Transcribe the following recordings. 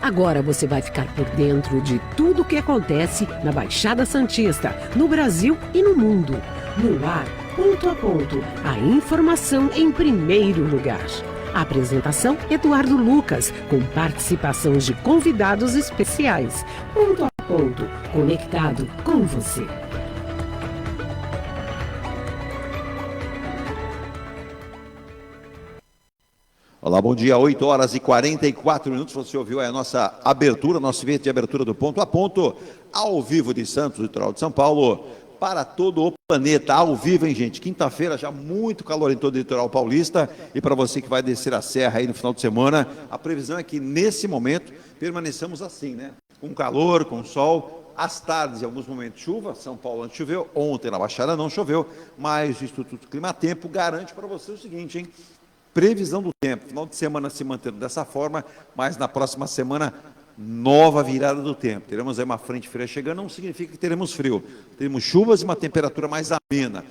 Agora você vai ficar por dentro de tudo o que acontece na Baixada Santista, no Brasil e no mundo. No ar, ponto a ponto, a informação em primeiro lugar. A apresentação, Eduardo Lucas, com participações de convidados especiais. Ponto a ponto, conectado com você. Olá, bom dia, 8 horas e 44 minutos, você ouviu a nossa abertura, nosso evento de abertura do Ponto a Ponto, ao vivo de Santos, litoral de São Paulo, para todo o planeta, ao vivo, hein, gente? Quinta-feira, já muito calor em todo o litoral paulista, e para você que vai descer a serra aí no final de semana, a previsão é que nesse momento permaneçamos assim, né? Com calor, com sol, às tardes, em alguns momentos, chuva. São Paulo antes choveu, ontem na Baixada não choveu, mas o Instituto Climatempo garante para você o seguinte, hein? Previsão do tempo, final de semana se mantendo dessa forma, mas na próxima semana, nova virada do tempo. Teremos aí uma frente fria chegando, não significa que teremos frio. Teremos chuvas e uma temperatura mais amena.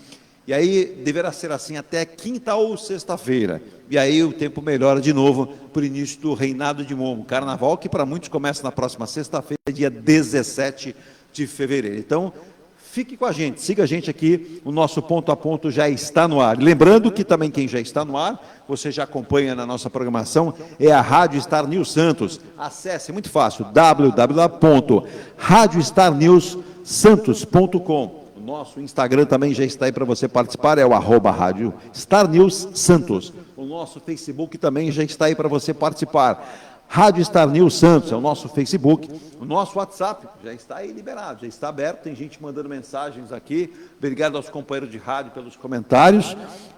E aí, deverá ser assim até quinta ou sexta-feira. E aí o tempo melhora de novo para o início do Reinado de Momo. Carnaval que para muitos começa na próxima sexta-feira, dia 17 de fevereiro. Então, fique com a gente, siga a gente aqui, o nosso Ponto a Ponto já está no ar. Lembrando que também quem já está no ar, você já acompanha na nossa programação, é a Rádio Star News Santos. Acesse, muito fácil, www.radiostarnewssantos.com. O nosso Instagram também já está aí para você participar, é o @Rádio Star News Santos. O nosso Facebook também já está aí para você participar. Rádio Star News Santos é o nosso Facebook, o nosso WhatsApp já está aí liberado, já está aberto, tem gente mandando mensagens aqui, obrigado aos companheiros de rádio pelos comentários.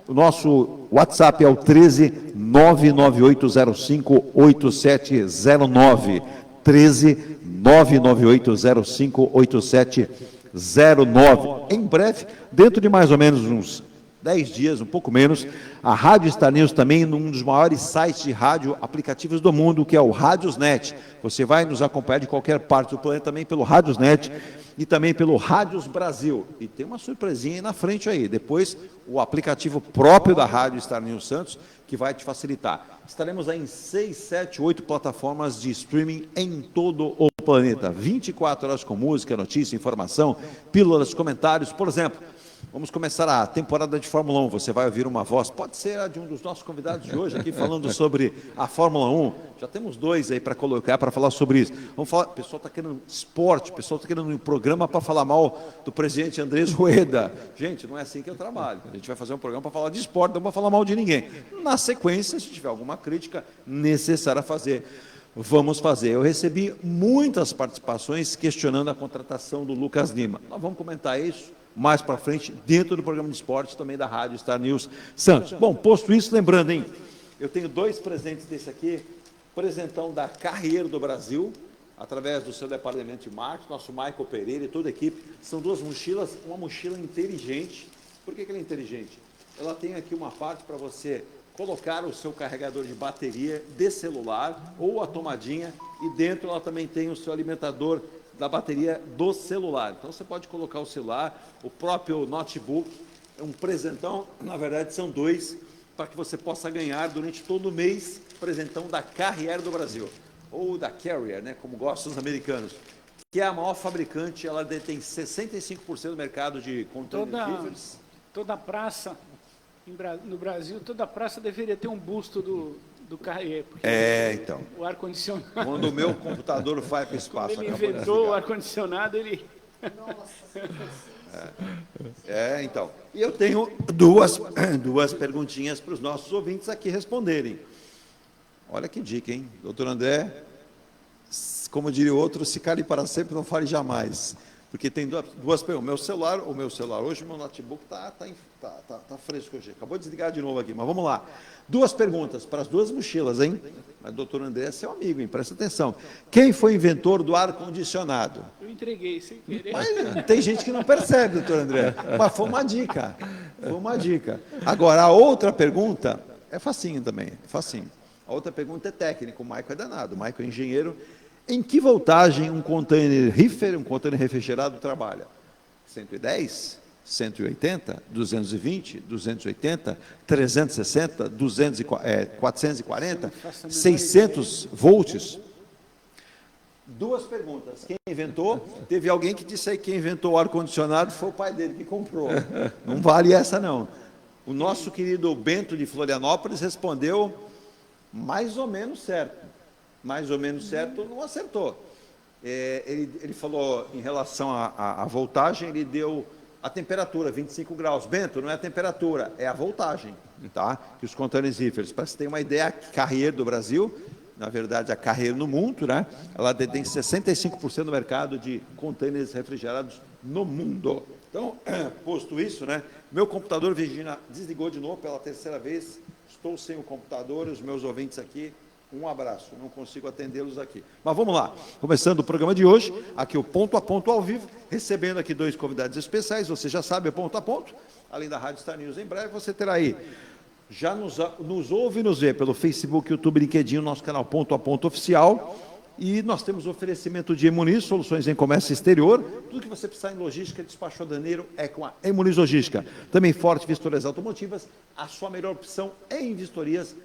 O nosso WhatsApp é o 13998058709, 13998058709. Em breve, dentro de mais ou menos uns 10 dias, um pouco menos, a Rádio Star News também num dos maiores sites de rádio aplicativos do mundo, que é o Radiosnet. Você vai nos acompanhar de qualquer parte do planeta também pelo Radiosnet e também pelo Rádios Brasil. E tem uma surpresinha aí na frente aí, depois o aplicativo próprio da Rádio Star News Santos, que vai te facilitar. Estaremos aí em 6, 7, 8 plataformas de streaming em todo o planeta, 24 horas com música, notícia, informação, pílulas, comentários, por exemplo. Vamos começar a temporada de Fórmula 1, você vai ouvir uma voz, pode ser a de um dos nossos convidados de hoje aqui, falando sobre a Fórmula 1, já temos dois aí para colocar, para falar sobre isso. Vamos falar, o pessoal está querendo esporte, o pessoal está querendo um programa para falar mal do presidente Andrés Rueda. Gente, não é assim que eu trabalho, a gente vai fazer um programa para falar de esporte, não para falar mal de ninguém. Na sequência, se tiver alguma crítica necessária a fazer, vamos fazer. Eu recebi muitas participações questionando a contratação do Lucas Lima. Nós vamos comentar isso mais para frente, dentro do programa de esportes também da Rádio Star News Santos. Bom, posto isso, lembrando, hein, eu tenho dois presentes desse aqui, presentão da Carreiro do Brasil, através do seu departamento de marketing, nosso Michael Pereira e toda a equipe. São duas mochilas, uma mochila inteligente. Por que ela é inteligente? Ela tem aqui uma parte para você colocar o seu carregador de bateria de celular ou a tomadinha, e dentro ela também tem o seu alimentador da bateria do celular. Então você pode colocar o celular, o próprio notebook, é um presentão, na verdade são dois, para que você possa ganhar durante todo o mês, presentão da Carrier do Brasil, ou da Carrier, né, como gostam os americanos, que é a maior fabricante, ela detém 65% do mercado de containers. Toda praça, no Brasil, toda praça deveria ter um busto do Carrier, porque então. o ar-condicionado... Quando o meu computador vai para o espaço... Quando ele inventou o ar-condicionado, ele... Então. E eu tenho duas perguntinhas para os nossos ouvintes aqui responderem. Olha que dica, hein? Doutor André, como diria o outro, se cale para sempre, não fale jamais. Porque tem duas perguntas. O meu celular hoje, o meu notebook está fresco hoje. Acabou de desligar de novo aqui, mas vamos lá. Duas perguntas para as duas mochilas, hein? Mas, doutor André, é seu amigo, hein? Presta atenção. Quem foi inventor do ar-condicionado? Eu entreguei sem querer. Mas tem gente que não percebe, doutor André. Mas foi uma dica. Agora, a outra pergunta é facinho também, facinho. A outra pergunta é técnica. O Michael é danado. O Michael é engenheiro. Em que voltagem um container refrigerado trabalha? 110? 180, 220, 280, 360, 440, 600 volts. Duas perguntas. Quem inventou? Teve alguém que disse aí que quem inventou o ar-condicionado foi o pai dele que comprou. Não vale essa, não. O nosso querido Bento de Florianópolis respondeu mais ou menos certo. Mais ou menos certo, não acertou. Ele falou em relação à voltagem, ele deu a temperatura, 25 graus. Bento, não é a temperatura, é a voltagem, tá? Que os contêineres híferos. Para você ter uma ideia, a Carrier do Brasil, na verdade a Carrier no mundo, né? Ela detém 65% do mercado de contêineres refrigerados no mundo. Então, posto isso, né? Meu computador, Virginia, desligou de novo pela terceira vez. Estou sem o computador, os meus ouvintes aqui. Um abraço, não consigo atendê-los aqui. Mas vamos lá, começando o programa de hoje, aqui o Ponto a Ponto ao vivo, recebendo aqui dois convidados especiais, você já sabe, é Ponto a Ponto, além da Rádio Star News, em breve você terá aí, já nos ouve e nos vê pelo Facebook, YouTube, LinkedIn, nosso canal Ponto a Ponto Oficial, e nós temos oferecimento de Emuniz, soluções em comércio exterior, tudo que você precisar em logística, despacho aduaneiro é com a Emuniz Logística. Também Forte Vistorias Automotivas, a sua melhor opção é em vistorias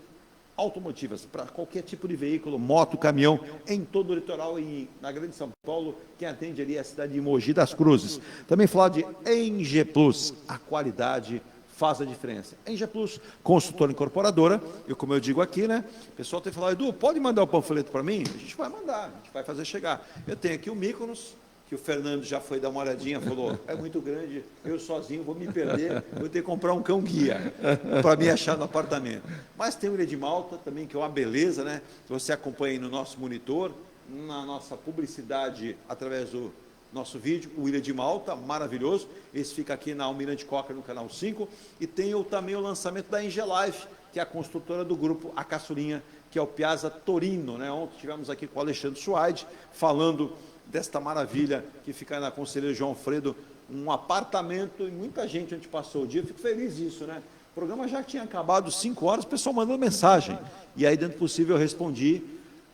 automotivas, para qualquer tipo de veículo, moto, caminhão, em todo o litoral e na Grande São Paulo, quem atende ali é a cidade de Mogi das Cruzes. Também falar de Eng Plus, a qualidade faz a diferença. Eng Plus, consultora incorporadora, e como eu digo aqui, né, o pessoal tem que falar, Edu, pode mandar o panfleto para mim? A gente vai mandar, a gente vai fazer chegar. Eu tenho aqui o Mykonos, que o Fernando já foi dar uma olhadinha, falou, é muito grande, eu sozinho vou me perder, vou ter que comprar um cão-guia para me achar no apartamento. Mas tem o Ilha de Malta também, que é uma beleza, né? Você acompanha aí no nosso monitor, na nossa publicidade, através do nosso vídeo, o Ilha de Malta, maravilhoso, esse fica aqui na Almirante Cocker, no canal 5, e tem também o lançamento da Engelife, que é a construtora do grupo A Caçulinha, que é o Piazza Torino, né? Ontem tivemos aqui com o Alexandre Suaide, falando desta maravilha que fica na Conselheiro João Alfredo, um apartamento, e muita gente onde passou o dia, eu fico feliz disso, né? O programa já tinha acabado 5 horas, o pessoal mandando mensagem, e aí dentro do possível eu respondi,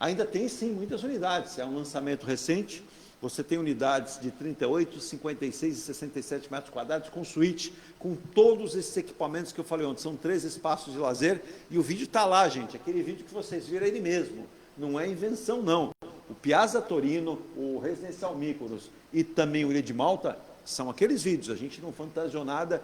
ainda tem sim muitas unidades, é um lançamento recente, você tem unidades de 38, 56 e 67 metros quadrados, com suíte, com todos esses equipamentos que eu falei ontem, são 3 espaços de lazer, e o vídeo está lá, gente, aquele vídeo que vocês viram é ele mesmo, não é invenção não. O Piazza Torino, o Residencial Mykonos e também o Ilha de Malta são aqueles vídeos, a gente não fantasiou nada,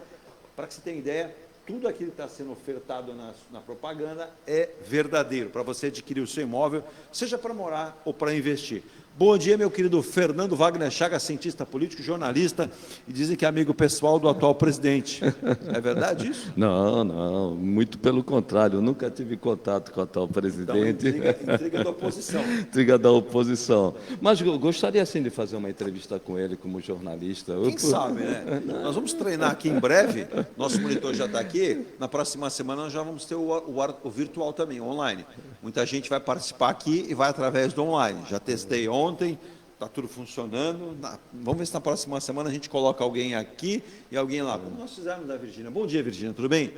para que você tenha ideia, tudo aquilo que está sendo ofertado na propaganda é verdadeiro, para você adquirir o seu imóvel, seja para morar ou para investir. Bom dia, meu querido Fernando Wagner Chagas, cientista político, jornalista, e dizem que é amigo pessoal do atual presidente. É verdade isso? Não, não, muito pelo contrário, eu nunca tive contato com o atual presidente. Então, intriga da oposição. Intriga da oposição. Mas eu gostaria, sim, de fazer uma entrevista com ele como jornalista. Quem sabe, né? Nós vamos treinar aqui em breve, nosso monitor já está aqui, na próxima semana nós já vamos ter o virtual também, online. Muita gente vai participar aqui e vai através do online. Já testei ontem, está tudo funcionando. Vamos ver se na próxima semana a gente coloca alguém aqui e alguém lá. Como nós fizemos da Virgínia. Bom dia, Virgínia, tudo bem?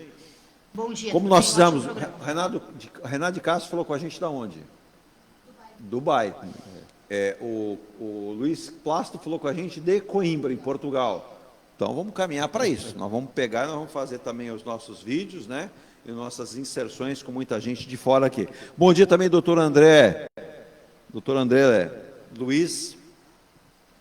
Bom dia. Como nós fizemos, Renato de Castro falou com a gente da onde? Dubai. O Luiz Plasto falou com a gente de Coimbra, em Portugal. Então vamos caminhar para isso. Nós vamos pegar, nós vamos fazer também os nossos vídeos, né? E nossas inserções com muita gente de fora aqui. Bom dia também, doutor André. Doutor André Luiz,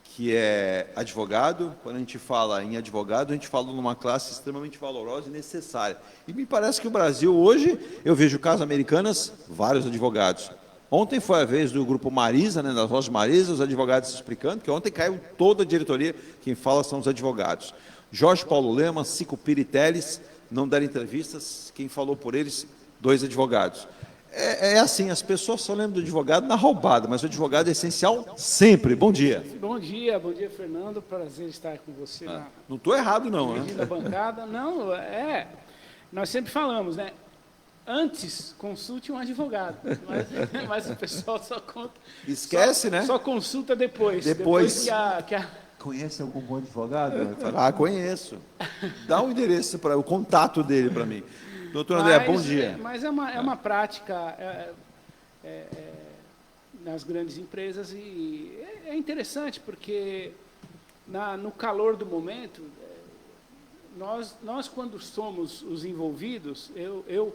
que é advogado. Quando a gente fala em advogado, a gente fala numa classe extremamente valorosa e necessária. E me parece que o Brasil, hoje, eu vejo casos americanas, vários advogados. Ontem foi a vez do grupo Marisa, né, das Vozes Marisa, os advogados se explicando, que ontem caiu toda a diretoria, quem fala são os advogados. Jorge Paulo Lema, Cico Piriteles, não deram entrevistas, quem falou por eles, 2 advogados. É assim, as pessoas só lembram do advogado na roubada, mas o advogado é essencial sempre. Bom dia. Bom dia, Fernando. Prazer estar com você Não estou errado, não, né? na bancada. Não, nós sempre falamos, né? Antes, consulte um advogado, mas o pessoal só conta. Esquece, né? Só consulta depois. Depois que a... Conhece algum bom advogado? Conheço. Dá o endereço, o contato dele para mim. Doutor André, bom dia. Mas é uma prática nas grandes empresas e é interessante porque no calor do momento, nós quando somos os envolvidos, eu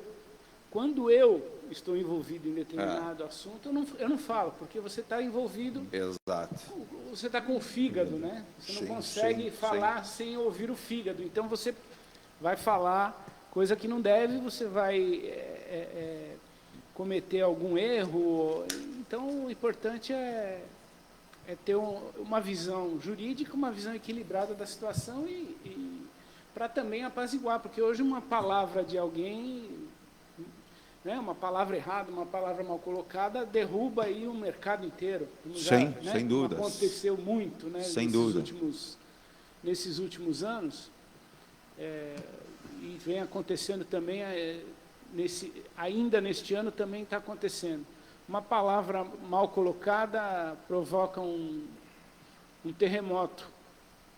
Quando eu estou envolvido em determinado assunto, eu não falo, porque você está envolvido, Exato. você está com o fígado, né? Você não Sim, consegue sim, falar sem ouvir o fígado. Então, você vai falar coisa que não deve, você vai cometer algum erro. Então, o importante é ter uma visão jurídica, uma visão equilibrada da situação e para também apaziguar, porque hoje uma palavra de alguém, né, uma palavra errada, uma palavra mal colocada, derruba aí um mercado inteiro. Sim, sem dúvidas. Aconteceu muito, né, Sem dúvida. nesses últimos anos, e vem acontecendo também, ainda neste ano também está acontecendo. Uma palavra mal colocada provoca um terremoto,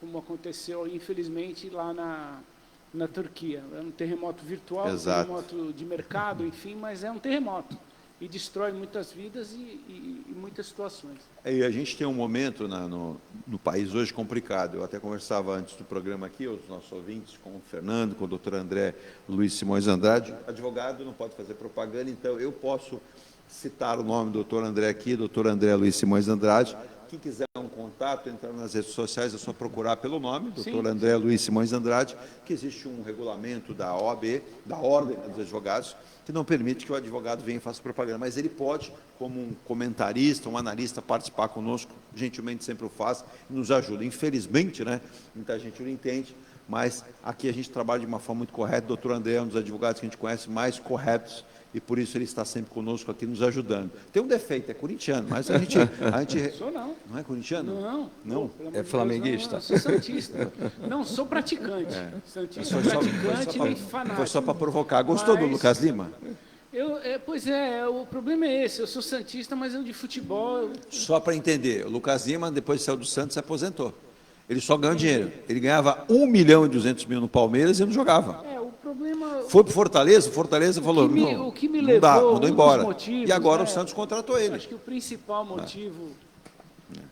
como aconteceu, infelizmente, lá na Turquia. É um terremoto virtual, Exato. um terremoto de mercado, enfim, mas é um terremoto. E destrói muitas vidas e muitas situações. E a gente tem um momento no país hoje complicado. Eu até conversava antes do programa aqui, os nossos ouvintes, com o Fernando, com o doutor André Luiz Simões Andrade. Advogado não pode fazer propaganda, então eu posso citar o nome do doutor André aqui, doutor André Luiz Simões Andrade. Quem quiser um contato, entrar nas redes sociais, é só procurar pelo nome, doutor André Luiz Simões Andrade, que existe um regulamento da OAB, da Ordem dos Advogados, que não permite que o advogado venha e faça propaganda, mas ele pode, como um comentarista, um analista, participar conosco, gentilmente sempre o faz, e nos ajuda. Infelizmente, né, muita gente não entende, mas aqui a gente trabalha de uma forma muito correta. O doutor André é um dos advogados que a gente conhece mais corretos, e por isso ele está sempre conosco aqui, nos ajudando. Tem um defeito, é corintiano, mas a gente Sou não. não é corintiano? Não. Não? Pô, pelo amor É de Deus, flamenguista? não, eu sou santista. Não, sou praticante. Santista praticante e fanático. Foi só para provocar. Gostou do Mas- Lucas Lima? Pois é, o problema é esse. Eu sou santista, mas eu de futebol... Só para entender, o Lucas Lima, depois de saiu do Santos, se aposentou. Ele só ganhou dinheiro. Ele ganhava 1.200.000 no Palmeiras e não jogava. o problema... Foi para o Fortaleza falou, o que me não levou, dá, um mandou dos embora. motivos, E agora né, o Santos contratou ele. Acho que o principal motivo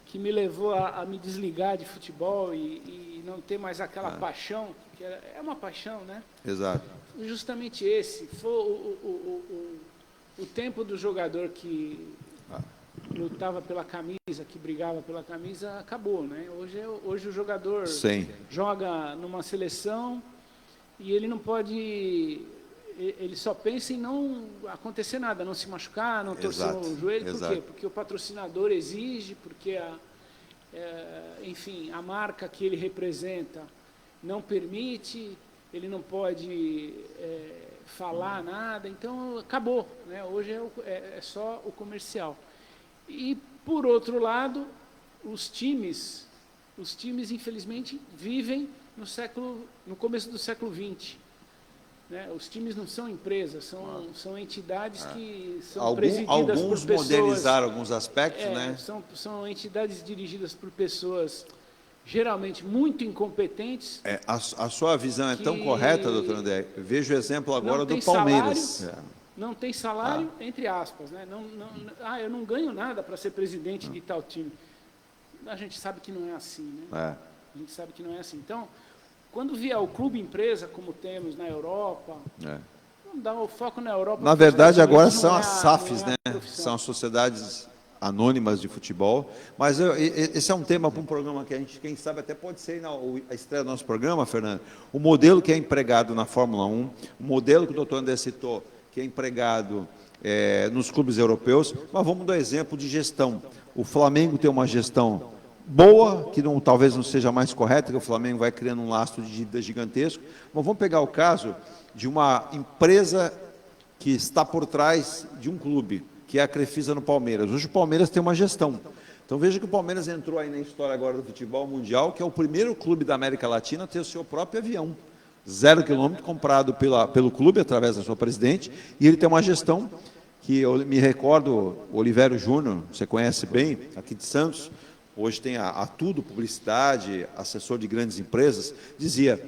que me levou a me desligar de futebol e não ter mais aquela paixão, que é uma paixão, né? Exato. Justamente esse. Foi o tempo do jogador que lutava pela camisa, que brigava pela camisa, acabou, né? Hoje o jogador Sim. joga numa seleção e ele não pode... Ele só pensa em não acontecer nada, não se machucar, não torcer Exato, o joelho. Por exato. quê? Porque o patrocinador exige, porque, enfim, a marca que ele representa não permite, ele não pode falar nada, então acabou, né? Hoje é só o comercial. E, por outro lado, os times, infelizmente, vivem no começo do século XX. Né? Os times não são empresas, são entidades que são presididas por Alguns pessoas... modernizaram alguns aspectos, né? São entidades dirigidas por pessoas geralmente muito incompetentes. A sua visão é tão que correta, doutor André. Veja o exemplo agora não do tem Palmeiras. salário, não tem salário, entre aspas. Né? Eu não ganho nada para ser presidente de tal time. A gente sabe que não é assim. Né? A gente sabe que não é assim. Então, quando vier o clube empresa, como temos na Europa, vamos dar o foco na Europa. Na verdade, agora são não as SAFs, não é né? a profissão. São as sociedades anônimas de futebol. Mas esse é um tema para um programa que a gente, quem sabe, até pode ser a estreia do nosso programa, Fernando. O modelo que é empregado na Fórmula 1, o modelo que o doutor André citou, que é empregado nos clubes europeus. Mas vamos dar exemplo de gestão. O Flamengo tem uma gestão boa, que talvez não seja mais correta, que o Flamengo vai criando um lastro de dívida gigantesco, mas vamos pegar o caso de uma empresa que está por trás de um clube, que é a Crefisa no Palmeiras. Hoje o Palmeiras tem uma gestão. Então veja que o Palmeiras entrou aí na história agora do futebol mundial, que é o primeiro clube da América Latina a ter o seu próprio avião. 0 quilômetro, comprado pelo clube, através da sua presidente, e ele tem uma gestão que eu me recordo, Olivério Júnior, você conhece bem, aqui de Santos, hoje tem a Tudo Publicidade, assessor de grandes empresas, dizia,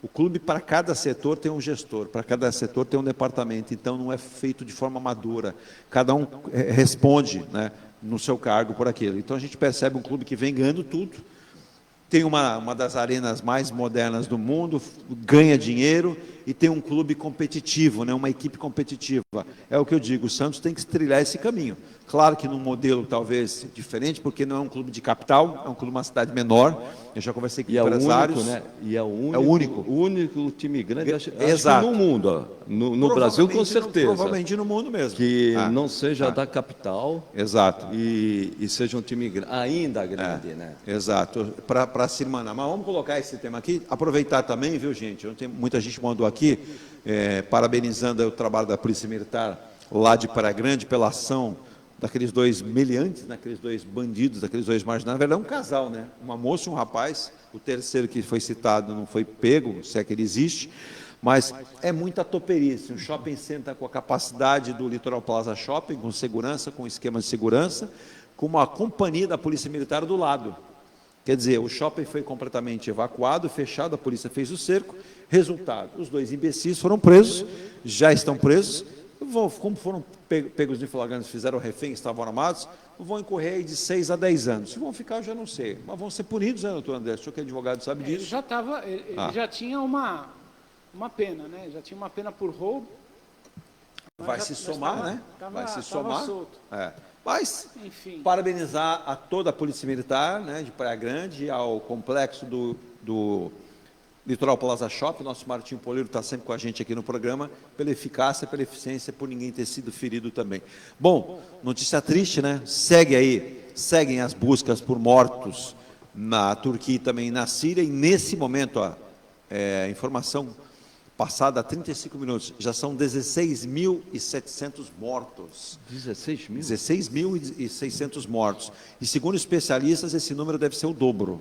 o clube para cada setor tem um gestor, para cada setor tem um departamento, então não é feito de forma madura, cada um responde, né, no seu cargo por aquilo. Então a gente percebe um clube que vem ganhando tudo, tem uma das arenas mais modernas do mundo, ganha dinheiro, e tem um clube competitivo, né, uma equipe competitiva. É o que eu digo, o Santos tem que trilhar esse caminho. Claro que num modelo talvez diferente, porque não é um clube de capital, é um clube de uma cidade menor. Eu já conversei com empresários. Único, né? E é o único, é o único. O único time grande, acho que Exato. no mundo, ó. No Brasil com certeza. Provavelmente no mundo mesmo. Que não seja da capital. Exato. E seja um time ainda grande, né? Exato, para se irmanar. Mas vamos colocar esse tema aqui, aproveitar também, viu, gente? Ontem muita gente mandou aqui, parabenizando o trabalho da Polícia Militar lá de Praia Grande pela ação daqueles dois meliantes, aqueles dois bandidos, daqueles dois marginais. Na verdade, é um casal, né? Uma moça e um rapaz. O terceiro que foi citado não foi pego, se é que ele existe. Mas é muita toperice. Um shopping center com a capacidade do Litoral Plaza Shopping, com segurança, com esquema de segurança, com uma companhia da Polícia Militar do lado. Quer dizer, o shopping foi completamente evacuado, fechado, a polícia fez o cerco. Resultado, os dois imbecis foram presos, já estão presos. Como foram pegos de flagrante, fizeram refém, estavam armados, vão incorrer aí de 6 a 10 anos. Se vão ficar, eu já não sei. Mas vão ser punidos, né, doutor André? O senhor que é advogado sabe disso. Ele já tinha uma pena, né? Já tinha uma pena por roubo. Vai se somar, né? Vai se somar. Solto. Mas, enfim, parabenizar a toda a Polícia Militar, né, de Praia Grande, ao complexo do Litoral Plaza Shopping. Nosso Martinho Poleiro está sempre com a gente aqui no programa, pela eficácia, pela eficiência, por ninguém ter sido ferido também. Bom, notícia triste, né? Seguem as buscas por mortos na Turquia e também na Síria, e nesse momento, informação passada há 35 minutos, já são 16.700 mortos. 16 mil? 16.600 mortos. E segundo especialistas, esse número deve ser o dobro.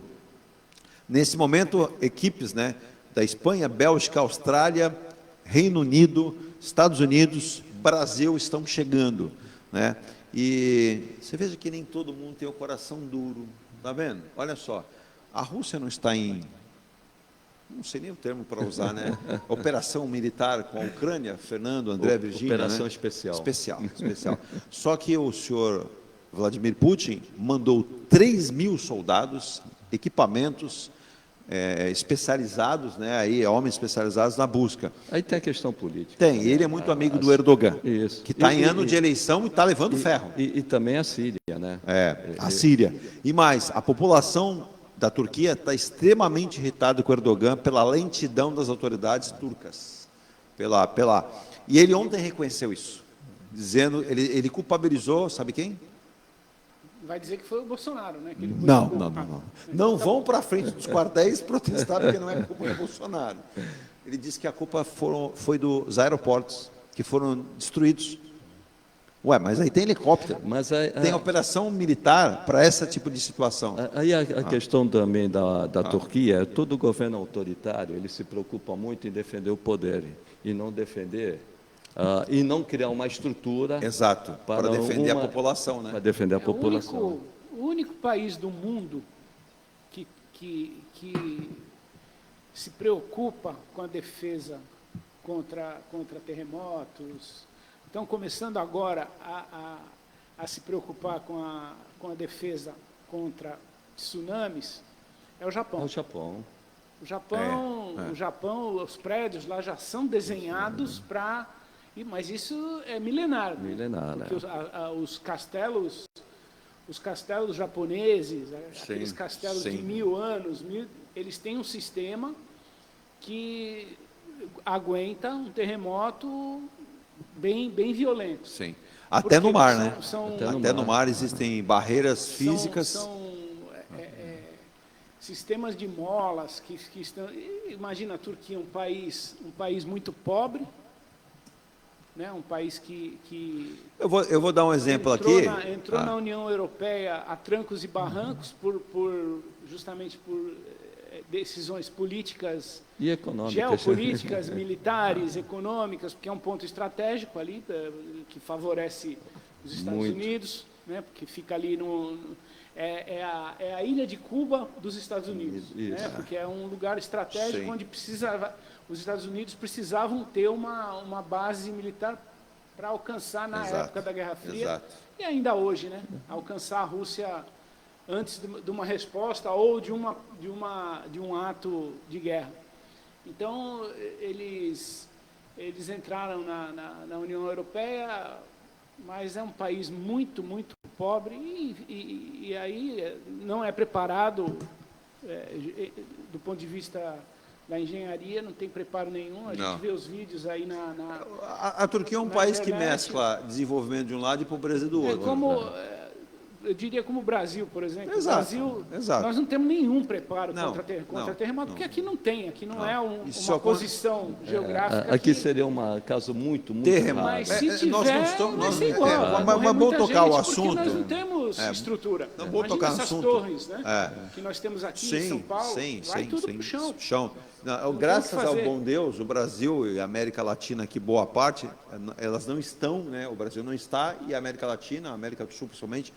Nesse momento, equipes, né, da Espanha, Bélgica, Austrália, Reino Unido, Estados Unidos, Brasil estão chegando, né? E você veja que nem todo mundo tem o coração duro, tá vendo? Olha só, a Rússia não está não sei nem o termo para usar, né? Operação militar com a Ucrânia, Fernando, André, Virgínia. Operação, né? Especial. Só que o senhor Vladimir Putin mandou 3.000 soldados, equipamentos especializados, né? Aí, homens especializados na busca. Aí tem a questão política. Tem, ele é muito amigo do Erdogan, isso. Que está em ano de eleição e está levando ferro. E também a Síria, né? A Síria. E mais, a população da Turquia está extremamente irritada com o Erdogan pela lentidão das autoridades turcas. E ele ontem reconheceu isso, dizendo, ele culpabilizou, sabe quem? Vai dizer que foi o Bolsonaro, né? Que ele Não vão para a frente dos quartéis protestar, porque não é culpa do Bolsonaro. Ele disse que a culpa foi dos aeroportos, que foram destruídos. Ué, mas aí tem helicóptero, tem operação militar para esse tipo de situação. Aí a questão também da Turquia, todo governo autoritário, ele se preocupa muito em defender o poder, e não defender, e não criar uma estrutura... Exato, para defender a população, né? Para defender a população. O único país do mundo que se preocupa com a defesa contra terremotos... Estão começando agora a se preocupar com a defesa contra tsunamis, é o Japão. O Japão, os prédios lá já são desenhados para... Mas isso é milenar. Porque os castelos japoneses, aqueles castelos de 1000 anos, eles têm um sistema que aguenta um terremoto bem violento. Sim. Até no mar, né? Até no mar existem barreiras físicas. São sistemas de molas que estão... Imagina a Turquia, um país muito pobre, né? Um país que eu vou dar um exemplo entrou na União Europeia a trancos e barrancos justamente por decisões políticas e econômicas, geopolíticas, militares, econômicas, porque é um ponto estratégico ali que favorece os Estados Unidos, né? Porque fica ali é a ilha de Cuba dos Estados Unidos, né? Porque é um lugar estratégico onde os Estados Unidos precisavam ter uma base militar para alcançar na época da Guerra Fria e ainda hoje, né? Alcançar a Rússia antes de uma resposta ou de um ato de guerra. Então, eles entraram na União Europeia, mas é um país muito, muito pobre e aí não é preparado do ponto de vista da engenharia, não tem preparo nenhum. A gente vê os vídeos aí A Turquia é um país que internet. mescla desenvolvimento de um lado e pobreza do outro. Eu diria como o Brasil, por exemplo. Exato, O Brasil, exato. nós não temos nenhum preparo Não, contra terremoto, porque aqui não tem, aqui não é Isso uma posição geográfica. Aqui seria um caso muito Terremoto. raro. Mas se tiver, nós não estamos- vai nós- ser igual. mas Vai morrer vamos muita tocar o gente, assunto. porque nós não temos estrutura. Não vou Imagina tocar no essas assunto. torres, né? Que nós temos aqui em São Paulo, vai tudo pro chão. Não, graças tem o que ao fazer. bom Deus, o Brasil e a América Latina, que boa parte, elas não estão, né? O Brasil não está, e a América Latina, a América do Sul principalmente,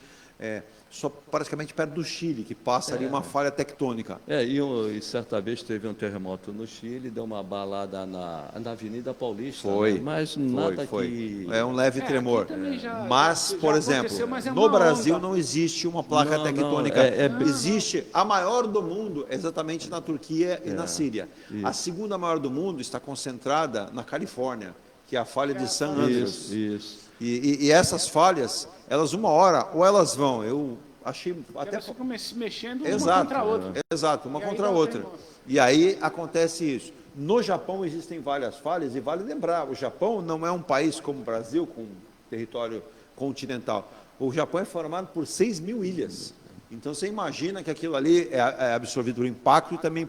só praticamente perto do Chile, que passa ali uma falha tectônica. E certa vez teve um terremoto no Chile, deu uma balada na Avenida Paulista, Foi, né? Mas nada que... É um leve tremor. aqui também Mas, já por exemplo, aconteceu, mas é no uma Brasil onda. não existe uma placa Não, tectônica. não, Existe a maior do mundo, exatamente na Turquia e na Síria. A segunda maior do mundo está concentrada na Califórnia, que é a falha de San Andreas. Isso. E essas falhas, elas uma hora, ou elas vão, eu achei até... Elas ficam se mexendo Exato, uma contra a outra. Exato, uma E aí contra a dá o outra. terremoto. E aí acontece isso. No Japão existem várias falhas, e vale lembrar, o Japão não é um país como o Brasil, com território continental. O Japão é formado por 6.000 ilhas. Então você imagina que aquilo ali é absorvido por impacto e também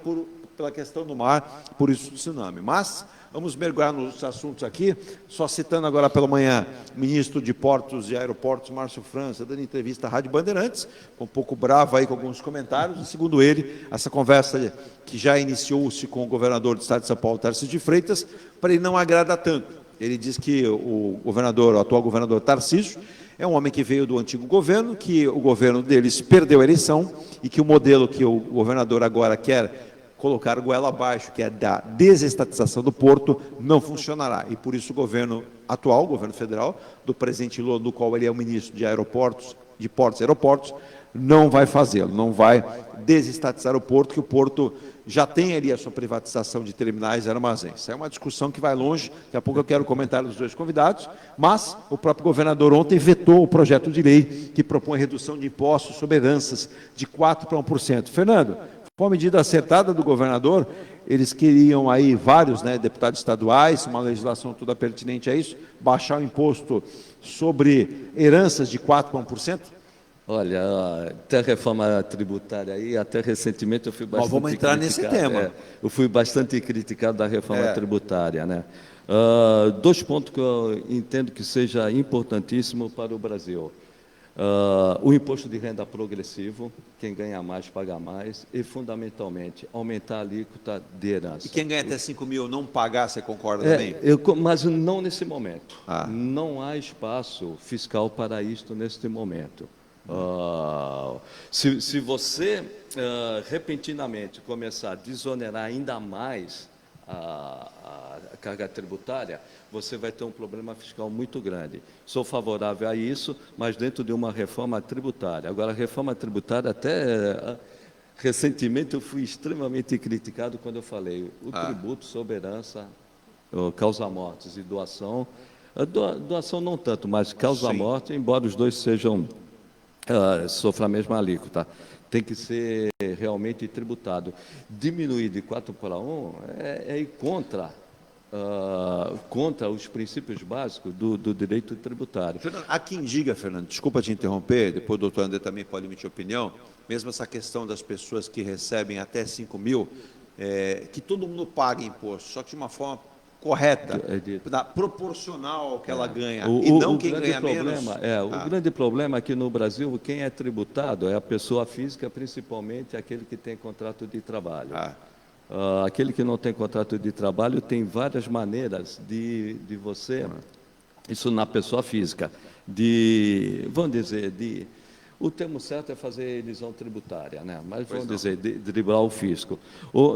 pela questão do mar, por isso o tsunami. Mas vamos mergulhar nos assuntos aqui, só citando agora pela manhã o ministro de Portos e Aeroportos, Márcio França, dando entrevista à Rádio Bandeirantes, um pouco bravo aí com alguns comentários, e segundo ele, essa conversa que já iniciou-se com o governador do estado de São Paulo, Tarcísio de Freitas, para ele não agrada tanto. Ele diz que o atual governador Tarcísio, é um homem que veio do antigo governo, que o governo deles perdeu a eleição e que o modelo que o governador agora quer colocar goela abaixo, que é da desestatização do porto, não funcionará. E por isso o governo atual, o governo federal, do presidente Lula, do qual ele é o ministro de Aeroportos, de Portos e Aeroportos, não vai fazê-lo, não vai desestatizar o porto, que o porto já tem ali a sua privatização de terminais e armazéns. Isso é uma discussão que vai longe, daqui a pouco eu quero comentar dos dois convidados, mas o próprio governador ontem vetou o projeto de lei que propõe redução de impostos sobre heranças de 4% para 1%. Fernando, foi uma medida acertada do governador, eles queriam aí vários deputados estaduais, uma legislação toda pertinente a isso, baixar o imposto sobre heranças de 4% para 1%? Olha, até a reforma tributária aí, até recentemente eu fui bastante vamos entrar nesse tema. Eu fui bastante criticado da reforma tributária, né? Dois pontos que eu entendo que seja importantíssimo para o Brasil. O imposto de renda progressivo, quem ganha mais paga mais, e, fundamentalmente, aumentar a alíquota de herança. E quem ganha até 5 mil não pagar, você concorda também? Mas não nesse momento. Não há espaço fiscal para isto neste momento. Se você repentinamente começar a desonerar ainda mais a carga tributária, você vai ter um problema fiscal muito grande. Sou favorável a isso, mas dentro de uma reforma tributária. Agora, a reforma tributária, até recentemente, eu fui extremamente criticado quando eu falei o tributo sobre herança, causa-mortes e doação. Doação não tanto, mas causa-morte, embora os dois sejam sofra a mesma alíquota, tem que ser realmente tributado. Diminuir de 4 para 1 é ir contra os princípios básicos do direito tributário. Fernando, há quem diga, Fernando, desculpa te interromper, depois o doutor André também pode emitir opinião, mesmo essa questão das pessoas que recebem até 5 mil, que todo mundo paga imposto, só que de uma forma correta, proporcional ao que ela ganha, e não quem ganha menos. O grande problema é que no Brasil, quem é tributado é a pessoa física, principalmente aquele que tem contrato de trabalho. Aquele que não tem contrato de trabalho tem várias maneiras de você, isso na pessoa física, vamos dizer, o termo certo é fazer elisão tributária, né? Mas vamos dizer, de driblar o fisco.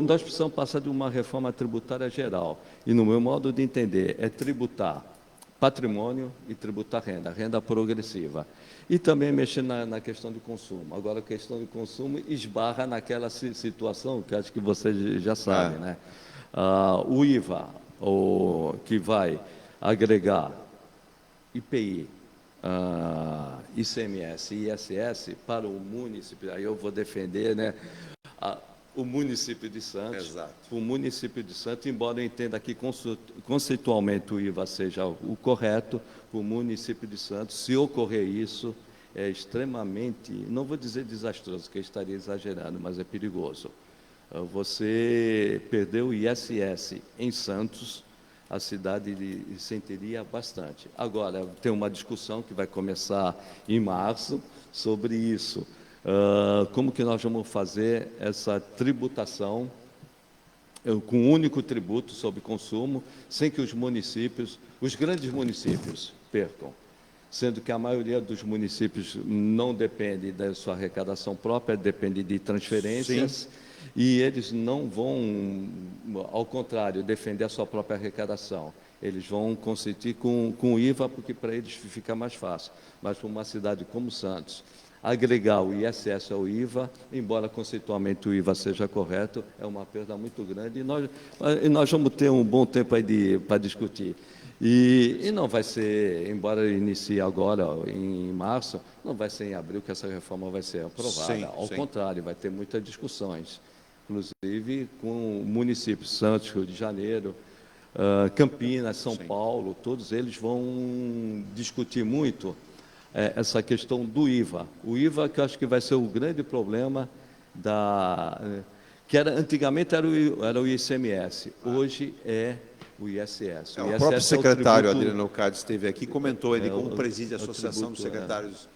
Nós precisamos passar de uma reforma tributária geral. E, no meu modo de entender, é tributar patrimônio e tributar renda progressiva. E também mexer na questão de consumo. Agora, a questão de consumo esbarra naquela situação que acho que você já sabe, né? O IVA, que vai agregar IPI, ICMS e ISS para o município, aí eu vou defender, né, o município de Santos. Exato. O município de Santos, embora eu entenda que conceitualmente o IVA seja o correto, o município de Santos, se ocorrer isso, é extremamente, não vou dizer desastroso, que eu estaria exagerando, mas é perigoso. Você perdeu o ISS em Santos, a cidade sentiria bastante. Agora, tem uma discussão que vai começar em março sobre isso. Como que nós vamos fazer essa tributação com um único tributo sobre consumo, sem que os municípios, os grandes municípios, percam, sendo que a maioria dos municípios não depende da sua arrecadação própria, depende de transferências. Sim. E eles não vão, ao contrário, defender a sua própria arrecadação. Eles vão consentir com o IVA, porque para eles fica mais fácil. Mas para uma cidade como Santos, agregar o ISS ao IVA, embora conceitualmente o IVA seja correto, é uma perda muito grande. E nós vamos ter um bom tempo aí para discutir. E não vai ser, embora inicie agora, em março, não vai ser em abril que essa reforma vai ser aprovada. Sim, ao contrário, vai ter muitas discussões, inclusive com municípios, Santos, Rio de Janeiro, Campinas, São Paulo, todos eles vão discutir muito essa questão do IVA. O IVA, que eu acho que vai ser o grande problema que antigamente era o ICMS, hoje é o ISS. O próprio secretário Adriano Cade esteve aqui e comentou, ele como preside a Associação dos Secretários,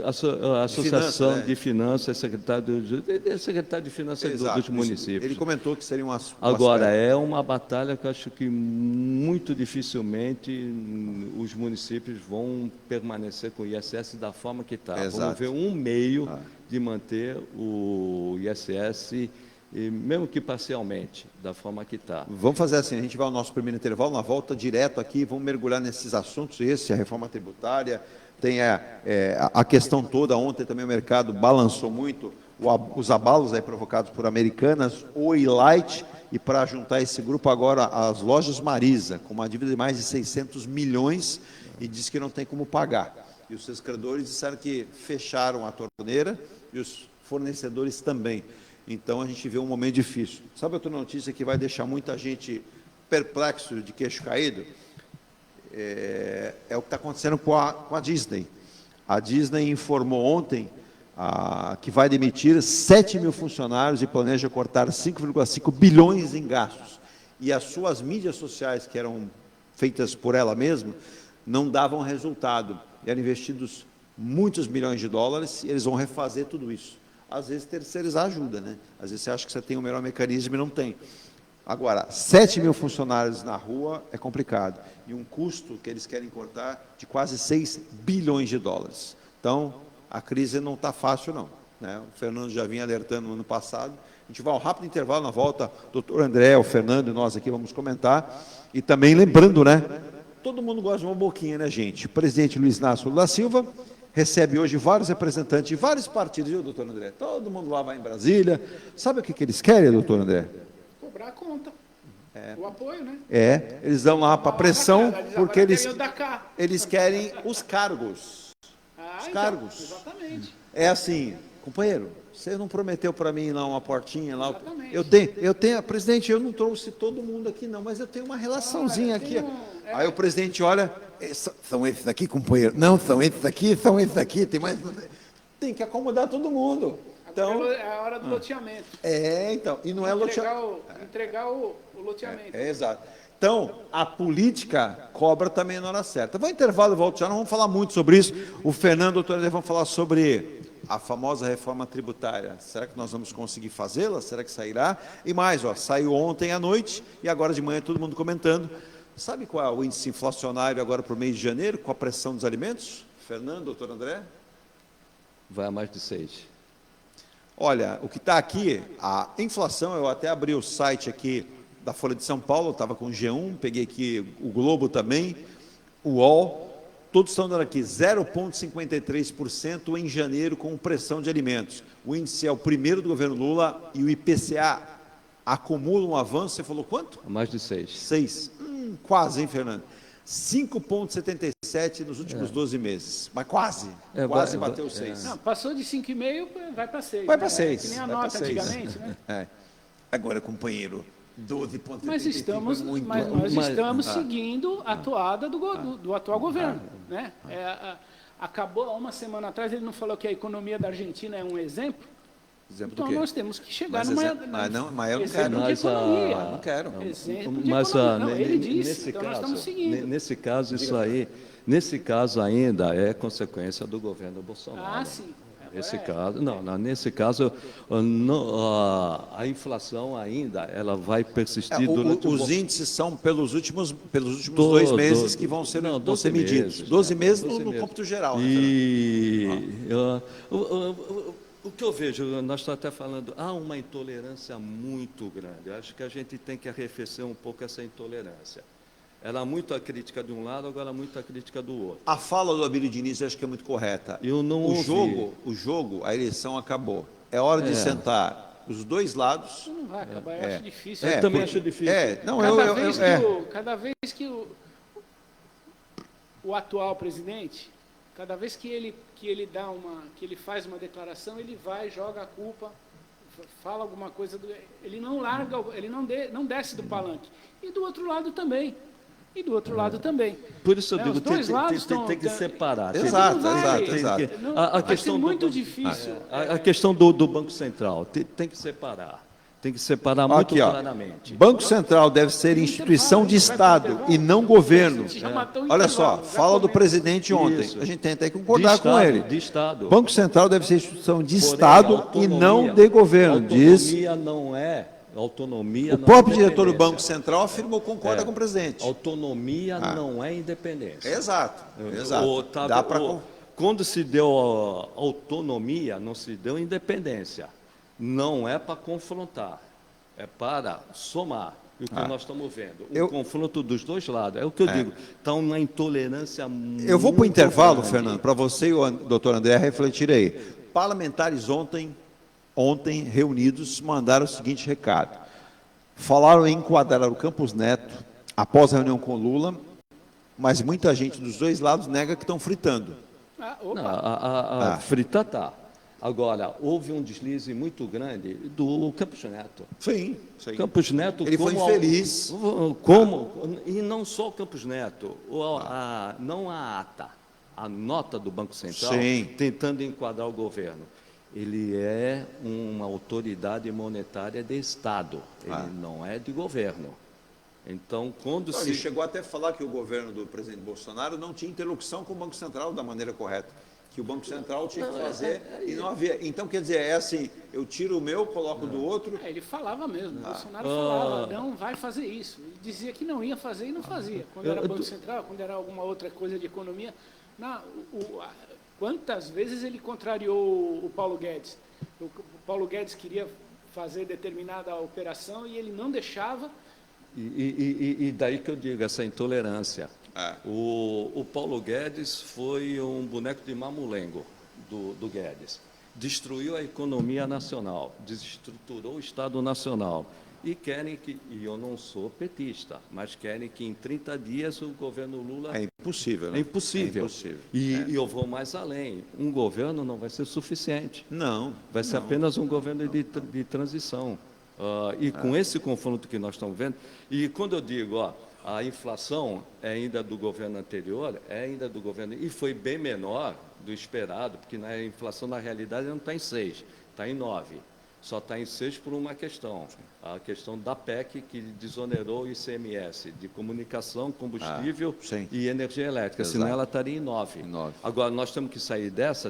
a Associação de Finanças, secretário de Finanças dos municípios. Ele comentou que seria Agora, é uma batalha que eu acho que muito dificilmente os municípios vão permanecer com o ISS da forma que está. Vamos ver um meio de manter o ISS, mesmo que parcialmente, da forma que está. Vamos fazer assim, a gente vai ao nosso primeiro intervalo, na volta direto aqui, vamos mergulhar nesses assuntos, a reforma tributária, tem a questão toda. Ontem também o mercado balançou muito, os abalos aí provocados por Americanas, Oi Light, e para juntar esse grupo agora as lojas Marisa, com uma dívida de mais de 600 milhões, e diz que não tem como pagar. E os seus credores disseram que fecharam a torneira, e os fornecedores também. Então, a gente vê um momento difícil. Sabe outra notícia que vai deixar muita gente perplexo, de queixo caído? É o que está acontecendo com a Disney. A Disney informou ontem que vai demitir 7 mil funcionários e planeja cortar 5,5 bilhões em gastos. E as suas mídias sociais, que eram feitas por ela mesma, não davam resultado. Eram investidos muitos milhões de dólares e eles vão refazer tudo isso. Às vezes terceirizar ajuda, né? Às vezes você acha que você tem o melhor mecanismo e não tem. Agora, 7 mil funcionários na rua é complicado. E um custo que eles querem cortar de quase 6 bilhões de dólares. Então, a crise não está fácil, não, né? O Fernando já vinha alertando no ano passado. A gente vai ao rápido intervalo, na volta, o doutor André, o Fernando e nós aqui vamos comentar. E também lembrando, né? Todo mundo gosta de uma boquinha, né, gente? O presidente Luiz Inácio Lula da Silva recebe hoje vários representantes de vários partidos, viu, doutor André? Todo mundo lá vai em Brasília. Sabe o que eles querem, doutor André? Cobrar a conta. O apoio, né? Eles dão lá para pressão, porque eles querem os cargos. Os cargos. Exatamente. É assim, companheiro, você não prometeu para mim lá uma portinha lá? Exatamente. Eu tenho, presidente, eu não trouxe todo mundo aqui não, mas eu tenho uma relaçãozinha aqui. Aí o presidente olha, são esses aqui, companheiro? Não, são esses aqui, tem mais... Tem que acomodar todo mundo. Então, é a hora do loteamento. Então, e não é loteamento. Entregar o loteamento. Exato. Então, a política cobra também na hora certa. Vou ao intervalo e volto já, não vamos falar muito sobre isso. O Fernando e o doutor André vão falar sobre a famosa reforma tributária. Será que nós vamos conseguir fazê-la? Será que sairá? E mais, saiu ontem à noite e agora de manhã todo mundo comentando. Sabe qual é o índice inflacionário agora para o mês de janeiro, com a pressão dos alimentos? Fernando, doutor André? Vai a mais de 6. Olha, o que está aqui, a inflação, eu até abri o site aqui da Folha de São Paulo, estava com o G1, peguei aqui o Globo também, o UOL, todos estão dando aqui 0,53% em janeiro com pressão de alimentos. O índice é o primeiro do governo Lula e o IPCA acumula um avanço, você falou quanto? Mais de 6. 6. Quase, hein, Fernando? 5,77 nos últimos 12 meses. Mas quase. Quase bateu 6. Não, passou de 5,5, vai para 6. Vai para 6. Que nem a nota antigamente, né? Agora, companheiro, 12,75 Mas é muito. nós estamos seguindo a toada do atual governo. Né? Acabou, há uma semana atrás, ele não falou que a economia da Argentina é um exemplo? Exemplo Então do quê? nós temos que chegar Mas numa... mas eu não quero. Exemplo de economia. Não quero. Exemplo de Mas economia. Não, ele nesse disse, então nós caso, estamos seguindo. nesse caso ainda é consequência do governo Bolsonaro. Ah, sim. Nesse caso, a inflação ainda ela vai persistir durante os índices são pelos últimos 2 meses que vão ser medidos. 12 meses no cômputo geral. O que eu vejo, nós estamos até falando, há uma intolerância muito grande. Eu acho que a gente tem que arrefecer um pouco essa intolerância. Ela é muito a crítica de um lado, agora muito a crítica do outro. A fala do Abílio Diniz eu acho que é muito correta. O jogo, a eleição acabou. É hora de sentar os dois lados. Não vai acabar, eu acho difícil. Eu também acho difícil. Cada vez que o atual presidente, cada vez que ele faz uma declaração, ele vai, joga a culpa, fala alguma coisa, ele não larga, ele não desce do palanque. E do outro lado também. Por isso eu digo, tem que separar. Exato. Vai ser muito difícil. A questão do Banco Central, tem que separar. Tem que separar muito claramente. Banco Central deve ser instituição de Estado e não governo. Olha só, fala do presidente ontem. A gente tem até que concordar com ele. De Estado. Banco Central deve ser instituição de Estado e não de governo. Autonomia não é. O próprio diretor do Banco Central afirmou, concorda com o presidente. Autonomia não é independência. Exato. Quando se deu autonomia, não se deu independência. Não é para confrontar, é para somar. E o que nós estamos vendo? O confronto dos dois lados. É o que eu digo, está uma intolerância muito Eu vou para o intervalo, grande. Fernando, para você e o doutor André refletirem. Parlamentares ontem reunidos, mandaram o seguinte recado. Falaram em enquadrar o Campos Neto após a reunião com Lula, mas muita gente dos dois lados nega que estão fritando. Frita está. Agora, houve um deslize muito grande do Campos Neto. Sim. Campos Neto... Ele foi infeliz. E não só o Campos Neto, não a ata, a nota do Banco Central, tentando enquadrar o governo. Ele é uma autoridade monetária de Estado, ele não é de governo. Então, Ele chegou até a falar que o governo do presidente Bolsonaro não tinha interlocução com o Banco Central da maneira correta, que o Banco Central tinha que fazer e não havia. Então, quer dizer, é assim, eu tiro o meu, coloco do outro. Ele falava mesmo, Bolsonaro falava, não vai fazer isso. Ele dizia que não ia fazer e não fazia. Quando era Banco Central, quando era alguma outra coisa de economia. Quantas vezes ele contrariou o Paulo Guedes? O Paulo Guedes queria fazer determinada operação e ele não deixava. E daí que eu digo, essa intolerância. O Paulo Guedes foi um boneco de mamulengo do Guedes. Destruiu a economia nacional, desestruturou o Estado Nacional. E querem e eu não sou petista, mas querem que em 30 dias o governo Lula... É impossível, né? É impossível. E eu vou mais além. Um governo não vai ser suficiente. Não. Vai ser apenas um governo de transição. Com esse confronto que nós estamos vendo, e quando eu digo, a inflação é ainda do governo anterior, é ainda do governo, e foi bem menor do esperado, porque a inflação, na realidade, não está em 6, está em 9. Só está em 6 por uma questão, a questão da PEC, que desonerou o ICMS, de comunicação, combustível e energia elétrica, senão ela estaria em 9. Agora, nós temos que sair dessa.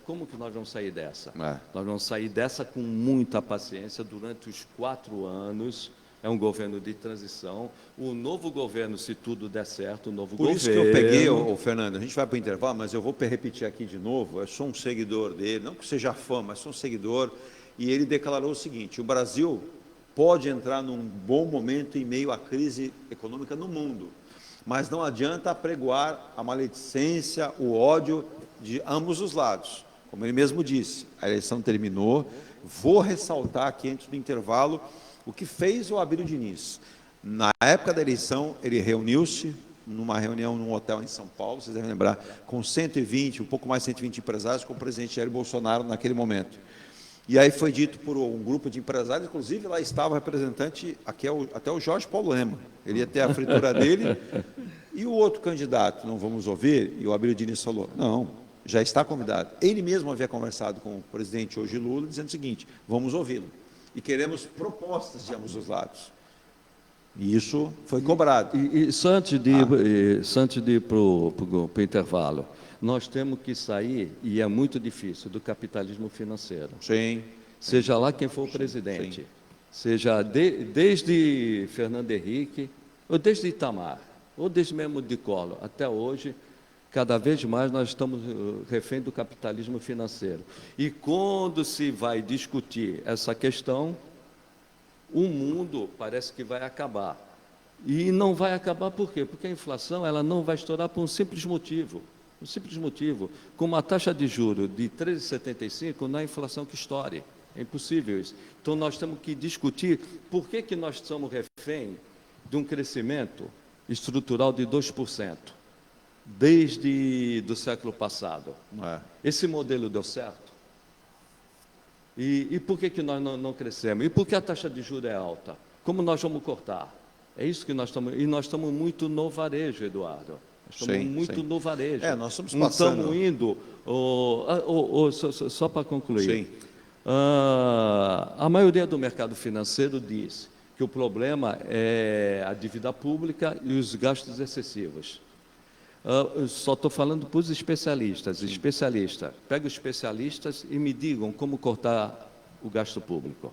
Como que nós vamos sair dessa? Nós vamos sair dessa com muita paciência durante os 4 anos. É um governo de transição. O novo governo, se tudo der certo, o novo governo... Por isso que eu peguei, Fernando, a gente vai para o intervalo, mas eu vou repetir aqui de novo, eu sou um seguidor dele, não que seja fã, mas sou um seguidor, e ele declarou o seguinte: o Brasil pode entrar num bom momento em meio à crise econômica no mundo, mas não adianta apregoar a maledicência, o ódio de ambos os lados. como ele mesmo disse, a eleição terminou. Vou ressaltar aqui, antes do intervalo, o que fez o Abílio Diniz. Na época da eleição, ele reuniu-se numa reunião num hotel em São Paulo, vocês devem lembrar, com 120, um pouco mais de 120 empresários, com o presidente Jair Bolsonaro naquele momento. E aí foi dito por um grupo de empresários, inclusive lá estava o representante, até o Jorge Paulo Lema, ele ia ter a fritura dele, e o outro candidato, não vamos ouvir, e o Abílio Diniz falou, não, já está convidado. Ele mesmo havia conversado com o presidente hoje Lula, dizendo o seguinte, vamos ouvi-lo, e queremos propostas de ambos os lados. E isso foi cobrado. E só antes de ir para o intervalo, nós temos que sair, e é muito difícil, do capitalismo financeiro. Sim. Seja lá quem for o presidente, Sim. seja desde Fernando Henrique, ou desde Itamar, ou desde mesmo de Collor, até hoje, cada vez mais nós estamos refém do capitalismo financeiro. E quando se vai discutir essa questão, o mundo parece que vai acabar. E não vai acabar por quê? Porque a inflação ela não vai estourar por um simples motivo. Um simples motivo. Com uma taxa de juros de 13,75, não é a inflação que estoure. É impossível isso. Então, nós temos que discutir por que nós somos refém de um crescimento estrutural de 2%, desde o século passado. Esse modelo deu certo? E por que nós não crescemos? E por que a taxa de juros é alta? Como nós vamos cortar? É isso que nós estamos... E nós estamos muito no varejo, Eduardo. Nós estamos muito no varejo. Nós estamos passando... Não estamos indo... só para concluir. Sim. A maioria do mercado financeiro diz que o problema é a dívida pública e os gastos excessivos. Só estou falando para os especialistas. Pega os especialistas e me digam como cortar o gasto público.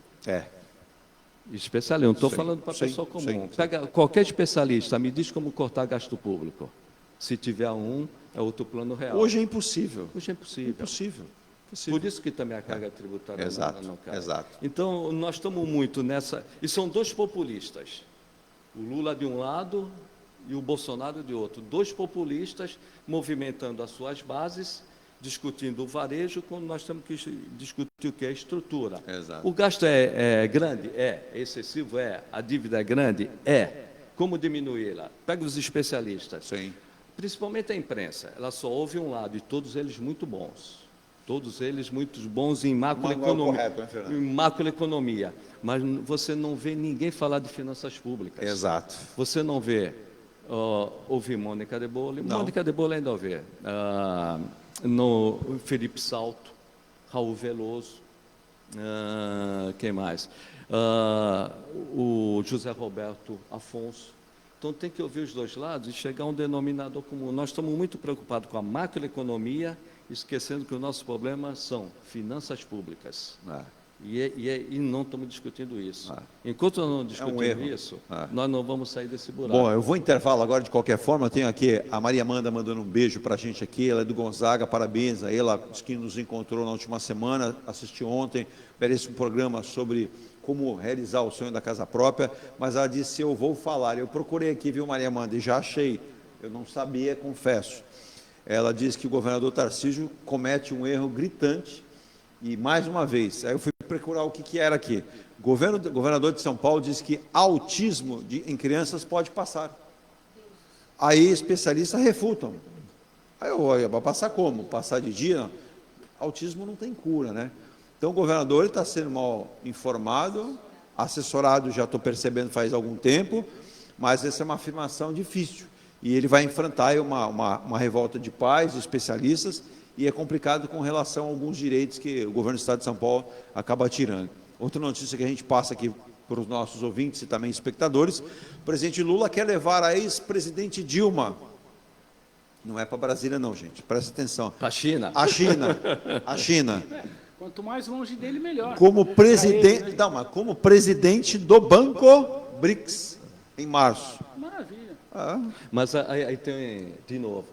Especialista, não estou falando para a pessoa comum. Pega qualquer especialista, me diz como cortar gasto público. Se tiver um, é outro plano real. Hoje é impossível. Hoje é impossível. Impossível. Por isso que também a carga tributária não cai. Exato. Então, nós estamos muito nessa... E são dois populistas. O Lula de um lado e o Bolsonaro de outro. Dois populistas movimentando as suas bases, discutindo o varejo, quando nós temos que discutir o que é a estrutura. Exato. O gasto é grande? É excessivo? É. A dívida é grande? É. Como diminuí-la? Pega os especialistas. Sim. Principalmente a imprensa. Ela só ouve um lado, e todos eles muito bons. Todos eles muito bons em macroeconomia. Em macroeconomia. Mas você não vê ninguém falar de finanças públicas. Exato. Você não vê... ouvi Mônica de Bolle. Mônica de Bolle ainda ouve. No Felipe Salto, Raul Veloso, quem mais? O José Roberto Afonso. Então, tem que ouvir os dois lados e chegar a um denominador comum. Nós estamos muito preocupados com a macroeconomia, esquecendo que o nosso problema são finanças públicas. E não estamos discutindo isso. Enquanto nós não discutimos isso, nós não vamos sair desse buraco. Bom, eu vou intervalo agora de qualquer forma. Eu tenho aqui a Maria Amanda mandando um beijo para a gente aqui. Ela é do Gonzaga, parabéns a ela. Diz que nos encontrou na última semana, assistiu ontem. Merece um programa sobre como realizar o sonho da casa própria. Mas ela disse: eu vou falar. Eu procurei aqui, viu, Maria Amanda, e já achei. Eu não sabia, confesso. Ela diz que o governador Tarcísio comete um erro gritante. E, mais uma vez, aí eu fui procurar o que era aqui. O governador de São Paulo diz que autismo em crianças pode passar. Aí especialistas refutam. Aí eu vai passar como? Passar de dia? Não. Autismo não tem cura, né? Então o governador está sendo mal informado, assessorado, já estou percebendo faz algum tempo, mas essa é uma afirmação difícil. E ele vai enfrentar uma revolta de pais, de especialistas, e é complicado com relação a alguns direitos que o governo do Estado de São Paulo acaba tirando. Outra notícia que a gente passa aqui para os nossos ouvintes e também espectadores: o presidente Lula quer levar a ex-presidente Dilma, não é para Brasília não, gente, presta atenção. A China. A China. Quanto mais longe dele, melhor. Como presidente do Banco BRICS, em março. Maravilha. Mas aí tem, de novo,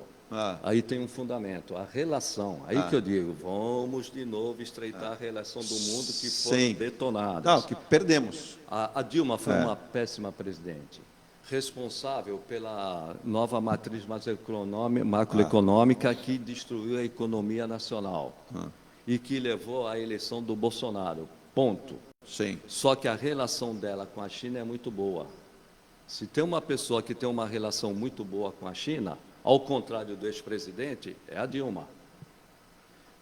aí tem um fundamento, a relação. Aí que eu digo, vamos de novo estreitar a relação do mundo que foram detonadas. Não, que perdemos. A Dilma foi uma péssima presidente, responsável pela nova matriz macroeconômica que destruiu a economia nacional. e que levou à eleição do Bolsonaro. Ponto. Sim. Só que a relação dela com a China é muito boa. Se tem uma pessoa que tem uma relação muito boa com a China, ao contrário do ex-presidente, é a Dilma.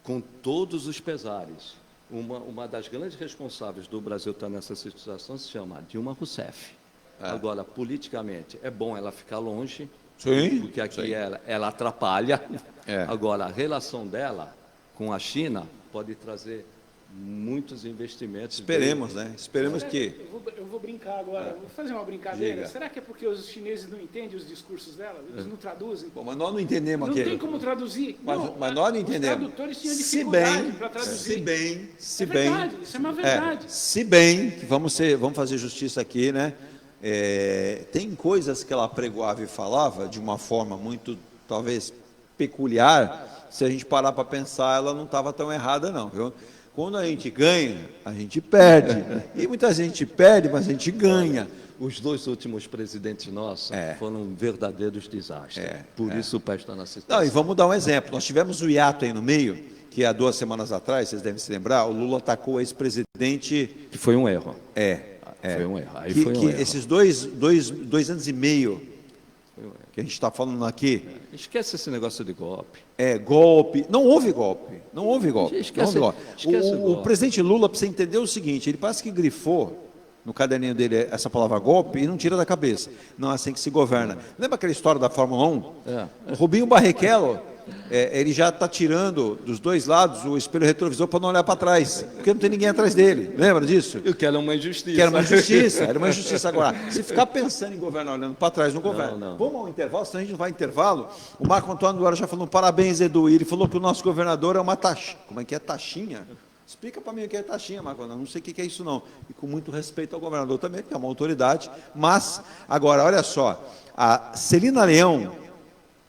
Com todos os pesares. Uma das grandes responsáveis do Brasil estar nessa situação se chama Dilma Rousseff. Agora, politicamente, é bom ela ficar longe, porque aqui ela atrapalha. Agora, a relação dela com a China pode trazer muitos investimentos. Esperemos, né? Esperemos que... Eu vou brincar agora, vou fazer uma brincadeira. Diga. Será que é porque os chineses não entendem os discursos dela? Eles não traduzem? Bom, mas nós não entendemos não aqui. Não tem como traduzir. Mas nós não entendemos. Os tradutores tinham dificuldade para traduzir. Se bem... Isso é uma verdade. Se bem, que vamos fazer justiça aqui, né? Tem coisas que ela pregoava e falava de uma forma muito, talvez, peculiar. Se a gente parar para pensar, ela não estava tão errada, não, viu? Quando a gente ganha, a gente perde. E muita gente perde, mas a gente ganha. Os 2 últimos presidentes nossos foram verdadeiros desastres. Por isso o país está na situação. Não, e vamos dar um exemplo. Nós tivemos o hiato aí no meio, que há 2 semanas atrás, vocês devem se lembrar, o Lula atacou o ex-presidente... Que foi um erro. Foi um erro. Aí foi um erro. Esses dois anos e meio que a gente está falando aqui... Esquece esse negócio de golpe. Golpe. Não houve golpe. Não houve golpe. Esquece o presidente Lula precisa entender o seguinte, ele parece que grifou no caderninho dele essa palavra golpe e não tira da cabeça. Não é assim que se governa. Lembra aquela história da Fórmula 1? O Rubinho Barrichello, ele já está tirando dos 2 lados o espelho retrovisor para não olhar para trás, porque não tem ninguém atrás dele. Lembra disso? Eu quero uma injustiça. Era uma injustiça. Agora, se ficar pensando em governar olhando para trás, não governa. Não. Vamos ao intervalo, senão a gente não vai ao intervalo. O Marco Antônio agora já falou, parabéns, Edu. E ele falou que o nosso governador é uma taxa. Como é que é taxinha? Explica para mim o que é taxinha, Marco Antônio. Não sei o que é isso, não. E com muito respeito ao governador também, que é uma autoridade. Mas, agora, olha só. A Celina Leão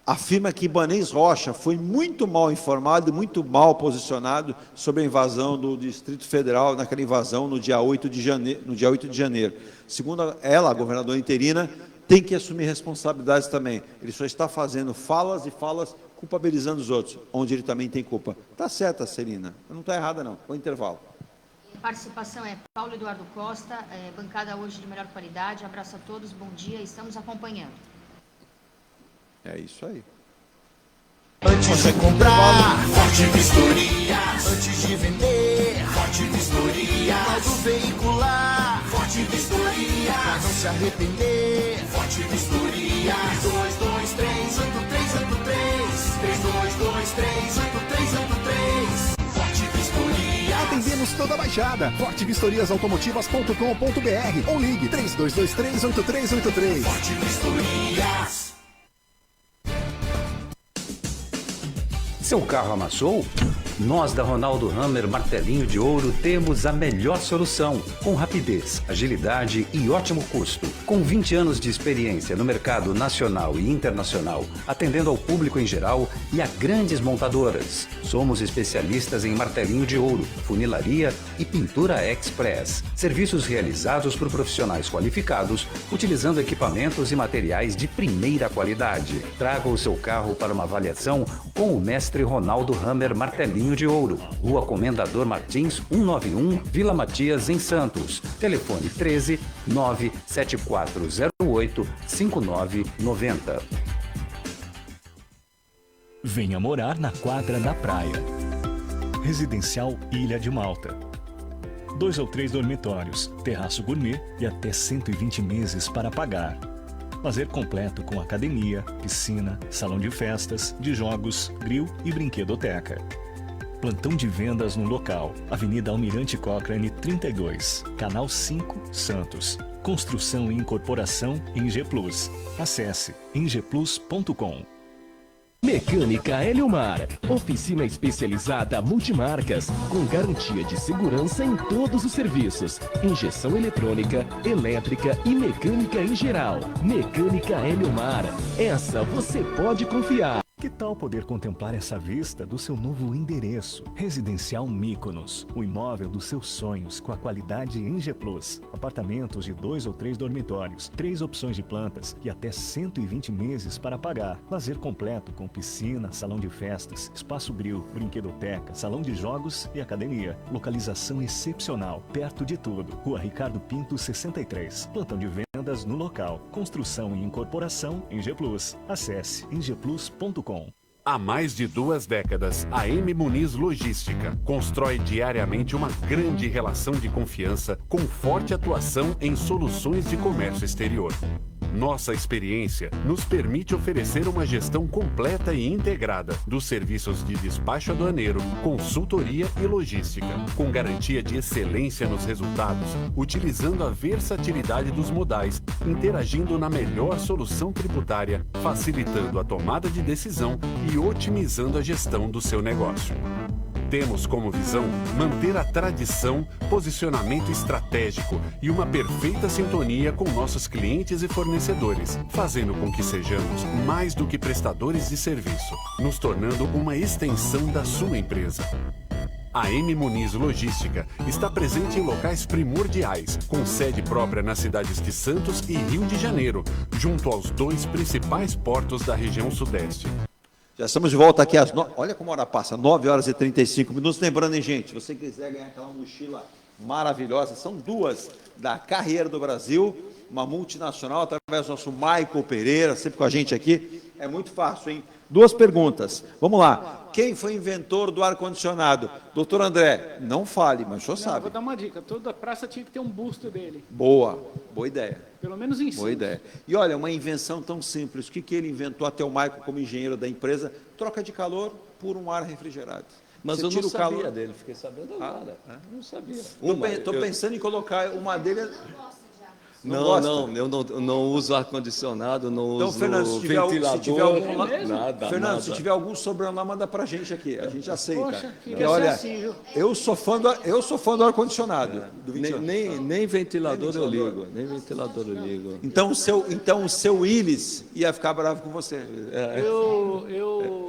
afirma que Ibanez Rocha foi muito mal informado e muito mal posicionado sobre a invasão do Distrito Federal, naquela invasão no dia 8 de janeiro. Segundo ela, a governadora interina, tem que assumir responsabilidades também. Ele só está fazendo falas e falas, culpabilizando os outros, onde ele também tem culpa. Está certa, Celina. Não está errada, não. O intervalo. Participação é Paulo Eduardo Costa, bancada hoje de melhor qualidade. Abraço a todos, bom dia, estamos acompanhando. É isso aí. Antes de comprar, Forte Vistoria. Antes de vender, Forte Vistoria. Modo veicular, Forte Vistoria. Pra não se arrepender, Forte Vistoria. 3223-8383. 3223-8383. Forte Vistoria. Atendemos toda a Baixada. fortevistoriasautomotivas.com.br ou ligue 3223-8383. Forte Vistorias. Seu carro amassou? Nós da Ronaldo Hammer Martelinho de Ouro temos a melhor solução, com rapidez, agilidade e ótimo custo. Com 20 anos de experiência no mercado nacional e internacional, atendendo ao público em geral e a grandes montadoras. Somos especialistas em martelinho de ouro, funilaria e pintura express. Serviços realizados por profissionais qualificados, utilizando equipamentos e materiais de primeira qualidade. Traga o seu carro para uma avaliação com o mestre Ronaldo Hammer Martelinho de Ouro, Rua Comendador Martins, 191, Vila Matias, em Santos. Telefone 13 97408 5990. Venha morar na quadra da praia. Residencial Ilha de Malta. 2 ou 3 dormitórios, terraço gourmet e até 120 meses para pagar. Lazer completo com academia, piscina, salão de festas, de jogos, grill e brinquedoteca. Plantão de vendas no local, Avenida Almirante Cochrane 32, Canal 5, Santos. Construção e incorporação em G Plus. Acesse engplus.com. Mecânica Eliomar, oficina especializada multimarcas, com garantia de segurança em todos os serviços, injeção eletrônica, elétrica e mecânica em geral. Mecânica Eliomar, essa você pode confiar. Que tal poder contemplar essa vista do seu novo endereço? Residencial Mykonos, o imóvel dos seus sonhos com a qualidade ENGE Plus. Apartamentos de 2 ou 3 dormitórios, 3 opções de plantas e até 120 meses para pagar. Lazer completo com piscina, salão de festas, espaço grill, brinquedoteca, salão de jogos e academia. Localização excepcional, perto de tudo. Rua Ricardo Pinto, 63. Plantão de vendas no local. Construção e incorporação ENGE Plus. Acesse engeplus.com. Há mais de 2 décadas, a M. Muniz Logística constrói diariamente uma grande relação de confiança com forte atuação em soluções de comércio exterior. Nossa experiência nos permite oferecer uma gestão completa e integrada dos serviços de despacho aduaneiro, consultoria e logística, com garantia de excelência nos resultados, utilizando a versatilidade dos modais, interagindo na melhor solução tributária, facilitando a tomada de decisão e otimizando a gestão do seu negócio. Temos como visão manter a tradição, posicionamento estratégico e uma perfeita sintonia com nossos clientes e fornecedores, fazendo com que sejamos mais do que prestadores de serviço, nos tornando uma extensão da sua empresa. A M. Muniz Logística está presente em locais primordiais, com sede própria nas cidades de Santos e Rio de Janeiro, junto aos 2 principais portos da região sudeste. Já estamos de volta aqui às olha como a hora passa, 9 horas e 35 minutos. Lembrando, hein, gente, se você quiser ganhar aquela mochila maravilhosa, são 2 da Carreira do Brasil, uma multinacional, através do nosso Michael Pereira, sempre com a gente aqui. É muito fácil, hein? 2 perguntas. Vamos lá. Quem foi inventor do ar-condicionado? Doutor André, não fale, mas o senhor sabe. Vou dar uma dica. Toda praça tinha que ter um busto dele. Boa ideia. Pelo menos em Boa ideia. E olha, uma invenção tão simples. O que ele inventou, até o Michael, como engenheiro da empresa? Troca de calor por um ar refrigerado. Mas Você eu não tira o sabia calor dele, fiquei sabendo agora. Não sabia. Estou pensando em colocar uma dele... Não, eu não uso ar-condicionado, não então, uso Fernando, se tiver ventilador. Nada. Fernando, se tiver algum sobrenome, manda pra gente aqui. A gente aceita. Poxa, porque, olha, assim, eu sou fã do ar-condicionado. Nem ventilador eu ligo. Nem ventilador eu ligo. Então o seu Willis ia ficar bravo com você.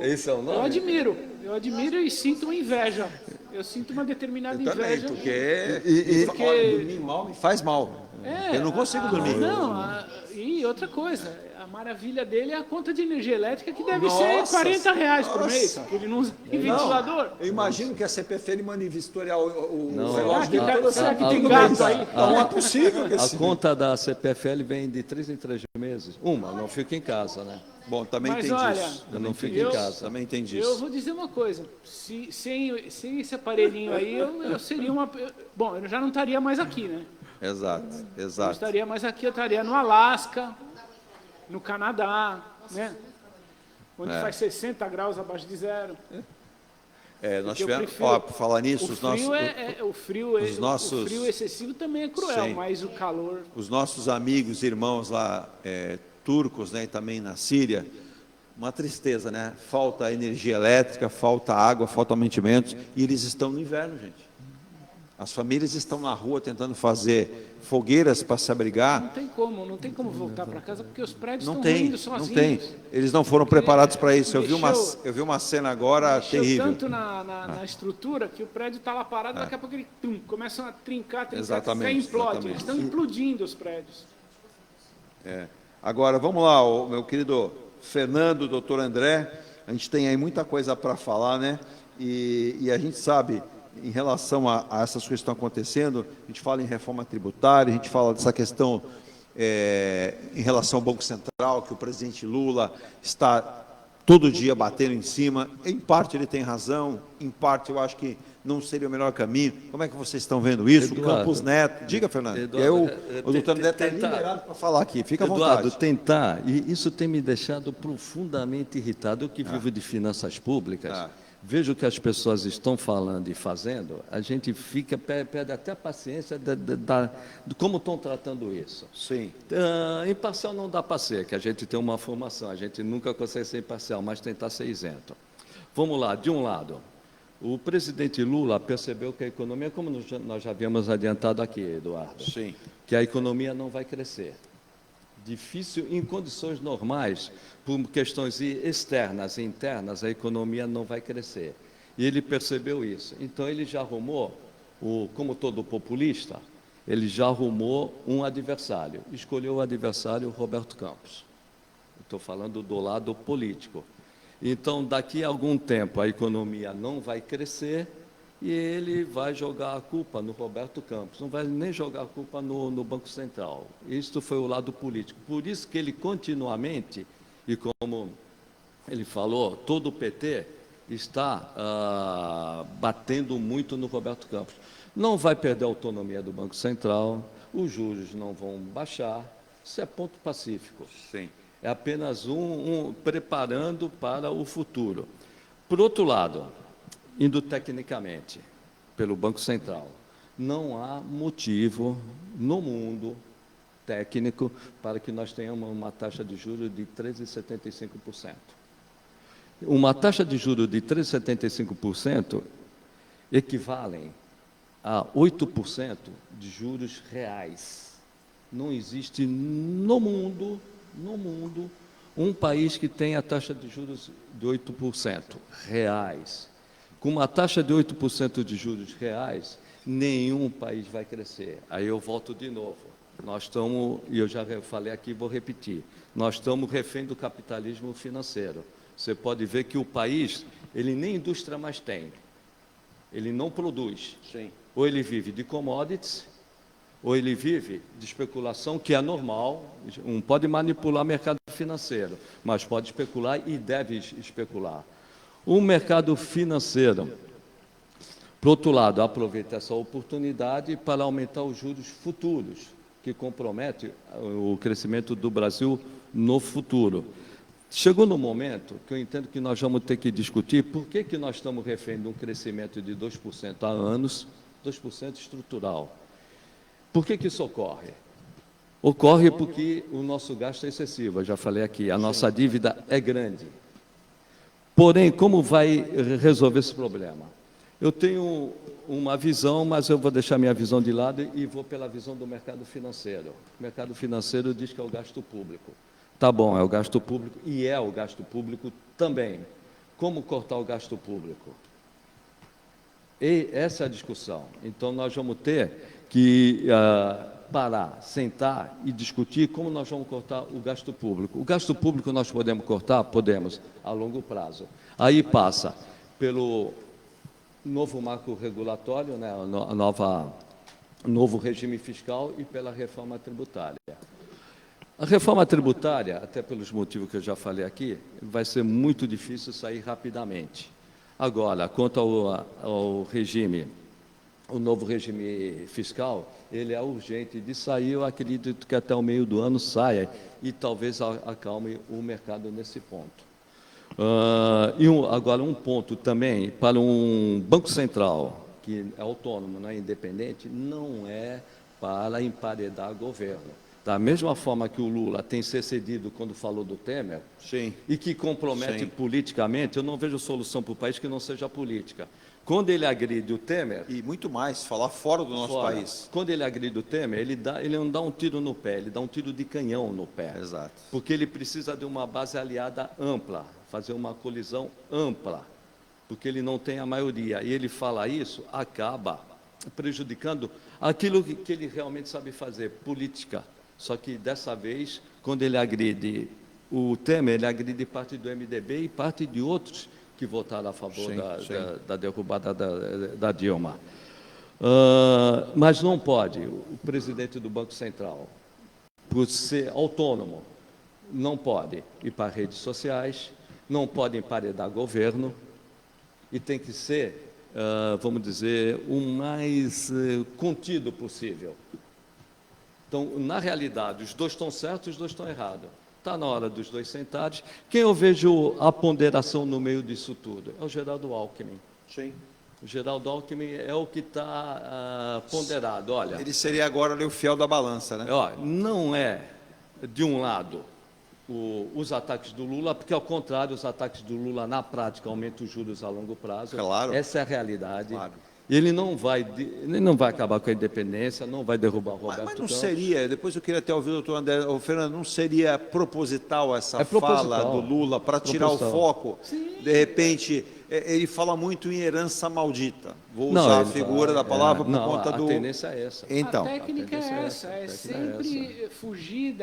Esse é o nome? Eu admiro e sinto uma inveja. Eu sinto uma determinada inveja. Porque dormir mal me faz mal. Eu não consigo dormir. E outra coisa, a maravilha dele é a conta de energia elétrica, que deve ser R$40 por mês, porque ele não usa ventilador. Eu imagino que a CPF ele manda vistoriar o relógio dele. Será que tem gato aí? Não é possível. A conta da CPFL vem de 3 em 3 meses. Não fico em casa, né? Bom, também Mas entendi olha, isso. Eu não fico em casa. Também entendi isso. Eu vou dizer uma coisa, sem esse aparelhinho aí, eu seria uma... Bom, eu já não estaria mais aqui, né? Exato. Eu estaria mais aqui, eu estaria no Alasca, no Canadá, né? Onde faz 60 graus abaixo de zero. Nós tivemos, por falar nisso, o frio excessivo também é cruel, Sim. mas o calor... Os nossos amigos e irmãos lá, turcos, né, e também na Síria, uma tristeza, né? Falta energia elétrica, falta água, falta mantimentos, e eles estão no inverno, gente. As famílias estão na rua tentando fazer fogueiras para se abrigar. Não tem como voltar para casa, porque os prédios estão ruindo sozinhos. Não tem. Eles não foram preparados para isso. Eu vi uma cena agora terrível. Tanto na estrutura que o prédio está lá parado, daqui a pouco ele começam a trincar, até implode. Eles estão implodindo os prédios. Agora, vamos lá, meu querido Fernando, doutor André, a gente tem aí muita coisa para falar, né? E a gente sabe, em relação a essas coisas que estão acontecendo, a gente fala em reforma tributária, a gente fala dessa questão em relação ao Banco Central, que o presidente Lula está todo dia batendo em cima. Em parte ele tem razão, em parte eu acho que não seria o melhor caminho. Como é que vocês estão vendo isso? Eduardo, Campos Neto. Diga, Fernando. O doutor Neto está liberado para falar aqui. Fica à Eduardo, vontade. e isso tem me deixado profundamente irritado. Eu que vivo de finanças públicas, vejo o que as pessoas estão falando e fazendo, a gente perde até a paciência de como estão tratando isso. Sim. Imparcial não dá para ser, que a gente tem uma formação, a gente nunca consegue ser imparcial, mas tentar ser isento. Vamos lá, de um lado, o presidente Lula percebeu que a economia, como nós já havíamos adiantado aqui, Eduardo, Sim. que a economia não vai crescer. difícil em condições normais, por questões externas e internas, a economia não vai crescer. E ele percebeu isso. Então, ele já arrumou, como todo populista, ele já arrumou um adversário. Escolheu o adversário Roberto Campos. Estou falando do lado político. Então, daqui a algum tempo, a economia não vai crescer e ele vai jogar a culpa no Roberto Campos. Não vai nem jogar a culpa no Banco Central. Isso foi o lado político. Por isso que ele continuamente, e como ele falou, todo o PT está batendo muito no Roberto Campos. Não vai perder a autonomia do Banco Central, os juros não vão baixar, isso é ponto pacífico. Sim. É apenas preparando para o futuro. Por outro lado, indo tecnicamente pelo Banco Central, não há motivo no mundo técnico para que nós tenhamos uma taxa de juros de 13,75%. Uma taxa de juros de 13,75% equivalem a 8% de juros reais. Não existe no mundo, um país que tenha a taxa de juros de 8% reais. Com uma taxa de 8% de juros reais, nenhum país vai crescer. Aí eu volto de novo. Nós estamos, e eu já falei aqui, vou repetir, nós estamos refém do capitalismo financeiro. Você pode ver que o país, ele nem indústria mais tem. Ele não produz. Sim. Ou ele vive de commodities, ou ele vive de especulação, que é normal. Não pode manipular o mercado financeiro, mas pode especular e deve especular. O mercado financeiro, por outro lado, aproveita essa oportunidade para aumentar os juros futuros, que compromete o crescimento do Brasil no futuro. Chegou no momento que eu entendo que nós vamos ter que discutir por que nós estamos refém de um crescimento de 2% há anos, 2% estrutural. Por que isso ocorre? Ocorre porque o nosso gasto é excessivo, eu já falei aqui, a nossa dívida é grande. Porém, como vai resolver esse problema? Eu tenho uma visão, mas eu vou deixar minha visão de lado e vou pela visão do mercado financeiro. O mercado financeiro diz que é o gasto público. Tá bom, é o gasto público e é o gasto público também. Como cortar o gasto público? E essa é a discussão. Então, nós vamos ter que parar, sentar e discutir como nós vamos cortar o gasto público. O gasto público nós podemos cortar? Podemos, a longo prazo. Aí passa pelo novo marco regulatório, né, novo regime fiscal e pela reforma tributária. A reforma tributária, até pelos motivos que eu já falei aqui, vai ser muito difícil sair rapidamente. Agora, quanto ao regime, o novo regime fiscal, ele é urgente de sair, eu acredito que até o meio do ano saia e talvez acalme o mercado nesse ponto. Agora, um ponto também, para um Banco Central, que é autônomo, não é independente, não é para emparedar governo. Da mesma forma que o Lula tem se excedido quando falou do Temer, sim, e que compromete politicamente, eu não vejo solução para o país que não seja política. Quando ele agride o Temer... E muito mais, falar fora do nosso país. Quando ele agride o Temer, ele não dá um tiro no pé, ele dá um tiro de canhão no pé. Exato. Porque ele precisa de uma base aliada ampla, fazer uma colisão ampla, porque ele não tem a maioria. E ele fala isso, acaba prejudicando aquilo que ele realmente sabe fazer, política. Só que, dessa vez, quando ele agride o Temer, ele agride parte do MDB e parte de outros que votaram a favor da derrubada da Dilma. Mas não pode. O presidente do Banco Central, por ser autônomo, não pode ir para redes sociais, não pode emparedar governo e tem que ser, vamos dizer, o mais contido possível. Então, na realidade, os dois estão certos e os dois estão errados. Está na hora dos dois sentados. Quem eu vejo a ponderação no meio disso tudo? É o Geraldo Alckmin. Sim. O Geraldo Alckmin é o que está ponderado. Olha, ele seria agora o fiel da balança, né? Não é, de um lado, os ataques do Lula, porque, ao contrário, os ataques do Lula, na prática, aumentam os juros a longo prazo. Claro. Essa é a realidade. Claro. Ele não vai acabar com a independência, não vai derrubar o Roberto Mas não Campos. seria, depois eu queria até ouvir o doutor André, o Fernando, não seria proposital essa fala do Lula para tirar o foco? De repente, ele fala muito em herança maldita. Vou usar a figura da palavra por conta do... A tendência é essa. Então, a técnica é essa, é sempre fugir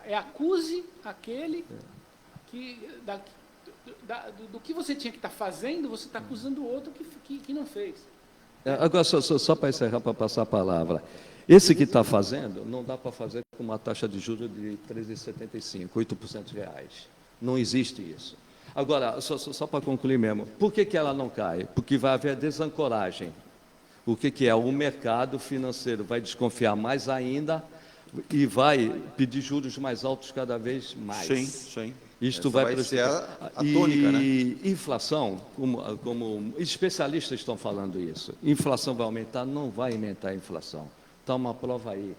é acuse aquele que... do que você tinha que estar fazendo, você está acusando o outro que não fez. Agora, só para encerrar, para passar a palavra. Esse que está fazendo, não dá para fazer com uma taxa de juros de 13,75, 8% reais. Não existe isso. Agora, só para concluir mesmo, por que ela não cai? Porque vai haver desancoragem. O que é? O mercado financeiro vai desconfiar mais ainda e vai pedir juros mais altos cada vez mais. Sim. Isto Essa vai ser a tônica, né? E inflação, como especialistas estão falando isso, inflação vai aumentar? Não vai aumentar a inflação. Está uma prova aí.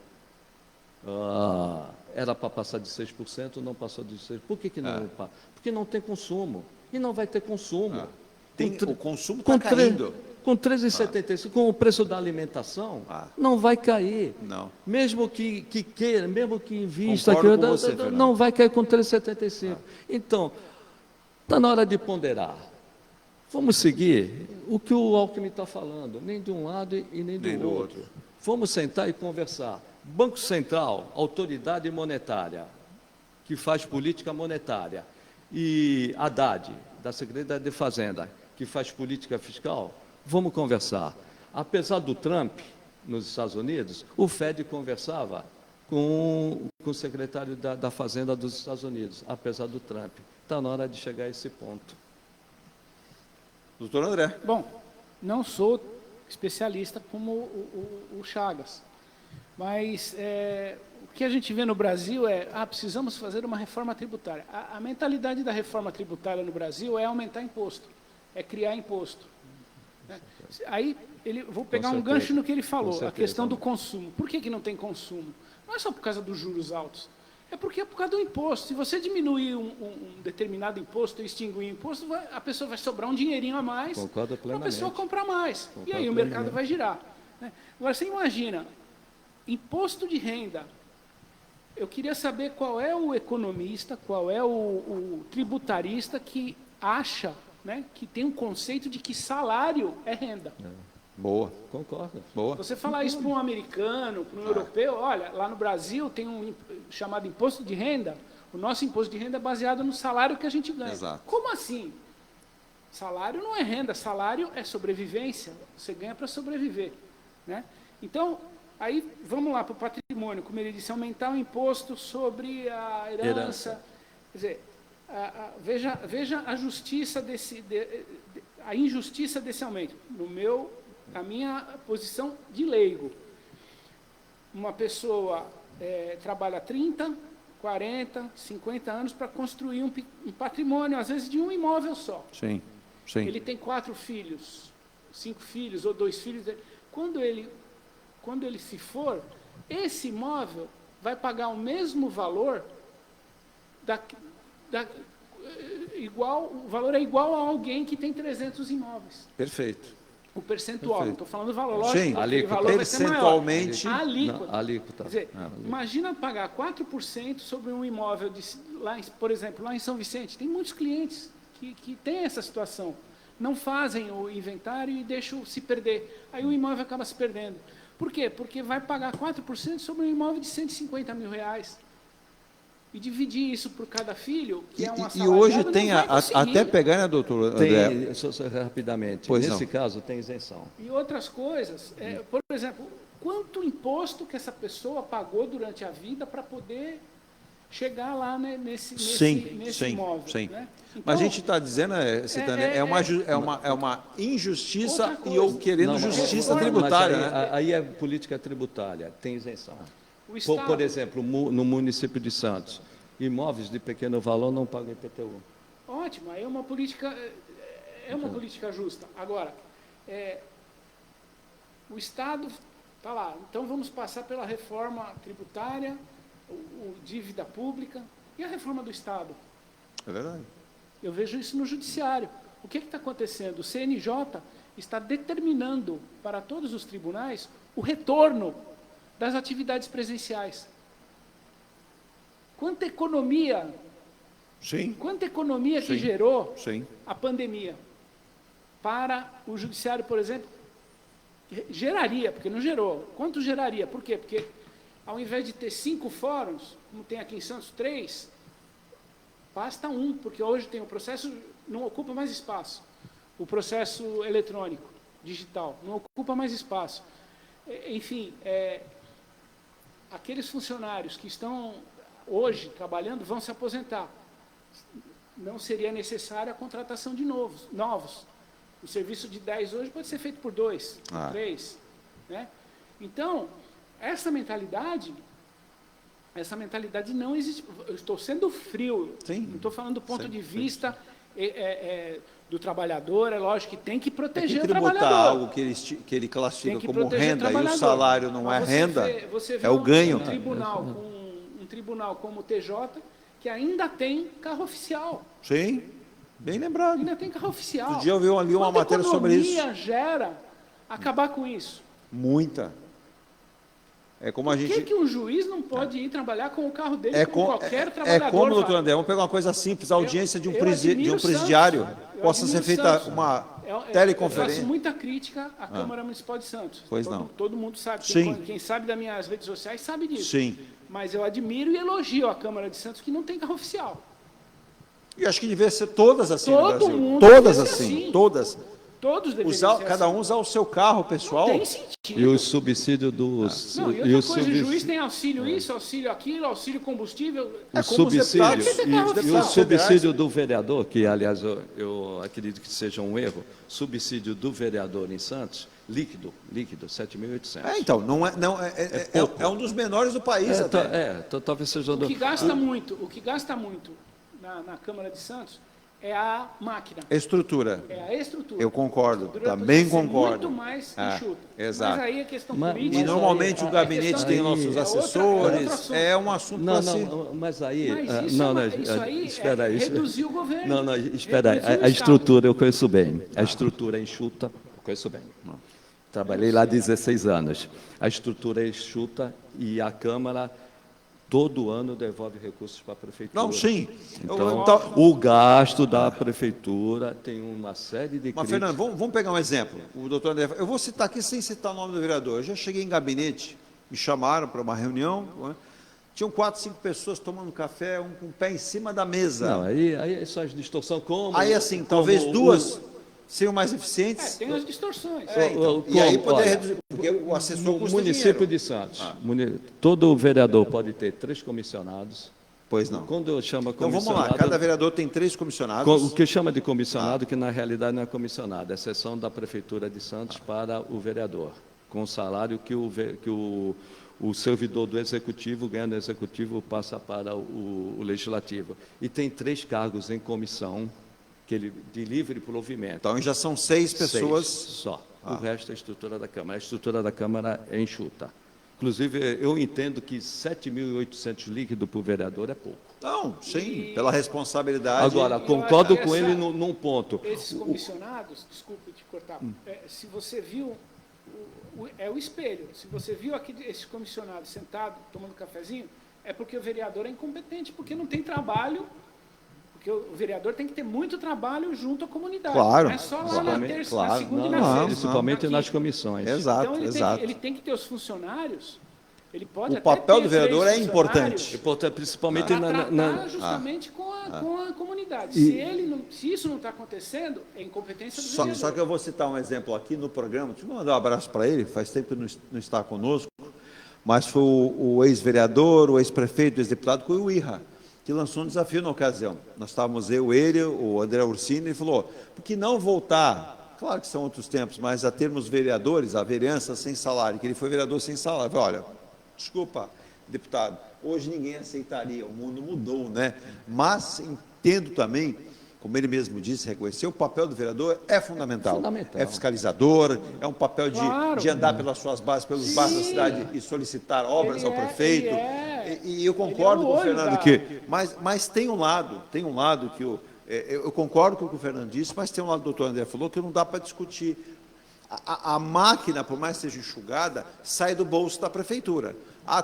Era para passar de 6%, não passou de 6%. Por que não? Porque não tem consumo. E não vai ter consumo. O consumo está caindo. Com 13,75, com o preço da alimentação, não vai cair. Não. Mesmo que queira, mesmo que invista, não vai cair com 13,75. Então, está na hora de ponderar. Vamos seguir o que o Alckmin está falando, nem de um lado e nem do outro. Vamos sentar e conversar. Banco Central, autoridade monetária, que faz política monetária, e Haddad, da Secretaria de Fazenda, que faz política fiscal, vamos conversar. Apesar do Trump, nos Estados Unidos, o Fed conversava com o secretário da Fazenda dos Estados Unidos, apesar do Trump. Está na hora de chegar a esse ponto. Doutor André. Bom, não sou especialista como o Chagas, mas o que a gente vê no Brasil precisamos fazer uma reforma tributária. A mentalidade da reforma tributária no Brasil é aumentar imposto, é criar imposto. Aí, vou pegar um gancho no que ele falou, a questão do consumo. Por que não tem consumo? Não é só por causa dos juros altos, é porque é por causa do imposto. Se você diminuir um determinado imposto e extinguir o imposto, a pessoa vai sobrar um dinheirinho a mais para a pessoa comprar mais. E aí o mercado vai girar. Agora, você imagina, imposto de renda. Eu queria saber qual é o economista, qual é o tributarista que acha, que tem um conceito de que salário é renda. Boa. Concordo. Boa. Você falar isso para um americano, para um europeu, olha, lá no Brasil tem um chamado imposto de renda, o nosso imposto de renda é baseado no salário que a gente ganha. Exato. Como assim? Salário não é renda, salário é sobrevivência, você ganha para sobreviver. Então, aí vamos lá para o patrimônio, como ele disse, aumentar o imposto sobre a herança. Quer dizer, veja a justiça a injustiça desse aumento. A minha posição de leigo. Uma pessoa trabalha 30, 40, 50 anos para construir um patrimônio, às vezes de um imóvel só. Sim. Ele tem 4 filhos, 5 filhos ou 2 filhos. Quando ele se for, esse imóvel vai pagar o mesmo valor o valor é igual a alguém que tem 300 imóveis. Perfeito. O percentual, não estou falando do valor, lógico, sim, o valor vai ser maior. Percentualmente. A alíquota. Quer dizer, imagina pagar 4% sobre um imóvel, por exemplo, lá em São Vicente, tem muitos clientes que têm essa situação. Não fazem o inventário e deixam se perder. Aí o imóvel acaba se perdendo. Por quê? Porque vai pagar 4% sobre um imóvel de R$150 mil. E dividir isso por cada filho, que é uma E hoje tem, até pegar, né, doutor André? Só rapidamente, pois nesse caso tem isenção. E outras coisas, por exemplo, quanto imposto que essa pessoa pagou durante a vida para poder chegar lá nesse imóvel. Sim. Então, mas a gente está dizendo, é uma injustiça e eu querendo justiça tributária. Aí é política tributária, tem isenção. Por exemplo, no município de Santos, imóveis de pequeno valor não pagam IPTU. Ótimo, aí é uma política justa. Agora, o Estado está lá, então vamos passar pela reforma tributária, dívida pública e a reforma do Estado. É verdade. Eu vejo isso no judiciário. O que está acontecendo? O CNJ está determinando para todos os tribunais o retorno das atividades presenciais. Quanta economia, quanta economia que gerou a pandemia para o judiciário, por exemplo, geraria, porque não gerou. Quanto geraria? Por quê? Porque ao invés de ter 5 fóruns, como tem aqui em Santos 3, basta 1, porque hoje tem o processo, não ocupa mais espaço. O processo eletrônico, digital, não ocupa mais espaço. Enfim, aqueles funcionários que estão hoje trabalhando vão se aposentar. Não seria necessária a contratação de novos. O serviço de 10 hoje pode ser feito por 2, 3. Né? Então, essa mentalidade não existe. Eu estou sendo frio, não estou falando do ponto de vista do trabalhador, é lógico que tem que proteger o trabalhador. Tributar algo que ele classifica como renda e o salário não é renda, é o ganho. Um tribunal como o TJ, que ainda tem carro oficial. Sim, bem lembrado. Ainda tem carro oficial. Outro dia eu vi ali uma matéria sobre isso. Quanta economia gera acabar com isso? Muita. É como a gente... Por que um juiz não pode ir trabalhar com o carro dele como qualquer trabalhador? É como, doutor André, vamos pegar uma coisa simples, a audiência de um presidiário possa ser feita uma teleconferência. Eu faço muita crítica à Câmara Municipal de Santos. Pois não. Todo mundo sabe. Quem sabe das minhas redes sociais sabe disso. Sim. Mas eu admiro e elogio a Câmara de Santos, que não tem carro oficial. E acho que devia ser todas assim no Brasil. Mundo todas assim, todas. Todos deveriam ser cada um usar o seu carro pessoal. Não tem sentido. E o subsídio dos... Não, e outra coisa, o juiz tem auxílio isso, auxílio aquilo, auxílio combustível. O subsídio do vereador, que aliás eu acredito que seja um erro, subsídio do vereador em Santos, líquido, 7.800. Então, é um dos menores do país talvez seja o que gasta muito na Câmara de Santos é a máquina. Estrutura. É a estrutura. Eu concordo, também concordo. Muito mais enxuta. Exato. Mas aí a questão política... E normalmente o gabinete tem nossos assessores, é um assunto para si. Mas aí... Isso aí espera aí. Reduzir o governo. Espera aí. A estrutura eu conheço bem. A estrutura é enxuta, eu conheço bem. Trabalhei lá 16 anos. A estrutura é enxuta e a Câmara... todo ano devolve recursos para a prefeitura. Não, sim. Então, o gasto da prefeitura tem uma série de... Mas, Fernando, vamos pegar um exemplo. O doutor André, eu vou citar aqui sem citar o nome do vereador. Eu já cheguei em gabinete, me chamaram para uma reunião, tinham 4, 5 pessoas tomando café, um com o pé em cima da mesa. Não, aí só as distorção como... Aí, assim, talvez duas... seriam mais eficientes? Tem as distorções. E aí poder reduzir, porque o assessor custa município de Santos, todo vereador pode ter 3 comissionados. Pois não. Quando chama comissionado... Então vamos lá, cada vereador tem 3 comissionados. O que chama de comissionado, que na realidade não é comissionado, é exceção da Prefeitura de Santos para o vereador, com o salário que o servidor do Executivo ganha no Executivo passa para o Legislativo. E tem 3 cargos em comissão, de livre provimento. Então já são 6 pessoas. 6 só. O resto é a estrutura da Câmara. A estrutura da Câmara é enxuta. Inclusive, eu entendo que 7.800 líquido por vereador é pouco. Não, sim, pela responsabilidade. Agora, concordo com ele num ponto. Esses comissionados, desculpe te cortar, se você viu, é o espelho. Se você viu aqui esses comissionados sentados, tomando cafezinho, é porque o vereador é incompetente, porque não tem trabalho. Porque o vereador tem que ter muito trabalho junto à comunidade. Claro. Não é só lá na terça, na segunda e na sexta. Principalmente nas comissões. Exato, então, ele tem que ter os funcionários. Ele pode o papel do vereador é importante. Principalmente para tratar justamente com a comunidade. Se isso não está acontecendo, é incompetência do vereador. Só que eu vou citar um exemplo aqui no programa. Deixa eu mandar um abraço para ele. Faz tempo que não está conosco. Mas foi o ex-vereador, o ex-prefeito, o ex-deputado, foi o Irra, que lançou um desafio na ocasião. Nós estávamos ele, o André Ursini, e falou, por que não voltar, claro que são outros tempos, mas a termos vereadores, a vereança sem salário, que ele foi vereador sem salário. Eu falei, olha, desculpa, deputado, hoje ninguém aceitaria, o mundo mudou, né? Mas entendo também, como ele mesmo disse, reconhecer, o papel do vereador é fundamental. É fiscalizador, é um papel de andar pelas suas bases, pelos bairros da cidade e solicitar obras ao prefeito. E eu concordo com o Fernando mas tem um lado que eu concordo com o que o Fernando disse, mas tem um lado que o doutor André falou que não dá para discutir A máquina, por mais que seja enxugada, sai do bolso da prefeitura.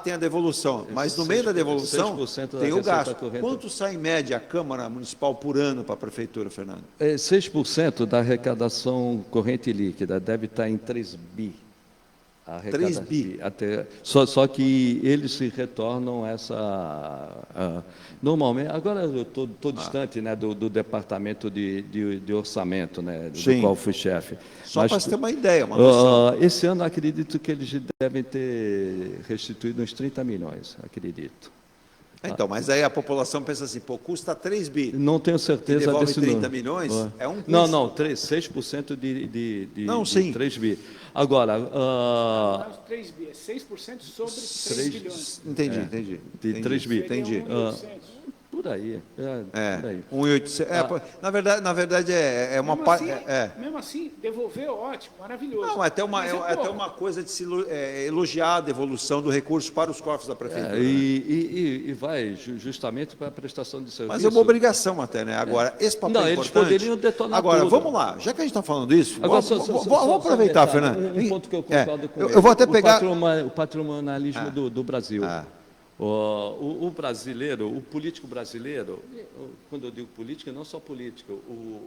Tem a devolução, mas no meio da devolução tem o gasto. Quanto sai em média a Câmara Municipal por ano para a prefeitura, Fernando? 6% da arrecadação corrente líquida deve estar em 3 bi. 3 bi. Só que eles se retornam normalmente, agora eu estou distante, né, do departamento de orçamento, né, do qual fui chefe. Só para você ter uma ideia, uma noção. Esse ano acredito que eles devem ter restituído uns 30 milhões, acredito. Então, mas aí a população pensa assim, custa 3 bi. Não tenho certeza devolve desse 30 número. milhões, é um custo. Não, 6% de não, sim. 3 bi. Agora... Não é 3 bi, é 6% sobre 3 bilhões. Entendi. De 3 bi. Entendi. Por aí. Por aí. 1.800. Na verdade, é uma parte. Mesmo assim, devolver é ótimo, maravilhoso. Não, é até uma coisa de se elogiar a devolução do recurso para os cofres da prefeitura. E vai justamente para a prestação de serviço. Mas é uma obrigação até, né? Agora, esse papel é importante. Eles poderiam detonar agora, tudo. Vamos lá, já que a gente está falando disso, agora, vamos aproveitar, Fernando. Um ponto que eu concordo com ele. Eu vou até pegar... O patrimonialismo do Brasil. O brasileiro, o político brasileiro, quando eu digo político, não só político,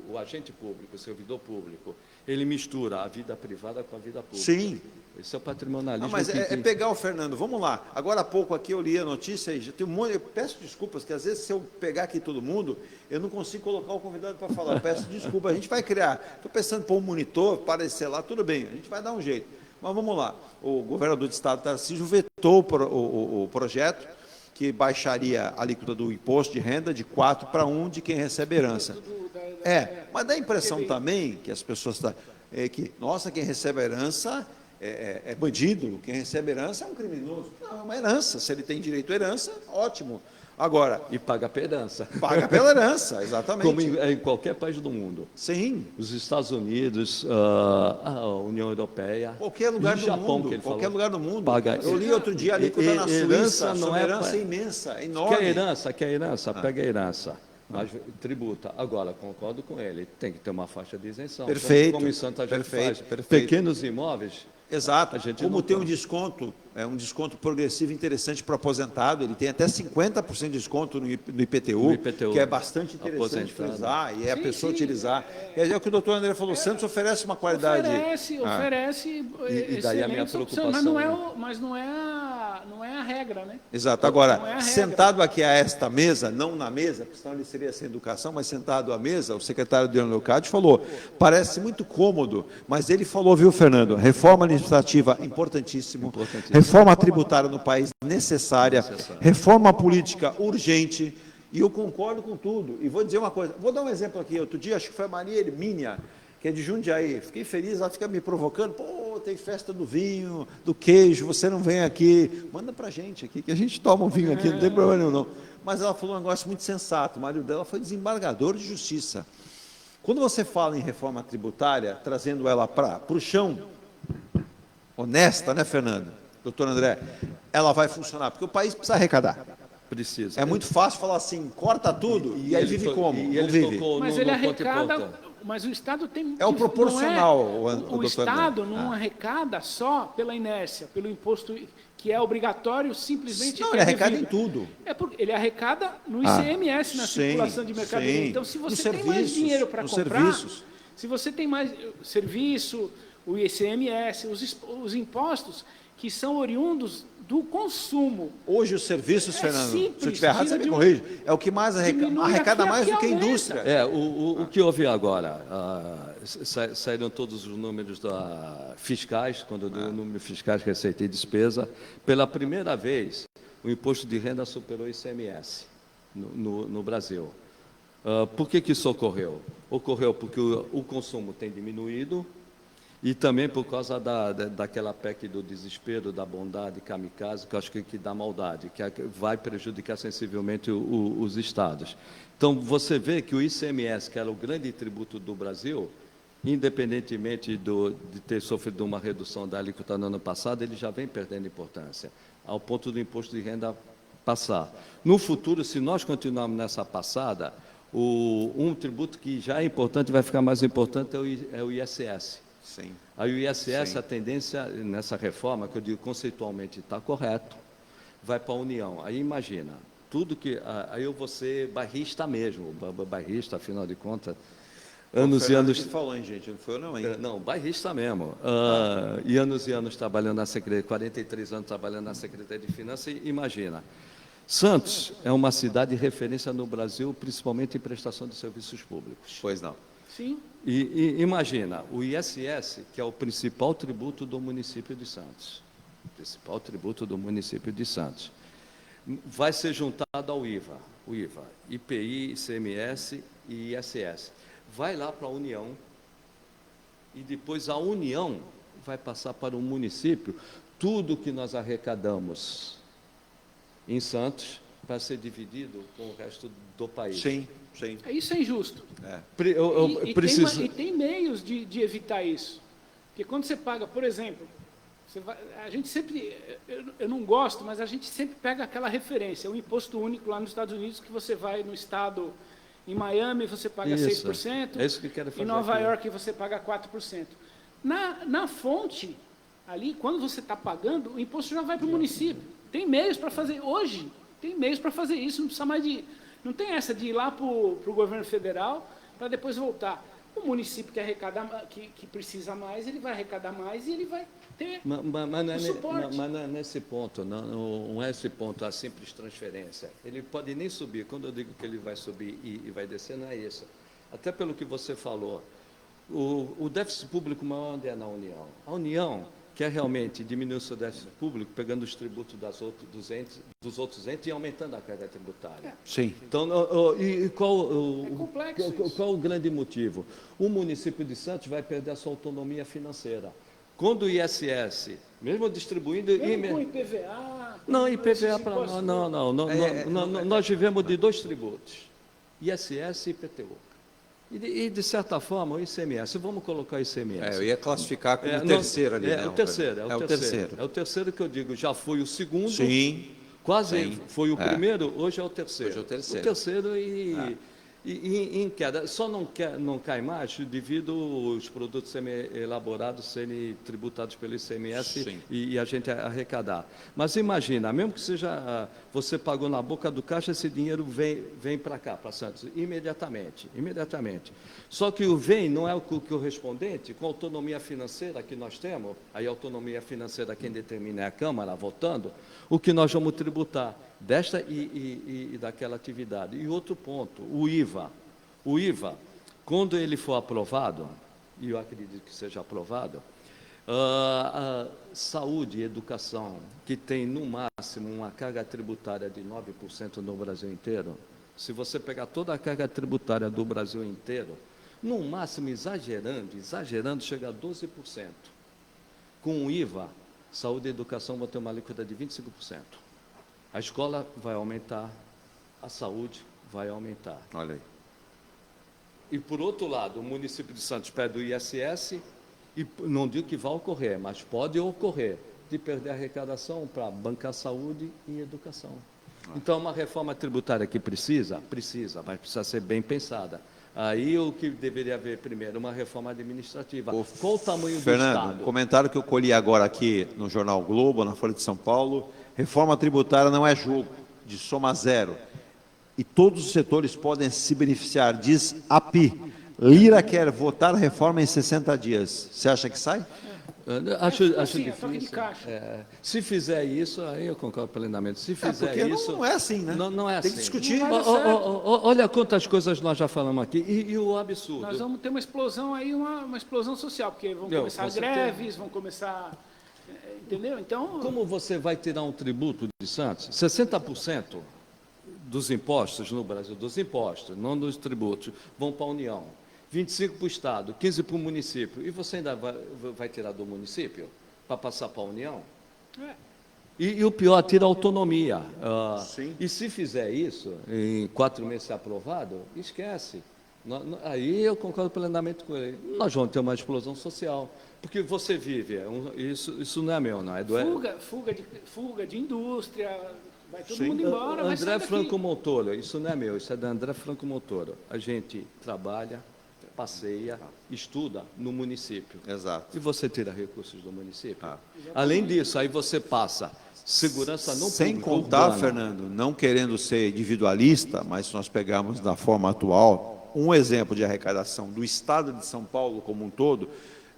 o agente público, o servidor público, ele mistura a vida privada com a vida pública. Sim. Esse é o patrimonialismo. Não, mas é pegar o Fernando. Vamos lá. Agora há pouco aqui eu li a notícia e já tem um monte. Eu peço desculpas, que às vezes se eu pegar aqui todo mundo, eu não consigo colocar o convidado para falar. Eu peço desculpas. A gente vai criar. Estou pensando em pôr um monitor, aparecer lá, tudo bem. A gente vai dar um jeito. Mas vamos lá. O governador do estado, Tarcísio, vetou o projeto que baixaria a alíquota do imposto de renda de 4 para 1 de quem recebe herança. Mas dá a impressão também que as pessoas nossa, quem recebe a herança é bandido, quem recebe herança é um criminoso. Não, é uma herança. Se ele tem direito à herança, ótimo. Agora... E paga pela herança. Paga pela herança, exatamente. Como em qualquer país do mundo. Sim. Os Estados Unidos, a União Europeia, qualquer lugar do Japão, mundo, que ele qualquer falou, lugar do mundo. Paga. Eu li outro dia ali que na Suíça, não é herança imensa, é enorme. Quer herança, pega a herança. Mas tributa. Agora, concordo com ele, tem que ter uma faixa de isenção. Perfeito. Como em Santa gente faz. Perfeito. Pequenos imóveis. Exato. Como tem um desconto, um desconto progressivo interessante para o aposentado, ele tem até 50% de desconto no IPTU, que é bastante interessante frisar e a pessoa utilizar. É o que o doutor André falou, Santos oferece uma qualidade... Oferece e daí a minha preocupação... Mas não é a regra, né? Exato. Agora, sentado aqui a esta mesa, não na mesa, porque senão ele seria sem educação, mas sentado à mesa, o secretário Adriano Leocádio falou, parece muito cômodo, mas ele falou, viu, Fernando, reforma administrativa importantíssimo, reforma tributária no país necessária, reforma política urgente, e eu concordo com tudo. E vou dizer uma coisa, vou dar um exemplo aqui, outro dia, acho que foi a Maria Hermínia, que é de Jundiaí, fiquei feliz, ela fica me provocando, tem festa do vinho, do queijo, você não vem aqui, manda pra gente aqui, que a gente toma um vinho aqui, não tem problema nenhum, não. Mas ela falou um negócio muito sensato, o marido dela foi desembargador de justiça. Quando você fala em reforma tributária, trazendo ela para o chão, honesta, né, Fernando? Doutor André, ela vai funcionar, porque o país precisa arrecadar. Precisa. É muito fácil falar assim, corta tudo, e aí vive como? Não vive. Mas ele arrecada, mas o Estado tem... É o proporcional, o Estado não arrecada só pela inércia, pelo imposto que é obrigatório, simplesmente... Não, ele arrecada em tudo. Porque ele arrecada no ICMS, na circulação de mercadoria. Então, se você tem mais dinheiro para comprar, se você tem mais serviço, o ICMS, os impostos que são oriundos do consumo. Hoje os serviços, Fernando, se eu estiver errado, você me corrige, é o que mais arrecada mais do que a indústria. O que houve agora, saíram todos os números fiscais, quando eu dei o número fiscais, receita e despesa, pela primeira vez o imposto de renda superou o ICMS no Brasil. Por que isso ocorreu? Ocorreu porque o consumo tem diminuído, e também por causa daquela PEC do desespero, da bondade kamikaze, que eu acho que dá maldade, que vai prejudicar sensivelmente os estados. Então, você vê que o ICMS, que era o grande tributo do Brasil, independentemente de ter sofrido uma redução da alíquota no ano passado, ele já vem perdendo importância, ao ponto do imposto de renda passar. No futuro, se nós continuarmos nessa passada, um tributo que já é importante vai ficar mais importante é o ISS. Sim. Aí o ISS, Sim. a tendência nessa reforma, que eu digo conceitualmente está correto, vai para a União. Aí imagina, tudo que... Aí eu vou ser bairrista mesmo, bairrista, afinal de contas, anos e anos... que falou, hein, gente? Não foi eu não, hein? Não, bairrista mesmo. E anos trabalhando na Secretaria, 43 anos trabalhando na Secretaria de Finanças, e imagina. Santos é uma cidade de referência no Brasil, principalmente em prestação de serviços públicos. Pois não. Sim. E imagina, o ISS, que é o principal tributo do município de Santos, principal tributo do município de Santos, vai ser juntado ao IVA, o IVA, IPI, ICMS e ISS. Vai lá para a União e depois a União vai passar para o município. Tudo que nós arrecadamos em Santos vai ser dividido com o resto do país. Sim, sim. Isso é injusto. Preciso... E tem meios de evitar isso. Porque quando você paga, por exemplo, a gente sempre, eu não gosto, mas a gente sempre pega aquela referência, o imposto único lá nos Estados Unidos, que você vai no estado, em Miami você paga 6%, é isso que eu quero fazer em Nova aqui. York você paga 4%. Na fonte, ali, quando você está pagando, o imposto já vai para o município. Tem meios para fazer, hoje, tem meios para fazer isso, não precisa mais de... Não tem essa de ir lá para o governo federal para depois voltar. O município que arrecada, que precisa mais, ele vai arrecadar mais e ele vai ter suporte. Mas não é nesse ponto, não é esse ponto, a simples transferência. Ele pode nem subir. Quando eu digo que ele vai subir e vai descer, não é isso. Até pelo que você falou, o déficit público maior é na União. A União quer realmente diminuir o seu déficit público, pegando os tributos dos outros entes e aumentando a carga tributária. Sim. Então, qual o grande motivo? O município de Santos vai perder a sua autonomia financeira. Quando o ISS, mesmo distribuindo... Com IPVA... Não, IPVA para nós... Não, nós vivemos de dois tributos, ISS e IPTU. E, de certa forma, o ICMS, vamos colocar o ICMS. Eu ia classificar como terceiro ali. É o terceiro que eu digo, já foi o segundo, sim, quase foi o primeiro, hoje é o terceiro. Hoje é o terceiro. O terceiro e em queda. Só não cai mais devido aos produtos semi-elaborados serem tributados pelo ICMS e a gente arrecadar. Mas imagina, mesmo que seja, você pagou na boca do caixa, esse dinheiro vem para cá, para Santos, imediatamente. Só que o vem não é o correspondente com a autonomia financeira que nós temos, aí a autonomia financeira quem determina é a Câmara, votando, o que nós vamos tributar desta e daquela atividade. E outro ponto, o IVA. O IVA, quando ele for aprovado, e eu acredito que seja aprovado, a saúde e educação, que tem no máximo uma carga tributária de 9% no Brasil inteiro, se você pegar toda a carga tributária do Brasil inteiro, no máximo, exagerando, chega a 12%. Com o IVA, saúde e educação vão ter uma alíquota de 25%. A escola vai aumentar, a saúde vai aumentar. Olha aí. E, por outro lado, o município de Santos perde o ISS, e não digo que vai ocorrer, mas pode ocorrer, de perder a arrecadação para bancar saúde e educação. Então, uma reforma tributária que precisa, mas precisa ser bem pensada. Aí o que deveria haver primeiro, uma reforma administrativa. Qual o tamanho do Estado? Um comentário que eu colhi agora aqui no Jornal Globo, na Folha de São Paulo: reforma tributária não é jogo de soma zero. E todos os setores podem se beneficiar, diz API. Lira quer votar a reforma em 60 dias. Você acha que sai? Acho difícil. Se fizer isso, aí eu concordo plenamente. Se fizer isso... Não é assim, né? Não é assim. Tem que discutir. Olha quantas coisas nós já falamos aqui. E o absurdo. Nós vamos ter uma explosão aí, uma explosão social, porque vão começar greves, vão começar... Entendeu? Então... Como você vai tirar um tributo de Santos? 60% dos impostos no Brasil, dos impostos, não dos tributos, vão para a União. 25% para o Estado, 15% para o município. E você ainda vai tirar do município para passar para a União? E o pior, tira a autonomia. E se fizer isso, em 4 meses ser aprovado, esquece. Aí eu concordo plenamente com ele. Nós vamos ter uma explosão social. Porque você vive, isso não é meu, não é do... Fuga de indústria, vai todo mundo embora. André Franco Montoro, isso não é meu, isso é da André Franco Montoro. A gente trabalha, passeia, estuda no município. Exato. E você tira recursos do município. Além disso, aí você passa segurança no Sem público, contar, urbana. Fernando, não querendo ser individualista, mas se nós pegarmos da forma atual, um exemplo de arrecadação do Estado de São Paulo como um todo,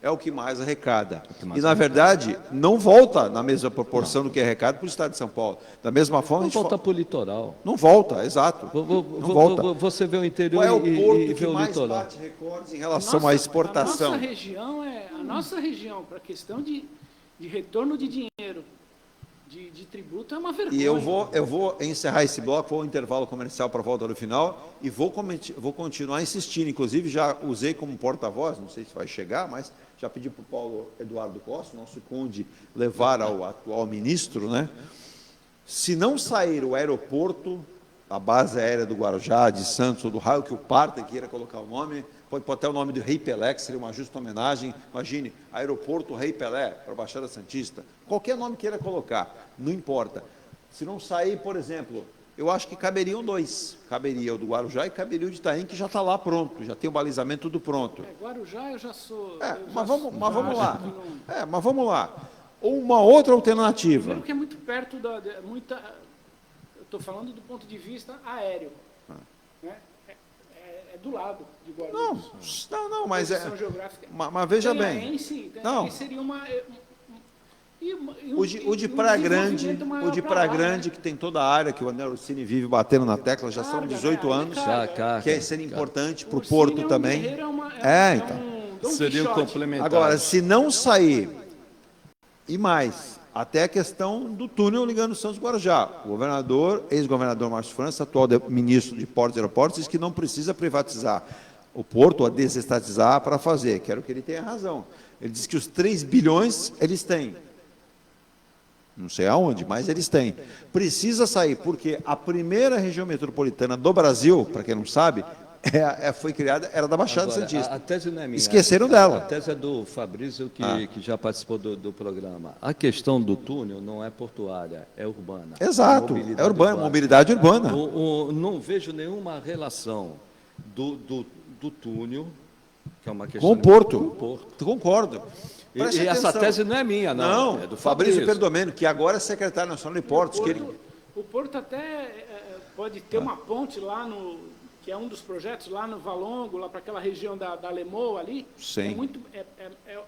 é o que mais arrecada. E, na verdade, não volta na mesma proporção do que arrecada para o Estado de São Paulo. Da mesma forma, Não a gente volta para o litoral. não volta, exato. Não volta. Você vê o interior Qual é o e porto vê que o mais litoral. bate recordes em relação à exportação? A nossa região, para a questão de retorno de dinheiro, de tributo, é uma vergonha. E eu vou encerrar esse bloco, vou ao intervalo comercial para a volta do final e vou continuar insistindo. Inclusive, já usei como porta-voz, não sei se vai chegar, mas já pedi para o Paulo Eduardo Costa, nosso conde, levar ao atual ministro, né? Se não sair o aeroporto, a base aérea do Guarujá, de Santos ou do raio que o parta queira colocar o nome, pode até o nome do Rei Pelé, que seria uma justa homenagem. Imagine, aeroporto Rei Pelé, para a Baixada Santista. Qualquer nome queira colocar, não importa. Se não sair, por exemplo, eu acho que caberiam dois. Caberia o do Guarujá e caberia o de Itaém, que já está lá pronto, já tem o balizamento tudo pronto. Guarujá eu já sou... Mas vamos lá. Mas vamos lá. Ou uma outra alternativa. Primeiro que é muito perto eu estou falando do ponto de vista aéreo. Né? É do lado de Guarulhos. Não, mas é... Geográfica. Mas veja bem. Não. Seria uma... O de Praia Grande, que tem toda a área que o Anel Orsini vive batendo na tecla, já são 18 anos, que é sendo importante para o Porto também. Então. Seria um complementar. Agora, se não sair, e mais, até a questão do túnel ligando Santos Guarujá. O governador, ex-governador Márcio França, atual ministro de Portos e Aeroportos, diz que não precisa privatizar o Porto, ou desestatizar para fazer. Quero que ele tenha razão. Ele diz que os 3 bilhões eles têm. Não sei aonde, mas eles têm. Precisa sair, porque a primeira região metropolitana do Brasil, para quem não sabe, foi criada, era da Baixada Santista. A tese não é minha. Esqueceram dela. A tese é do Fabrício, que já participou do programa. A questão do túnel não é portuária, é urbana. Exato, é urbana, mobilidade urbana. Não vejo nenhuma relação do túnel, que é uma questão... Com o Porto. Concordo. E essa tese não é minha, não. É do Fabrício Perdomeno, que agora é secretário nacional de Portos. O Porto até pode ter uma ponte lá que é um dos projetos lá no Valongo, lá para aquela região da Lemoa ali. Sim.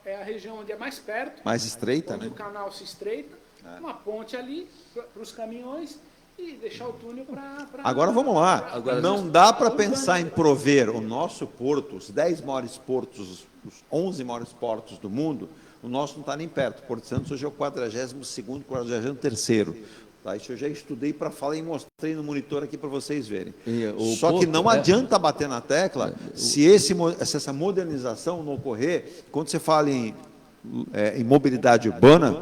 É a região onde é mais perto. Mais estreita, onde né? O canal se estreita. Uma ponte ali para os caminhões e deixar o túnel para... Agora vamos lá. Não dá para pensar em prover o nosso porto, os 10 maiores portos, os 11 maiores portos do mundo, o nosso não está nem perto. Porto Santos hoje é o 42º, 43º. Tá, isso eu já estudei para falar e mostrei no monitor aqui para vocês verem. Só que não adianta bater na tecla se essa modernização não ocorrer. Quando você fala em mobilidade urbana,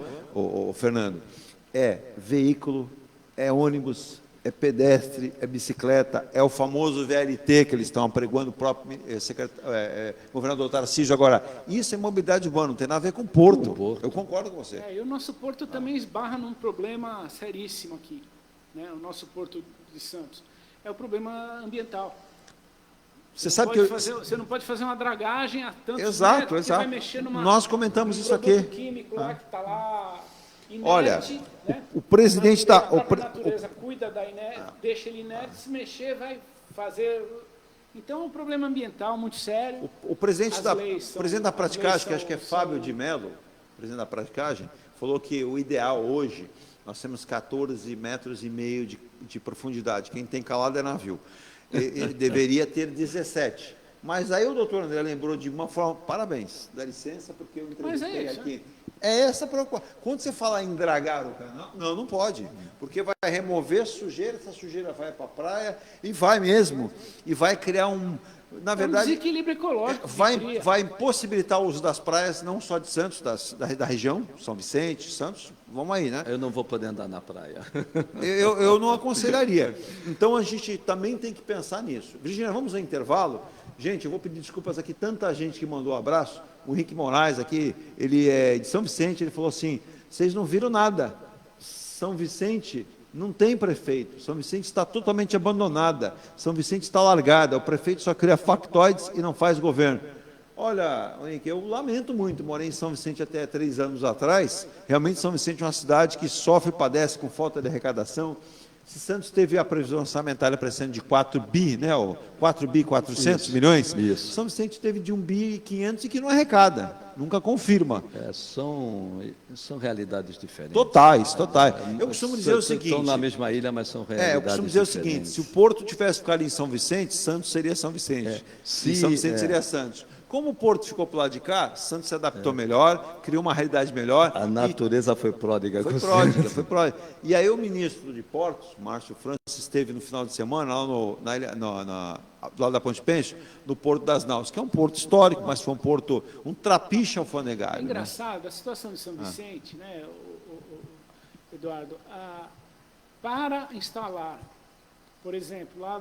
Fernando, é veículo, é ônibus, é pedestre, é bicicleta, é o famoso VLT que eles estão apregoando, o próprio governador Tarcísio. Agora, isso é mobilidade urbana, não tem nada a ver com porto. Eu concordo com você. E o nosso porto também esbarra num problema seríssimo aqui, né? O nosso porto de Santos. É o problema ambiental. Você não pode fazer uma dragagem a tantos metros que vai mexer numa... Nós comentamos isso aqui. Químico lá que está lá... Inerte, olha, né? o presidente da... A natureza cuida da inerte, deixa ele inerte, se mexer vai fazer... Então, é um problema ambiental muito sério. O presidente da praticagem, que acho que é Fábio de Mello, presidente da praticagem, falou que o ideal hoje, nós temos 14,5 metros de profundidade. Quem tem calado é navio. Ele deveria ter 17. Mas aí o doutor André lembrou de uma forma... Parabéns, dá licença, porque eu entrevistei aqui... É essa preocupação. Quando você fala em dragar o canal, não pode, porque vai remover sujeira, essa sujeira vai para a praia e vai mesmo, e vai criar na verdade, desequilíbrio ecológico. Vai impossibilitar o uso das praias, não só de Santos, da região, São Vicente, Santos, vamos aí, né? Eu não vou poder andar na praia. Eu não aconselharia. Então, a gente também tem que pensar nisso. Virginia, vamos ao intervalo. Gente, eu vou pedir desculpas aqui, tanta gente que mandou um abraço. O Henrique Moraes aqui, ele é de São Vicente, ele falou assim, vocês não viram nada. São Vicente Não tem prefeito. São Vicente está totalmente abandonada. São Vicente está largada. O prefeito só cria factoides e não faz governo. Olha, Henrique, eu lamento muito. Morei em São Vicente até 3 anos atrás. Realmente São Vicente é uma cidade que sofre e padece com falta de arrecadação. Se Santos teve a previsão orçamentária para esse ano de 4 bi, né? 4 bi 400 milhões, isso. São Vicente teve de 1 bi 500 e que não arrecada, nunca confirma. São realidades diferentes. Totais. Eu costumo dizer o seguinte... Estão na mesma ilha, mas são realidades eu costumo dizer diferentes. o seguinte, se o Porto tivesse ficado em São Vicente, Santos seria São Vicente. E São Vicente seria Santos. Como o Porto ficou para o lado de cá, Santos se adaptou melhor, criou uma realidade melhor. A natureza foi pródiga. Foi pródiga. E aí o ministro de Portos, Márcio França, esteve no final de semana lá do lado da Ponte Pêncio, no Porto das Naus, que é um porto histórico, mas foi um trapiche alfandegário. É engraçado, a situação de São Vicente, né, Eduardo, para instalar, por exemplo, lá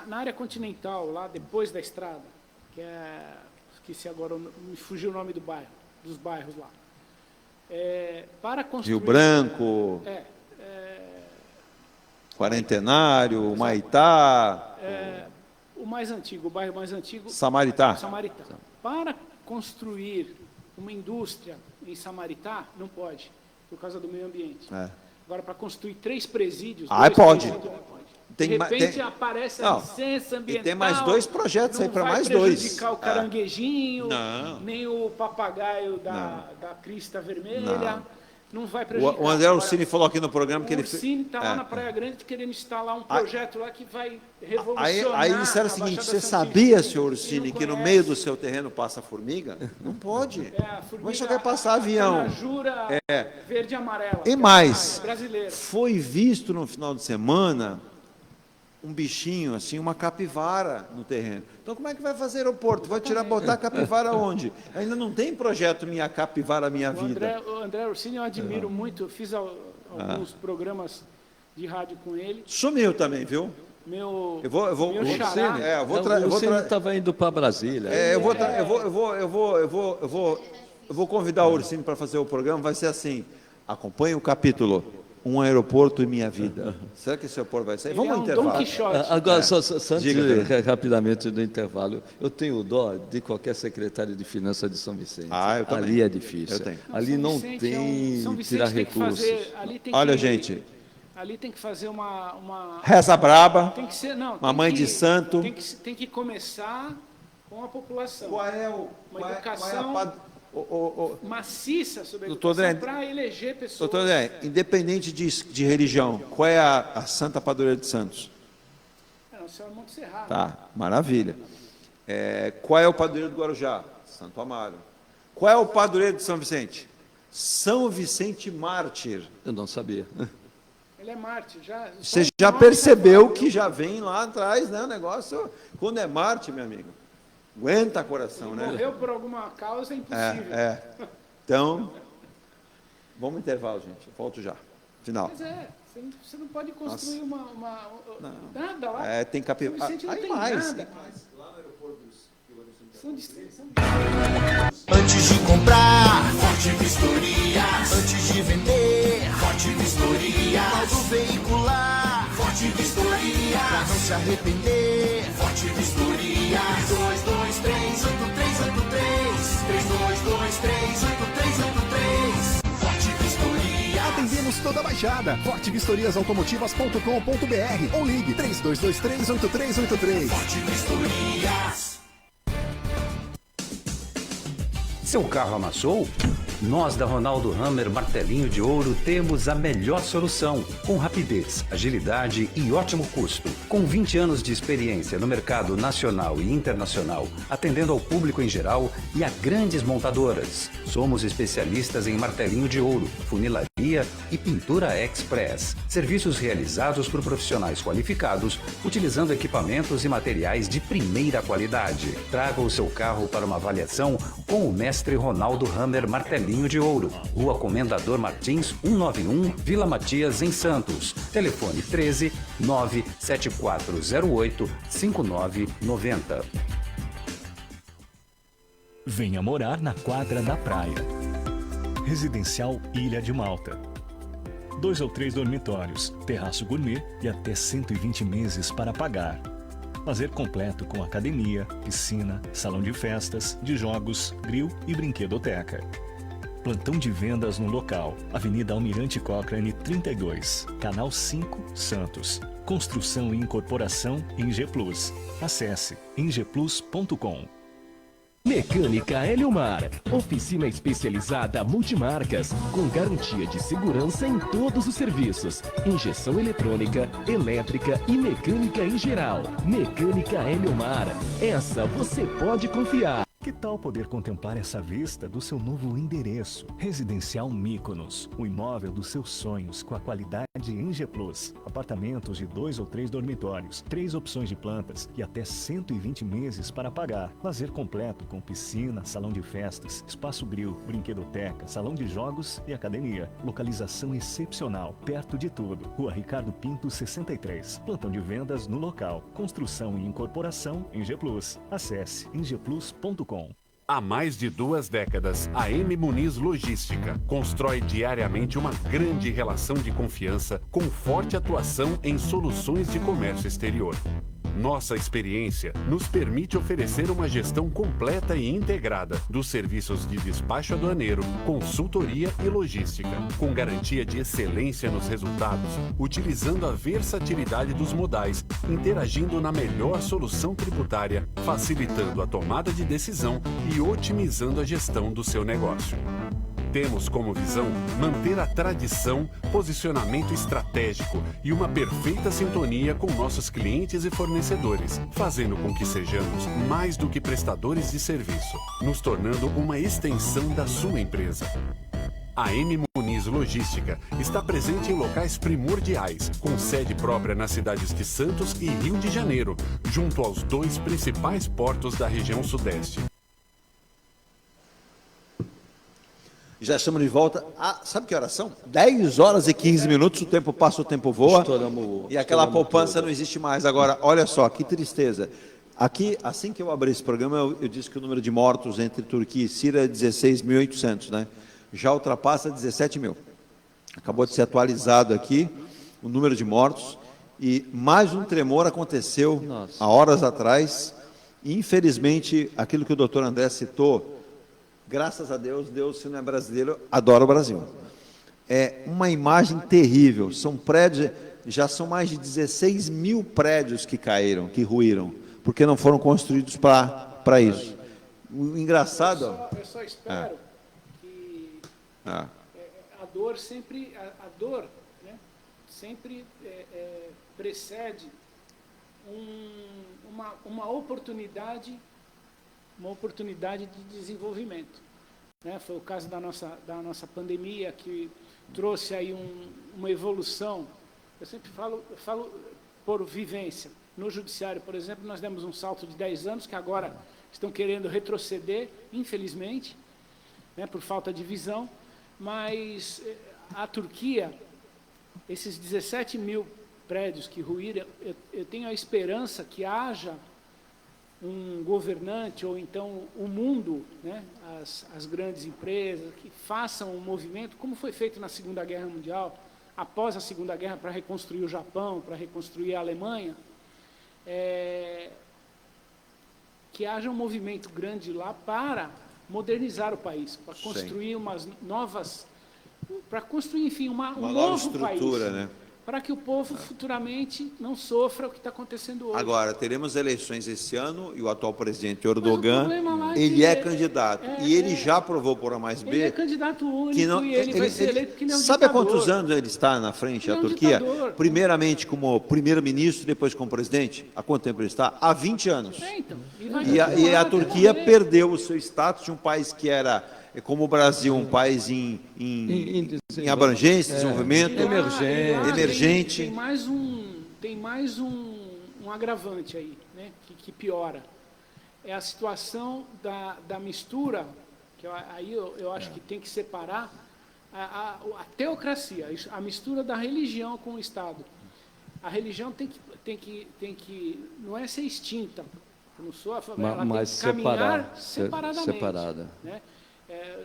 na área continental, lá depois da estrada, esqueci agora, me fugiu o nome dos bairros lá. Para construir, Rio Branco, Quarentenário, Humaitá, o mais antigo, o bairro mais antigo, Samaritá. Para construir uma indústria em Samaritá, não pode, por causa do meio ambiente. Agora, para construir 3 presídios... pode. De repente aparece a licença ambiental. E tem mais 2 projetos aí para mais 2. Não vai prejudicar o caranguejinho, nem o papagaio da crista vermelha. Não vai prejudicar. O André Ursini falou aqui no programa que ele... O Ursini está lá na Praia Grande querendo instalar um projeto lá que vai revolucionar. Aí disseram o seguinte, você sabia, senhor Ursini, que no meio do seu terreno passa formiga? Não pode. Mas só quer passar avião. Jura verde e amarela. E mais, brasileiro. Foi visto no final de semana um bichinho, assim, uma capivara no terreno. Então, como é que vai fazer aeroporto? Vai botar a capivara onde? Ainda não tem projeto Minha Capivara Minha Vida. O André Ursini eu admiro muito, eu fiz alguns programas de rádio com ele. Sumiu também, viu? Meu xará. O Ursini estava indo para Brasília. Eu vou convidar o Ursini para fazer o programa, vai ser assim, acompanhe o capítulo Um Aeroporto e Minha Vida. Será que esse aeroporto vai sair? Vamos ao intervalo. Agora, só antes, rapidamente do intervalo, eu tenho dó de qualquer secretário de Finanças de São Vicente. Eu também. Ali é difícil. Ali não tem tirar recursos. Olha, gente... Ali tem que fazer uma Reza braba, tem que ser, uma mãe de santo. Tem que começar com a população. Qual é uma educação maciça sobre a Doutor educação para eleger pessoas. Doutor André, independente de religião, qual é a Santa Padroeira de Santos? O Senhor Monte Serrado. Tá, maravilha. Qual é o padroeiro do Guarujá? Santo Amaro. Qual é o padroeiro de São Vicente? São Vicente Mártir. Eu não sabia. Ele é mártir. Você já percebeu que já vem lá atrás, né? O negócio, quando é mártir, meu amigo, aguenta coração, né? Morreu por alguma causa, é impossível. Então, vamos intervalo, gente. Eu volto já. Final. Mas você não pode construir nada lá. Tem capivara. Aí mais. Nada. Lá no aeroporto Antes de comprar, Forte Vistoria. Antes de vender, Forte Vistoria. Laudo veicular, Forte Vistoria. Pra não se arrepender, Forte Vistoria. 322383. 322383. Forte Vistoria. Atendemos toda a Baixada. fortevistoriasautomotivas.com.br ou ligue 32238383. Forte Vistorias. Seu carro amassou? Nós da Ronaldo Hammer Martelinho de Ouro temos a melhor solução, com rapidez, agilidade e ótimo custo. Com 20 anos de experiência no mercado nacional e internacional, atendendo ao público em geral e a grandes montadoras. Somos especialistas em martelinho de ouro, funilaria e pintura express. Serviços realizados por profissionais qualificados, utilizando equipamentos e materiais de primeira qualidade. Traga o seu carro para uma avaliação com o mestre Ronaldo Hammer Martelinho de Ouro, Rua Comendador Martins, 191, Vila Matias, em Santos. Telefone 13 97408 5990. Venha morar na quadra da praia. Residencial Ilha de Malta. 2 ou 3 dormitórios, terraço gourmet e até 120 meses para pagar. Lazer completo com academia, piscina, salão de festas, de jogos, grill e brinquedoteca. Plantão de vendas no local, Avenida Almirante Cochrane 32, Canal 5, Santos. Construção e incorporação em G Plus. Acesse engeplus.com. Mecânica Eliomar, oficina especializada multimarcas, com garantia de segurança em todos os serviços, injeção eletrônica, elétrica e mecânica em geral. Mecânica Eliomar, essa você pode confiar. Que tal poder contemplar essa vista do seu novo endereço? Residencial Mykonos, o imóvel dos seus sonhos com a qualidade em G Plus. Apartamentos de 2 ou 3 dormitórios, 3 opções de plantas e até 120 meses para pagar. Lazer completo com piscina, salão de festas, espaço grill, brinquedoteca, salão de jogos e academia. Localização excepcional, perto de tudo. Rua Ricardo Pinto 63. Plantão de vendas no local. Construção e incorporação em G Plus. Acesse engeplus.com. Há mais de 2 décadas, a M Muniz Logística constrói diariamente uma grande relação de confiança com forte atuação em soluções de comércio exterior. Nossa experiência nos permite oferecer uma gestão completa e integrada dos serviços de despacho aduaneiro, consultoria e logística, com garantia de excelência nos resultados, utilizando a versatilidade dos modais, interagindo na melhor solução tributária, facilitando a tomada de decisão e otimizando a gestão do seu negócio. Temos como visão manter a tradição, posicionamento estratégico e uma perfeita sintonia com nossos clientes e fornecedores, fazendo com que sejamos mais do que prestadores de serviço, nos tornando uma extensão da sua empresa. A M Muniz Logística está presente em locais primordiais, com sede própria nas cidades de Santos e Rio de Janeiro, junto aos 2 principais portos da região sudeste. Já estamos de volta. Sabe que horas são? 10 horas e 15 minutos, o tempo passa, o tempo voa. E aquela poupança tudo. Não existe mais. Agora, olha só, que tristeza. Aqui, assim que eu abri esse programa, eu disse que o número de mortos entre Turquia e Síria é 16.800, né? Já ultrapassa 17 mil. Acabou de ser atualizado aqui o número de mortos. E mais um tremor aconteceu há horas atrás. E, infelizmente, aquilo que o doutor André citou, graças a Deus, Deus, se não é brasileiro, adora o Brasil. É uma imagem terrível. São prédios, já são mais de 16 mil prédios que caíram, que ruíram, porque não foram construídos para isso. O engraçado... Eu só espero que a dor sempre... A dor, né, sempre precede uma oportunidade de desenvolvimento, né? Foi o caso da nossa pandemia, que trouxe aí uma evolução. Eu sempre falo por vivência. No judiciário, por exemplo, nós demos um salto de 10 anos, que agora estão querendo retroceder, infelizmente, né, por falta de visão, mas a Turquia, esses 17 mil prédios que ruíram, eu tenho a esperança que haja um governante, ou então o mundo, né, as grandes empresas, que façam um movimento, como foi feito na Segunda Guerra Mundial, após a Segunda Guerra, para reconstruir o Japão, para reconstruir a Alemanha, que haja um movimento grande lá para modernizar o país, para construir umas novas, para construir, enfim, uma um novo país, né? Para que o povo futuramente não sofra o que está acontecendo hoje. Agora, teremos eleições esse ano e o atual presidente Erdogan, ele é candidato. E ele já aprovou por A mais B. Ele é candidato único e ele vai ser eleito porque ele é um ditador. Sabe há quantos anos ele está na frente da Turquia? Primeiramente como primeiro-ministro, depois como presidente? Há quanto tempo ele está? Há 20 anos. Então, e a Turquia perdeu o seu status de um país que era, como o Brasil, um país em abrangência, desenvolvimento, emergente. Tem mais um agravante aí, né, que piora. É a situação da mistura, que aí eu acho que tem que separar a teocracia, a mistura da religião com o Estado. A religião tem que não é ser extinta, eu não sou a favor, ela tem que caminhar separadamente. Né?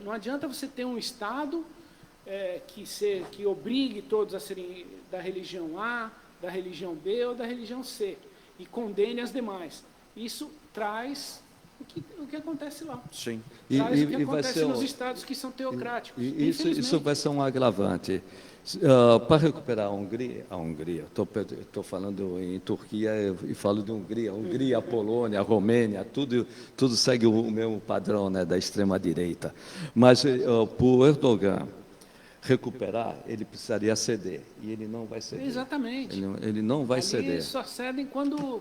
Não adianta você ter um Estado que obrigue todos a serem da religião A, da religião B ou da religião C, e condene as demais. Isso traz o que acontece lá. Sim. Traz o que vai acontece ser nos estados que são teocráticos. Isso vai ser um agravante. Para recuperar a Hungria, estou falando em Turquia e falo de Hungria, a Polônia, a Romênia, tudo segue o mesmo padrão, né, da extrema-direita. Mas, por Erdogan recuperar, ele precisaria ceder, e ele não vai ceder. Exatamente. Ele não vai ceder. Eles só cedem quando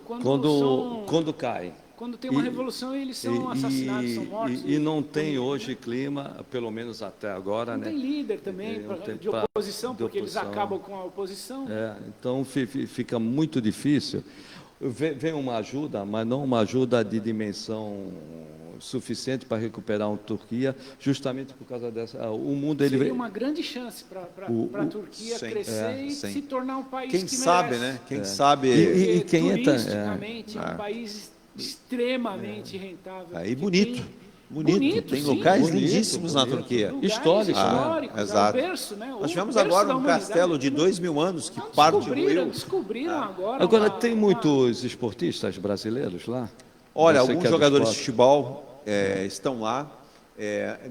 cai. Quando tem uma revolução, eles são assassinados, são mortos. E não tem hoje clima, pelo menos até agora. Não tem líder também de oposição, porque eles acabam com a oposição. Então fica muito difícil. Vem uma ajuda, mas não uma ajuda de dimensão suficiente para recuperar a Turquia, justamente por causa dessa. O mundo seria uma grande chance para a Turquia crescer e se tornar um país que sabe, merece. Né? Quem sabe. E quem turisticamente é um país extremamente rentável. E bonito. Tem locais lindíssimos na Turquia. Históricos. Exato. É o berço, né? Nós tivemos agora um castelo de 2.000 anos que parte do rio. Descobriram agora. Agora, tem muitos esportistas brasileiros lá? Olha, alguns jogadores de futebol estão lá.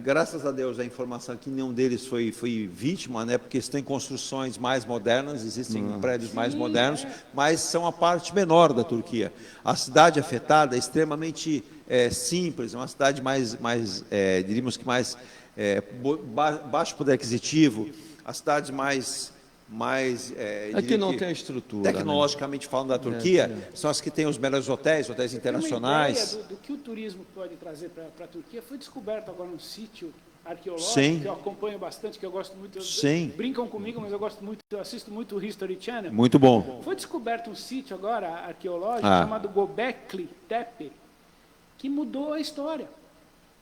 Graças a Deus, a informação é que nenhum deles foi vítima, né? Porque estão em construções mais modernas, existem prédios mais modernos, mas são a parte menor da Turquia. A cidade afetada é extremamente simples, é uma cidade diríamos que mais baixo poder aquisitivo, as cidades mais aqui não tem a estrutura. Tecnologicamente falando da Turquia, são as que têm os melhores hotéis internacionais. Uma ideia do que o turismo pode trazer para a Turquia foi descoberto agora um sítio arqueológico que eu acompanho bastante, que eu gosto muito. Brincam comigo, mas eu assisto muito o History Channel. Muito bom. Foi descoberto um sítio agora arqueológico chamado Göbekli Tepe, que mudou a história.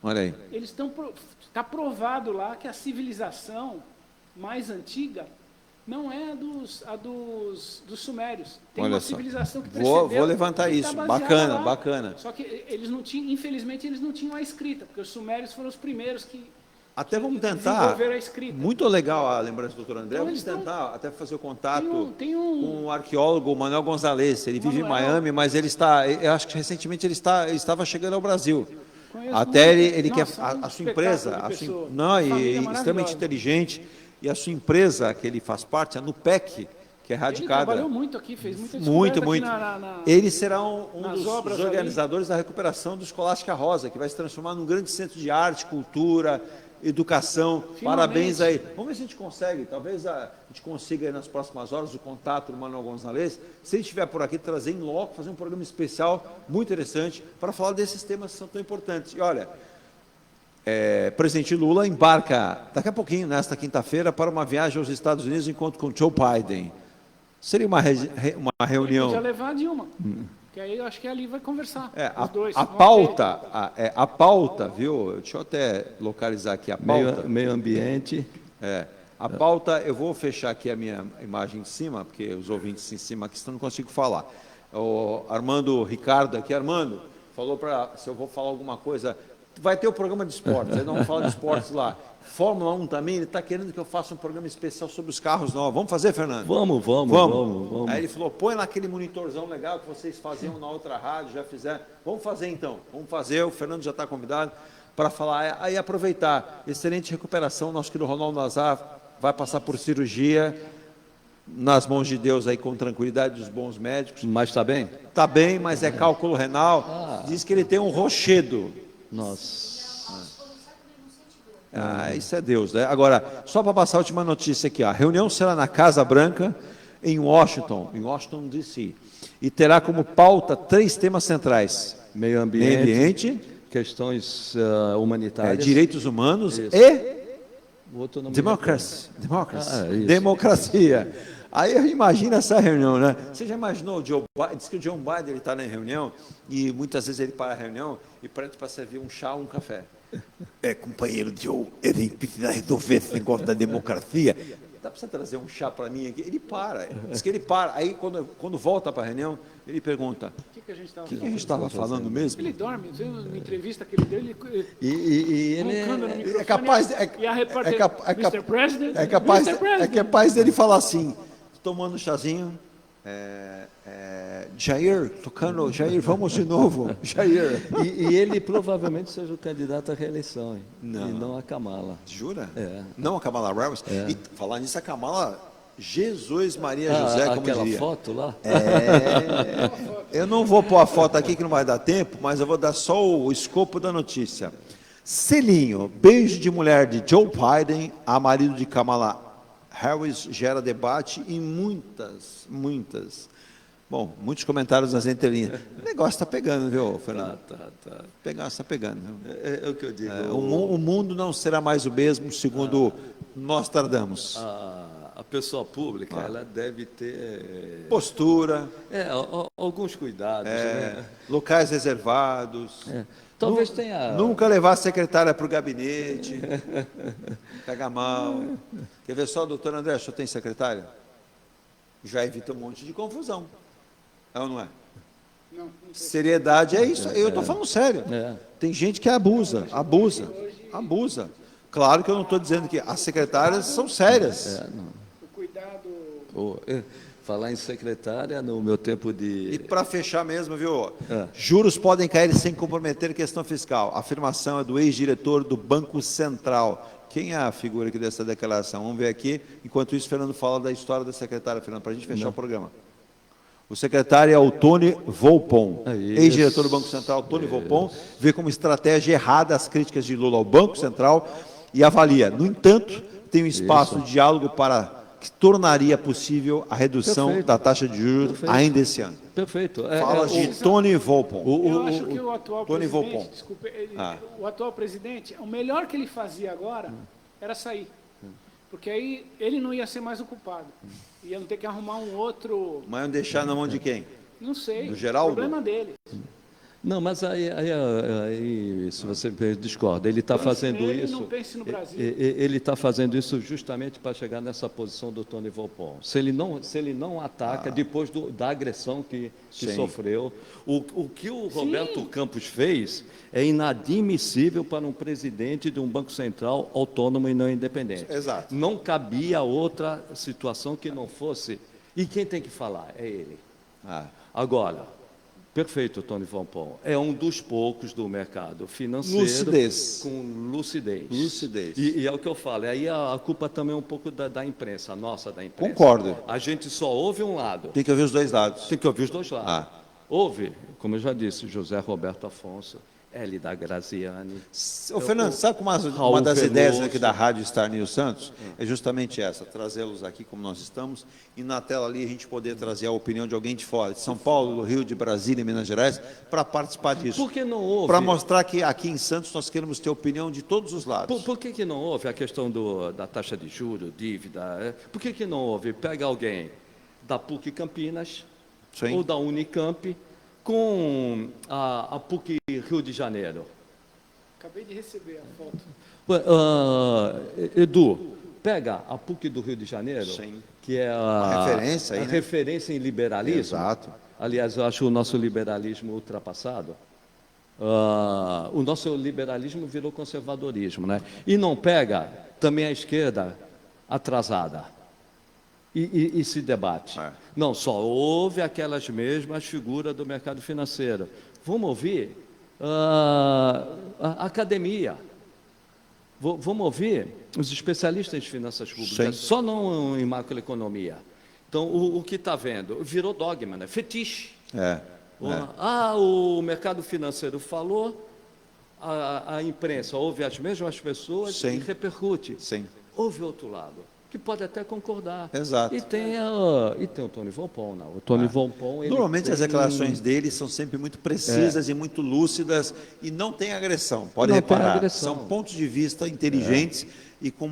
Olha aí. Está provado lá que a civilização mais antiga não é a dos sumérios. Tem uma civilização que precedeu. Vou levantar isso. Bacana. Só que eles não tinham, infelizmente, eles não tinham a escrita, porque os sumérios foram os primeiros que vamos tentar. Desenvolveram a escrita. Muito legal a lembrança do Dr. André. Vamos tentar até fazer o contato com o arqueólogo Manuel Gonzalez. Ele vive em Miami, mas eu acho que recentemente ele estava chegando ao Brasil. Até ele quer a sua empresa, extremamente inteligente. E a sua empresa, que ele faz parte, a Nupec, que é radicada. Ele trabalhou muito aqui, fez muita descoberta muito. Ele será um dos organizadores da recuperação do Escolástica Rosa, que vai se transformar num grande centro de arte, cultura, educação. Finalmente. Parabéns aí. Vamos ver se a gente consegue, talvez a gente consiga aí nas próximas horas o contato do Manuel Gonzalez. Se ele estiver por aqui, trazer em loco, fazer um programa especial muito interessante para falar desses temas que são tão importantes. E olha, presidente Lula embarca daqui a pouquinho, nesta quinta-feira, para uma viagem aos Estados Unidos, encontro com Joe Biden. Seria uma reunião. Podia levar a Dilma, que aí eu acho que ali vai conversar. Os dois. A pauta, viu? Deixa eu até localizar aqui a pauta. Meio ambiente. A pauta, eu vou fechar aqui a minha imagem em cima, porque os ouvintes em cima aqui não consigo falar. O Armando Ricardo aqui, Armando, falou se eu vou falar alguma coisa. Vai ter o programa de esportes, ele não fala de esportes lá. Fórmula 1 também, ele está querendo que eu faça um programa especial sobre os carros novos. Vamos fazer, Fernando? Vamos. Aí ele falou, põe naquele monitorzão legal que vocês faziam na outra rádio, já fizeram. Vamos fazer então, o Fernando já está convidado para falar, aí aproveitar. Excelente recuperação, nosso querido Ronaldo Nazar vai passar por cirurgia, nas mãos de Deus aí com tranquilidade dos bons médicos. Mas está bem? Está bem, mas é cálculo renal. Diz que ele tem um rochedo. Nossa. Isso é Deus, né? Agora, só para passar a última notícia aqui, a reunião será na Casa Branca, em Washington DC, e terá como pauta 3 temas centrais: meio ambiente, questões humanitárias, direitos humanos e democracia. Aí imagina essa reunião, né? Você já imaginou o Joe Biden? Diz que o Joe Biden está na reunião e muitas vezes ele para a reunião e pede para servir um chá ou um café. Companheiro Joe, a gente precisa resolver esse negócio da democracia. dá para você trazer um chá para mim aqui? Ele para, diz que ele para. Aí, quando volta para a reunião, ele pergunta, O que a gente estava o que a gente estava falando mesmo? Ele dorme, tem uma entrevista que ele deu, ele E ele roncando no microfone, é capaz... e a repórter, Mr. President, É capaz dele falar assim, tomando um chazinho, Jair, vamos de novo, Jair. E ele provavelmente seja o candidato à reeleição, hein? Não. E não a Kamala. Jura? É. Não a Kamala Harris? E falar nisso, a Kamala, Jesus Maria José, como aquela diria. foto lá? Eu não vou pôr a foto aqui que não vai dar tempo, mas eu vou dar só o escopo da notícia. Selinho, beijo de mulher de Joe Biden a marido de Kamala Harris gera debate e muitos comentários nas entrelinhas. O negócio está pegando, viu, Fernando? Tá. O negócio está pegando. Viu? É o que eu digo. O mundo não será mais o mesmo, segundo Nostradamus. A pessoa pública, ela deve ter... Postura. Alguns cuidados. Né? Locais reservados. Talvez tenha... Nunca levar a secretária para o gabinete. Pega mal. Quer ver só, doutor André, o senhor tem secretária? Já evita um monte de confusão. É ou não é? Não. Seriedade é isso. Eu estou falando sério. Tem gente que abusa. Claro que eu não estou dizendo que as secretárias são sérias. O cuidado... Falar em secretária, no meu tempo de... E para fechar mesmo, viu? Juros podem cair sem comprometer questão fiscal. A afirmação é do ex-diretor do Banco Central. Quem é a figura aqui dessa declaração? Vamos ver aqui. Enquanto isso, Fernando fala da história da secretária, Fernando, para a gente fechar o programa. O secretário é o Tony Volpon, ex-diretor do Banco Central, Tony Volpon, vê como estratégia errada as críticas de Lula ao Banco Central e avalia. No entanto, tem um espaço de diálogo que tornaria possível a redução da taxa de juros ainda esse ano. Perfeito. Fala de Tony Volpon. Eu acho que o atual Tony presidente, Volpon. desculpa, o atual presidente, o melhor que ele fazia agora era sair. Porque aí ele não ia ser mais o culpado. Ia ter que arrumar um outro... Mas deixar na mão de quem? Não sei. Do Geraldo? Problema dele. Não, mas aí se você discorda, ele está fazendo isso... Não pense no Brasil. Ele está fazendo isso justamente para chegar nessa posição do Tony Volpon. Se ele não ataca, depois da agressão que sofreu, o que o Roberto Campos fez é inadmissível para um presidente de um Banco Central autônomo e não independente. Exato. Não cabia outra situação que não fosse... E quem tem que falar? É ele. Agora... Perfeito, Tony Volpon. É um dos poucos do mercado financeiro com lucidez. E é o que eu falo. Aí a culpa também é um pouco da imprensa, nossa da imprensa. Concordo. A gente só ouve um lado. Tem que ouvir os dois lados. Ouve, como eu já disse, José Roberto Afonso, Hélida Graziani. Ô, Fernando, sabe como uma das ideias aqui da Rádio Star News Santos é justamente essa, trazê-los aqui como nós estamos, e na tela ali a gente poder trazer a opinião de alguém de fora, de São Paulo, do Rio, de Brasília, Minas Gerais, para participar disso. Por que não houve? Para mostrar que aqui em Santos nós queremos ter opinião de todos os lados. Por que não houve a questão da taxa de juros, dívida? Por que não houve? Pega alguém da PUC Campinas ou da Unicamp, com a PUC Rio de Janeiro. Acabei de receber a foto. Edu, pega a PUC do Rio de Janeiro, que é a referência em liberalismo. Exato. Aliás, eu acho o nosso liberalismo ultrapassado. O nosso liberalismo virou conservadorismo, né? E não pega também a esquerda atrasada. E se debate. Não, só houve aquelas mesmas figuras do mercado financeiro. Vamos ouvir a academia. Vamos ouvir os especialistas em finanças públicas, só não em macroeconomia. Então, o que está vendo? Virou dogma, né? Fetiche. O mercado financeiro falou, a imprensa ouve as mesmas pessoas e repercute. Houve outro lado, que pode até concordar. Exato. E tem o Tony Volpon, não. O Tony Volpon... Normalmente as declarações dele são sempre muito precisas e muito lúcidas e não tem agressão. Pode reparar. São pontos de vista inteligentes e com,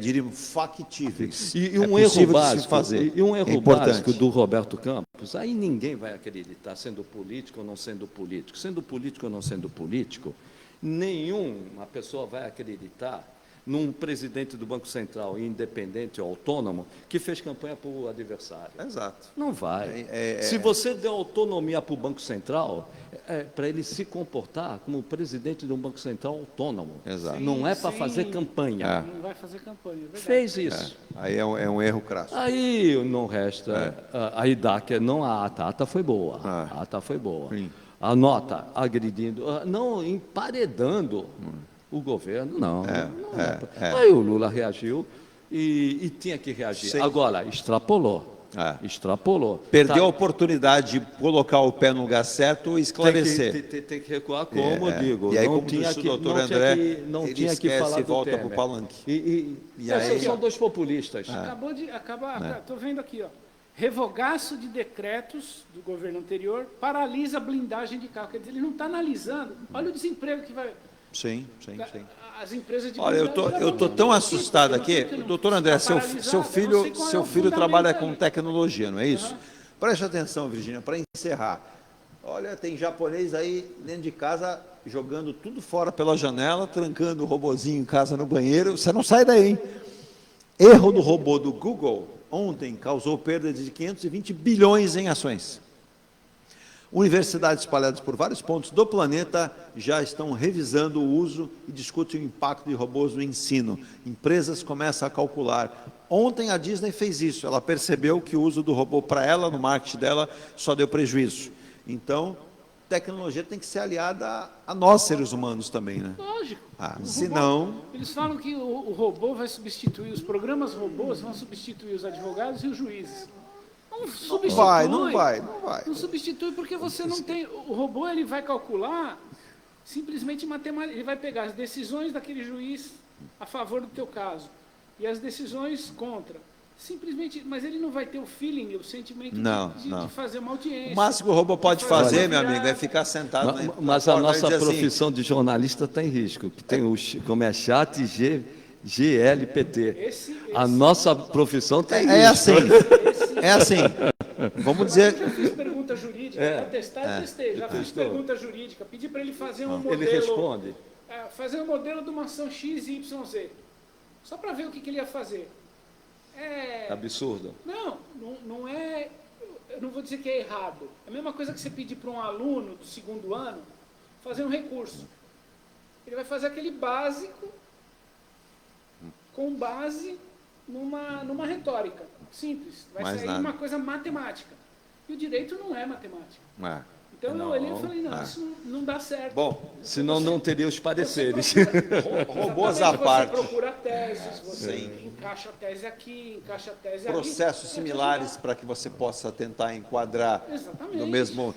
diríamos, factíveis. E um erro básico do Roberto Campos, aí ninguém vai acreditar, sendo político ou não sendo político. Sendo político ou não sendo político, nenhuma pessoa vai acreditar num presidente do Banco Central independente ou autônomo que fez campanha para o adversário. Exato. Não vai. Se você der autonomia para o Banco Central, é para ele se comportar como presidente de um Banco Central autônomo. Exato. Não é para fazer campanha. Não vai fazer campanha, é verdade. Fez isso. Aí é um erro crasso. Aí não resta. Aí dá que não a ata foi boa. A ata foi boa. Sim. A nota agredindo, não emparedando o governo, não. Aí o Lula reagiu e tinha que reagir. Sim. Agora, extrapolou. Extrapolou. Perdeu a oportunidade de colocar o pé no lugar certo e esclarecer. Tem que recuar, como eu digo. E aí, não como tinha disse o que, doutor não André, tinha que, não ele tinha que esquece falar e do volta Temer. para o palanque. E aí, são dois populistas. Acabou de acabar, estou vendo aqui, ó. Revogaço de decretos do governo anterior paralisa a blindagem de carro. Quer dizer, ele não está analisando. Olha o desemprego que vai... Sim. As empresas de Olha, eu estou tão assustado aqui. Doutor André, seu filho trabalha com tecnologia, não é isso? Preste atenção, Virgínia, para encerrar. Olha, tem japonês aí dentro de casa jogando tudo fora pela janela, trancando o robozinho em casa no banheiro. Você não sai daí, hein? Erro do robô do Google ontem causou perda de 520 bilhões em ações. Universidades espalhadas por vários pontos do planeta já estão revisando o uso e discutem o impacto de robôs no ensino. Empresas começam a calcular. Ontem a Disney fez isso, ela percebeu que o uso do robô para ela, no marketing dela, só deu prejuízo. Então, tecnologia tem que ser aliada a nós, seres humanos, também, né? Lógico. Senão... Eles falam que o robô vai substituir, os programas robôs vão substituir os advogados e os juízes. Não substitui. Não vai. Não substitui porque você não tem... O robô, ele vai calcular simplesmente matemática. Ele vai pegar as decisões daquele juiz a favor do teu caso e as decisões contra. Simplesmente, mas ele não vai ter o feeling, o sentimento de fazer uma audiência. O máximo que o robô pode fazer, meu amigo, é ficar sentado. Mas a nossa profissão de jornalista está em risco, que tem como é chat GLPT. A nossa profissão está em risco. É assim. Vamos dizer... Eu já fiz pergunta jurídica, para testar, eu testei. Já fiz pergunta jurídica, pedi para ele fazer um modelo... Ele responde. Fazer um modelo de uma ação X, Y, Z. Só para ver o que ele ia fazer. Absurdo. Não é... Eu não vou dizer que é errado. É a mesma coisa que você pedir para um aluno do 2º ano fazer um recurso. Ele vai fazer aquele básico com base numa retórica simples. Vai sair uma coisa matemática. E o direito não é matemática. Então eu falei, isso não dá certo. Bom, senão não teria os pareceres. Robôs à parte. Você procura teses, você encaixa a tese aqui, encaixa a tese ali. Processos similares para que você possa tentar enquadrar no mesmo...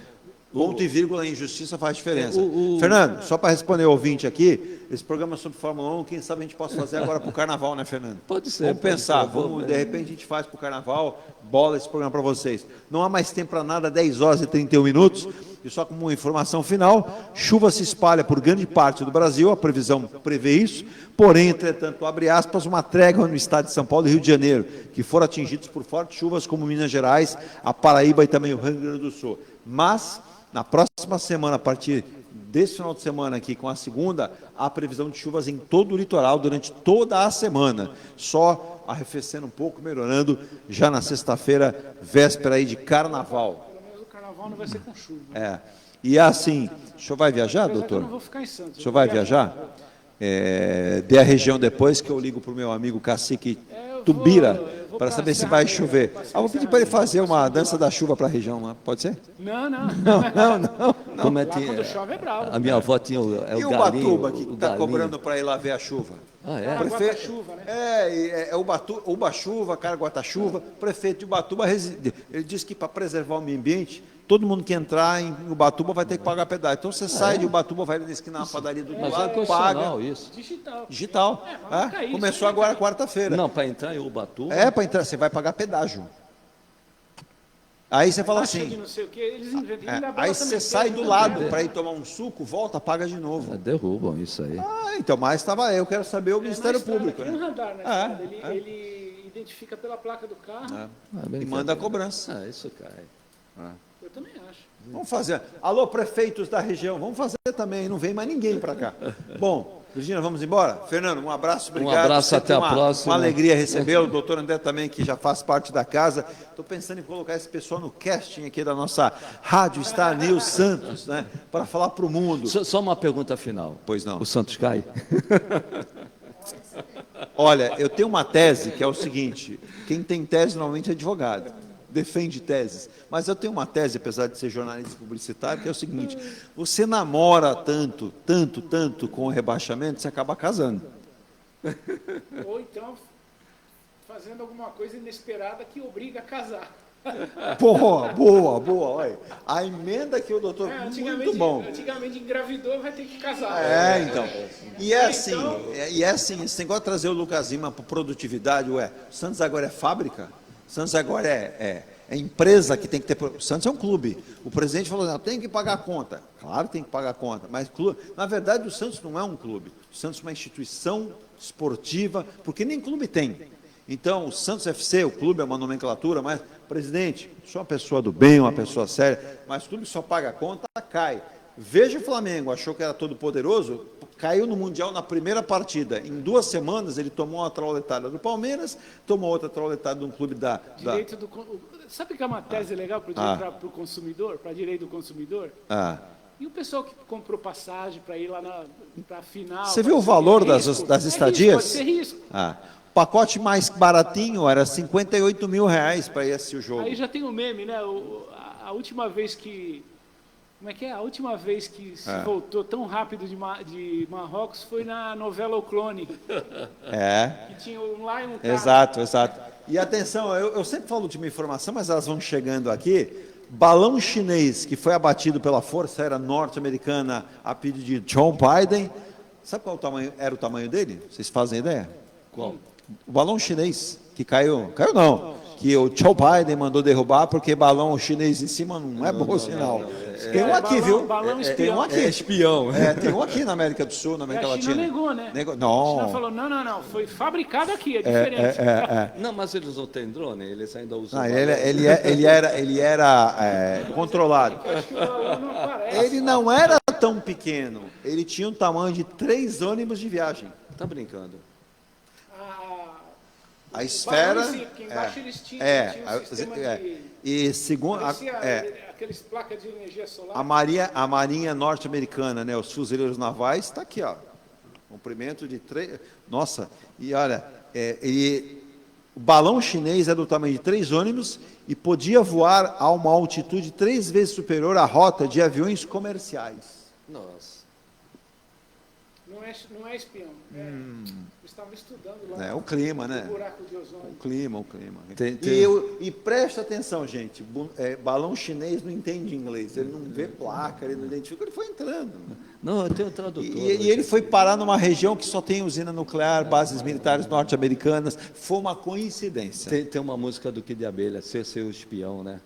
Ponto e vírgula em justiça faz diferença. Fernando, só para responder ao ouvinte aqui, esse programa sobre Fórmula 1, quem sabe a gente possa fazer agora para o Carnaval, né, Fernando? Pode ser. Vamos pensar, de repente a gente faz para o Carnaval, bola esse programa para vocês. Não há mais tempo para nada, 10 horas e 31 minutos, e só como informação final, chuva se espalha por grande parte do Brasil, a previsão prevê isso, porém, entretanto, abre aspas, uma trégua no estado de São Paulo e Rio de Janeiro, que foram atingidos por fortes chuvas como Minas Gerais, a Paraíba e também o Rio Grande do Sul. Mas... na próxima semana, a partir desse final de semana aqui, com a segunda, há previsão de chuvas em todo o litoral durante toda a semana. Só arrefecendo um pouco, melhorando, já na sexta-feira, véspera aí de Carnaval. Pelo menos o Carnaval não vai ser com chuva. E assim, o senhor vai viajar, doutor? Eu não vou ficar em Santos. O senhor vai viajar? Dê a região depois, que eu ligo para o meu amigo Cacique Tubira, para saber se vai chover. Vou pedir para ele fazer uma dança da chuva para a região lá, pode ser? Não. Como lá quando chove é bravo. A minha avó tinha o galinho. E o Ubatuba, que está cobrando para ir lá ver a chuva? Caraguatá-chuva, né? Uba-chuva, Caraguatá-chuva. O prefeito de Ubatuba, ele disse que para preservar o meio ambiente, todo mundo que entrar em Ubatuba vai ter que pagar pedágio. Então você sai de Ubatuba, vai na esquina da padaria do lado, paga. Isso. Digital. Começou agora quarta-feira. Não, para entrar em Ubatuba. Para entrar, você vai pagar pedágio. Aí você fala assim. Aí você sai do lado para ir tomar um suco, volta, paga de novo. Derrubam isso aí. Então, mas estava eu quero saber o Ministério Público. Tem um radar na estrada, ele identifica pela placa do carro e manda a cobrança. Isso cai. Eu também acho. Vamos fazer. Alô, prefeitos da região, vamos fazer também, não vem mais ninguém para cá. Bom, Virgínia, vamos embora? Fernando, um abraço, obrigado. Um abraço, até a próxima. Uma alegria recebê-lo. O doutor André também, que já faz parte da casa. Estou pensando em colocar esse pessoal no casting aqui da nossa Rádio Star News Santos, né? Para falar para o mundo. Só uma pergunta final. Pois não. O Santos cai? Olha, eu tenho uma tese que é o seguinte: quem tem tese normalmente é advogado, defende teses. Mas eu tenho uma tese, apesar de ser jornalista publicitário, que é o seguinte: você namora tanto com o rebaixamento, você acaba casando. Ou então fazendo alguma coisa inesperada que obriga a casar. Boa, olha. A emenda que o doutor... muito bom. Antigamente engravidou, vai ter que casar. Então. E é assim, esse negócio de trazer o Lucas Lima para produtividade, o Santos agora é fábrica? O Santos agora é empresa que tem que ter... O Santos é um clube. O presidente falou, não, tem que pagar a conta. Claro que tem que pagar a conta, mas clube... Na verdade, o Santos não é um clube. O Santos é uma instituição esportiva, porque nem clube tem. Então, o Santos FC, o clube é uma nomenclatura, mas, presidente, sou uma pessoa do bem, uma pessoa séria, mas o clube só paga a conta, cai. Veja o Flamengo, achou que era todo poderoso, caiu no Mundial na primeira partida. Em 2 semanas, ele tomou uma trauletada do Palmeiras, tomou outra trauletada de um clube da... Sabe que é uma tese legal para o consumidor, para direito do consumidor? E o pessoal que comprou passagem para ir lá para a final... Você viu o valor das estadias? Pode ser risco. O pacote mais baratinho era R$58 mil para ir assistir o jogo. Aí já tem o meme, né? A última vez que... Como é que é? A última vez que se voltou tão rápido de Marrocos foi na novela O Clone. Que tinha um lá e um cá. Exato. E atenção, eu sempre falo de uma informação, mas elas vão chegando aqui. Balão chinês que foi abatido pela Força Aérea Norte-Americana a pedido de Joe Biden. Sabe qual era o tamanho dele? Vocês fazem ideia? Qual? O balão chinês que caiu não, que o Joe Biden mandou derrubar porque balão chinês em cima não é bom sinal. Tem um aqui, viu? Tem um aqui. Espião. Tem um aqui na América do Sul, na América Latina. A China negou, né? Não. A China falou, não, foi fabricado aqui, é diferente. Não, mas eles não têm drone, eles ainda usam... Não, ele era controlado. Ele não era tão pequeno, ele tinha um tamanho de 3 ônibus de viagem. Tá brincando? A esfera embaixo eles tinham um sistema e segundo aqueles placas de energia solar. A Marinha norte-americana, né, os fuzileiros navais, está aqui, ó, comprimento de 3. Nossa, e olha, o balão chinês é do tamanho de 3 ônibus e podia voar a uma altitude 3 vezes superior à rota de aviões comerciais. Nossa. Não é espião. Eu estava estudando lá. O clima, né? O buraco de ozônio. O clima. E presta atenção, gente. Balão chinês não entende inglês. Ele não vê placa, ele não identifica. Ele foi entrando. Não, eu tenho um tradutor. E ele foi parar numa região que só tem usina nuclear, bases militares norte-americanas. Foi uma coincidência. Tem uma música do Kid de Abelha, Ser Seu Espião, né?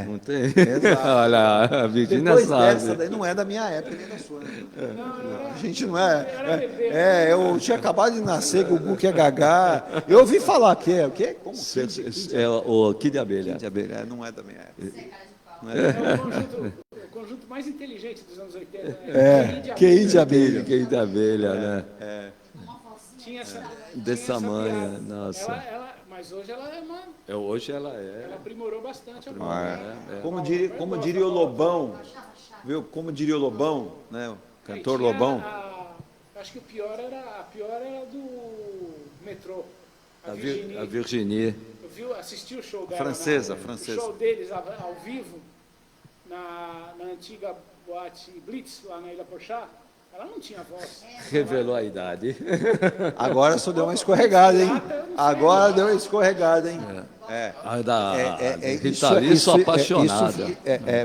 Não tem? Exato. Olha, a Virgínia Depois sabe. dessa, daí não é da minha época, nem da sua. Né? A gente não é. Eu tinha acabado de nascer, Gugu que é Gagá. Eu ouvi falar que é o quê? Como? O Kid de Abelha. Kid de Abelha, não é da minha época. É o conjunto mais inteligente dos anos 80. Né? QI de Abelha. QI de Abelha, né? Tinha essa, desse tamanho, nossa. Mas hoje ela é uma... Hoje ela é... Ela aprimorou bastante a Como diria o Lobão, viu? Como diria o Lobão, né? O cantor Lobão. Acho que a pior era do metrô. A Virginie. Assisti o show dela. Francesa. O show deles ao vivo, na antiga boate Blitz, lá na Ilha Porchat. Ela não tinha voz. Revelou a idade. Agora só deu uma escorregada, hein? Rita Lee, sou apaixonada.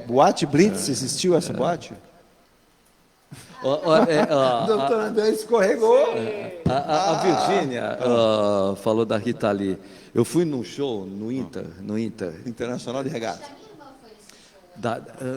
Boate Blitz, existiu essa boate? Doutor André escorregou. A Virgínia falou da Rita Lee. Eu fui num show no Inter. Internacional de Regata.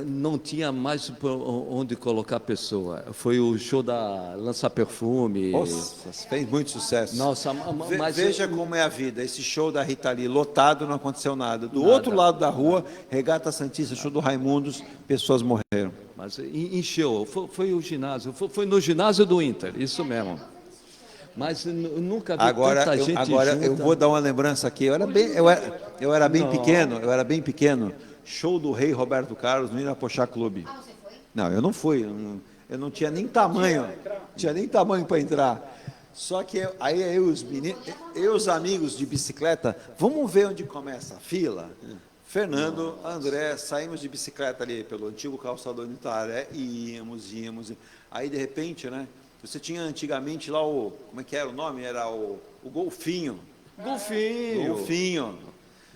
Não tinha mais onde colocar a pessoa. Foi o show da Lança Perfume. Nossa, fez muito sucesso. Nossa, mas veja como é a vida. Esse show da Rita Lee, lotado, não aconteceu nada. Do outro lado da rua, Regata Santista, show do Raimundos, pessoas morreram. Mas encheu, foi o ginásio, foi no ginásio do Inter, isso mesmo. Mas nunca vi tanta gente Agora junta. eu vou dar uma lembrança aqui. Eu era bem pequeno. Show do Rei Roberto Carlos no Irapuxá Clube. Não, eu não fui. Eu não tinha nem tamanho. Tinha nem tamanho para entrar. Só que aí eu e os amigos de bicicleta, vamos ver onde começa a fila. Fernando, André, saímos de bicicleta ali pelo antigo calçador de Itaré e íamos. Aí, de repente, né? Você tinha antigamente lá como é que era o nome? Era o Golfinho. Golfinho.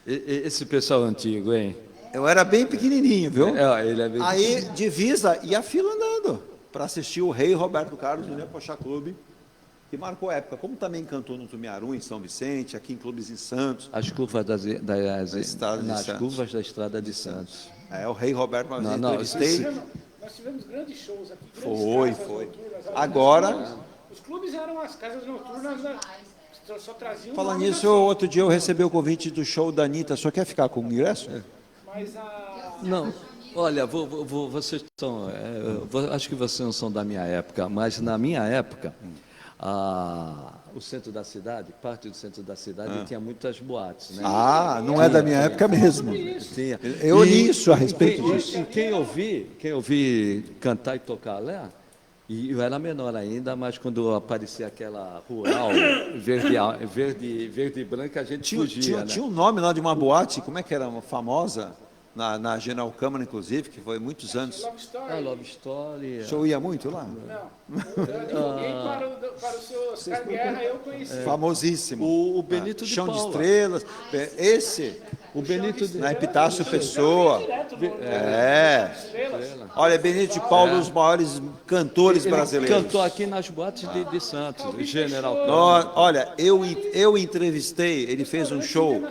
Esse pessoal antigo, hein? Eu era bem pequenininho, viu? Ele é bem Aí, divisa, e a fila andando, para assistir o Rei Roberto Carlos no Irapuxá Clube, que marcou a época, como também cantou no Tumiarum, em São Vicente, aqui em clubes em Santos. As curvas da Estrada de Santos. O Rei Roberto, mas eu entrevistei. Nós tivemos grandes shows aqui. Foi. Agora... Os clubes eram as casas noturnas, só traziam... Falando nisso, outro dia eu recebi o convite do show da Anitta. Só quer ficar com o ingresso? Não, olha, vocês estão... acho que vocês não são da minha época, mas na minha época... o centro da cidade, parte do centro da cidade, tinha muitas boates. Né? Não é da minha época mesmo. Tinha. Eu li isso a respeito disso. E quem ouvi cantar e tocar lá, e eu era menor ainda, mas quando aparecia aquela rural verde e branca, a gente fugia. Tinha um nome lá de uma boate, como é que era? Uma famosa? Na General Câmara, inclusive, que foi muitos anos. Love Story. O senhor ia muito lá? Não. Eu advoguei para o senhor Oscar Guerra, eu conheci. Famosíssimo. O Benito de Chão Paula. de Estrelas. Esse. O Benito de... Na Epitácio Pessoa. Olha, Benito de Paula, um dos maiores cantores brasileiros. Cantou aqui nas boates de Santos, General. Olha, eu entrevistei, ele fez um show.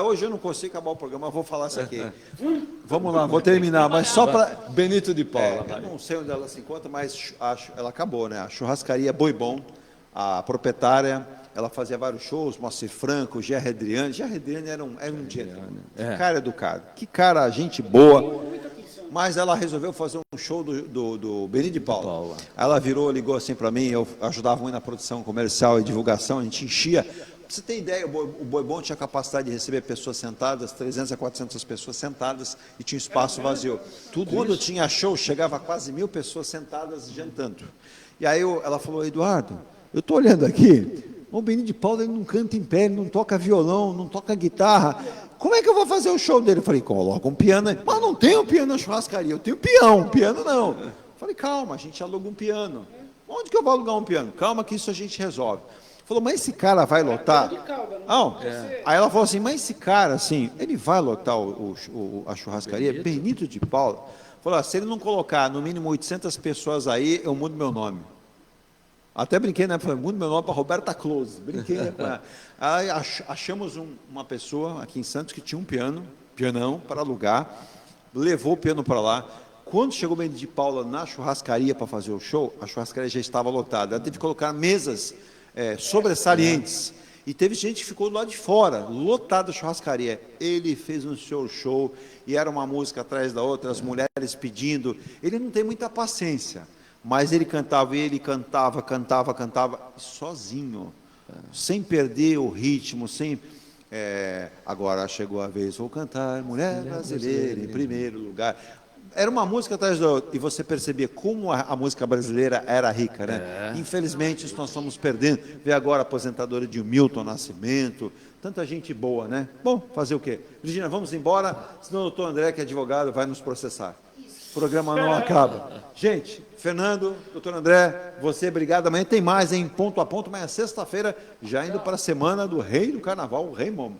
Hoje eu não consigo acabar o programa, mas vou falar isso aqui. Vamos lá, vou terminar, mas só para... Benito de Paula. Eu não sei onde ela se encontra, mas ela acabou, né? A churrascaria Boi Bom, a proprietária... Ela fazia vários shows, Moacir Franco, Gerry Adriane. Gerry Adriane era um gentleman. Que cara educado. Que cara, gente boa. Mas ela resolveu fazer um show do Benito de Paula. Ela ligou assim para mim, eu ajudava muito na produção comercial e divulgação, a gente enchia. Pra você ter ideia, o Boi Bom tinha capacidade de receber pessoas sentadas, 300 a 400 pessoas sentadas, e tinha espaço vazio. Quando tinha show, chegava a quase 1000 pessoas sentadas jantando. E aí ela falou, Eduardo, eu estou olhando aqui... O Benito de Paula ele não canta em pé, ele não toca violão, não toca guitarra. Como é que eu vou fazer o show dele? Eu falei, coloca um piano aí. Mas não tem um piano na churrascaria, eu tenho peão, piano não. Eu falei, calma, a gente aluga um piano. Onde que eu vou alugar um piano? Calma que isso a gente resolve. Falou, mas esse cara vai lotar? Aí ela falou assim, mas esse cara, assim, ele vai lotar a churrascaria? Benito de Paula. Falou, se ele não colocar no mínimo 800 pessoas aí, eu mudo meu nome. Até brinquei, né? Falei, mudo meu nome para Roberta Close. Brinquei com ela. Aí achamos uma pessoa aqui em Santos que tinha um pianão para alugar, levou o piano para lá. Quando chegou o Benito de Paula na churrascaria para fazer o show, a churrascaria já estava lotada. Ela teve que colocar mesas sobressalientes. E teve gente que ficou do lado de fora, lotada a churrascaria. Ele fez um show e era uma música atrás da outra, as mulheres pedindo. Ele não tem muita paciência. Mas ele cantava, sozinho, sem perder o ritmo, agora chegou a vez, vou cantar, mulher brasileira em primeiro lugar. Era uma música atrás da outra, e você percebia como a música brasileira era rica, né? Infelizmente, isso nós estamos perdendo. Vê agora a aposentadora de Milton Nascimento, tanta gente boa, né? Bom, fazer o quê? Virginia, vamos embora, senão o doutor André, que é advogado, vai nos processar. O programa não acaba. Gente, Fernando, doutor André, você, obrigado. Amanhã tem mais, hein? Ponto a ponto. Amanhã é sexta-feira, já indo para a semana do Rei do Carnaval, o Rei Momo.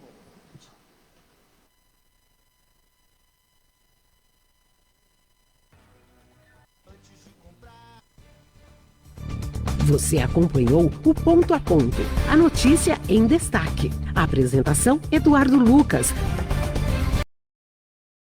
Você acompanhou o Ponto a Ponto. A notícia em destaque. A apresentação, Eduardo Lucas.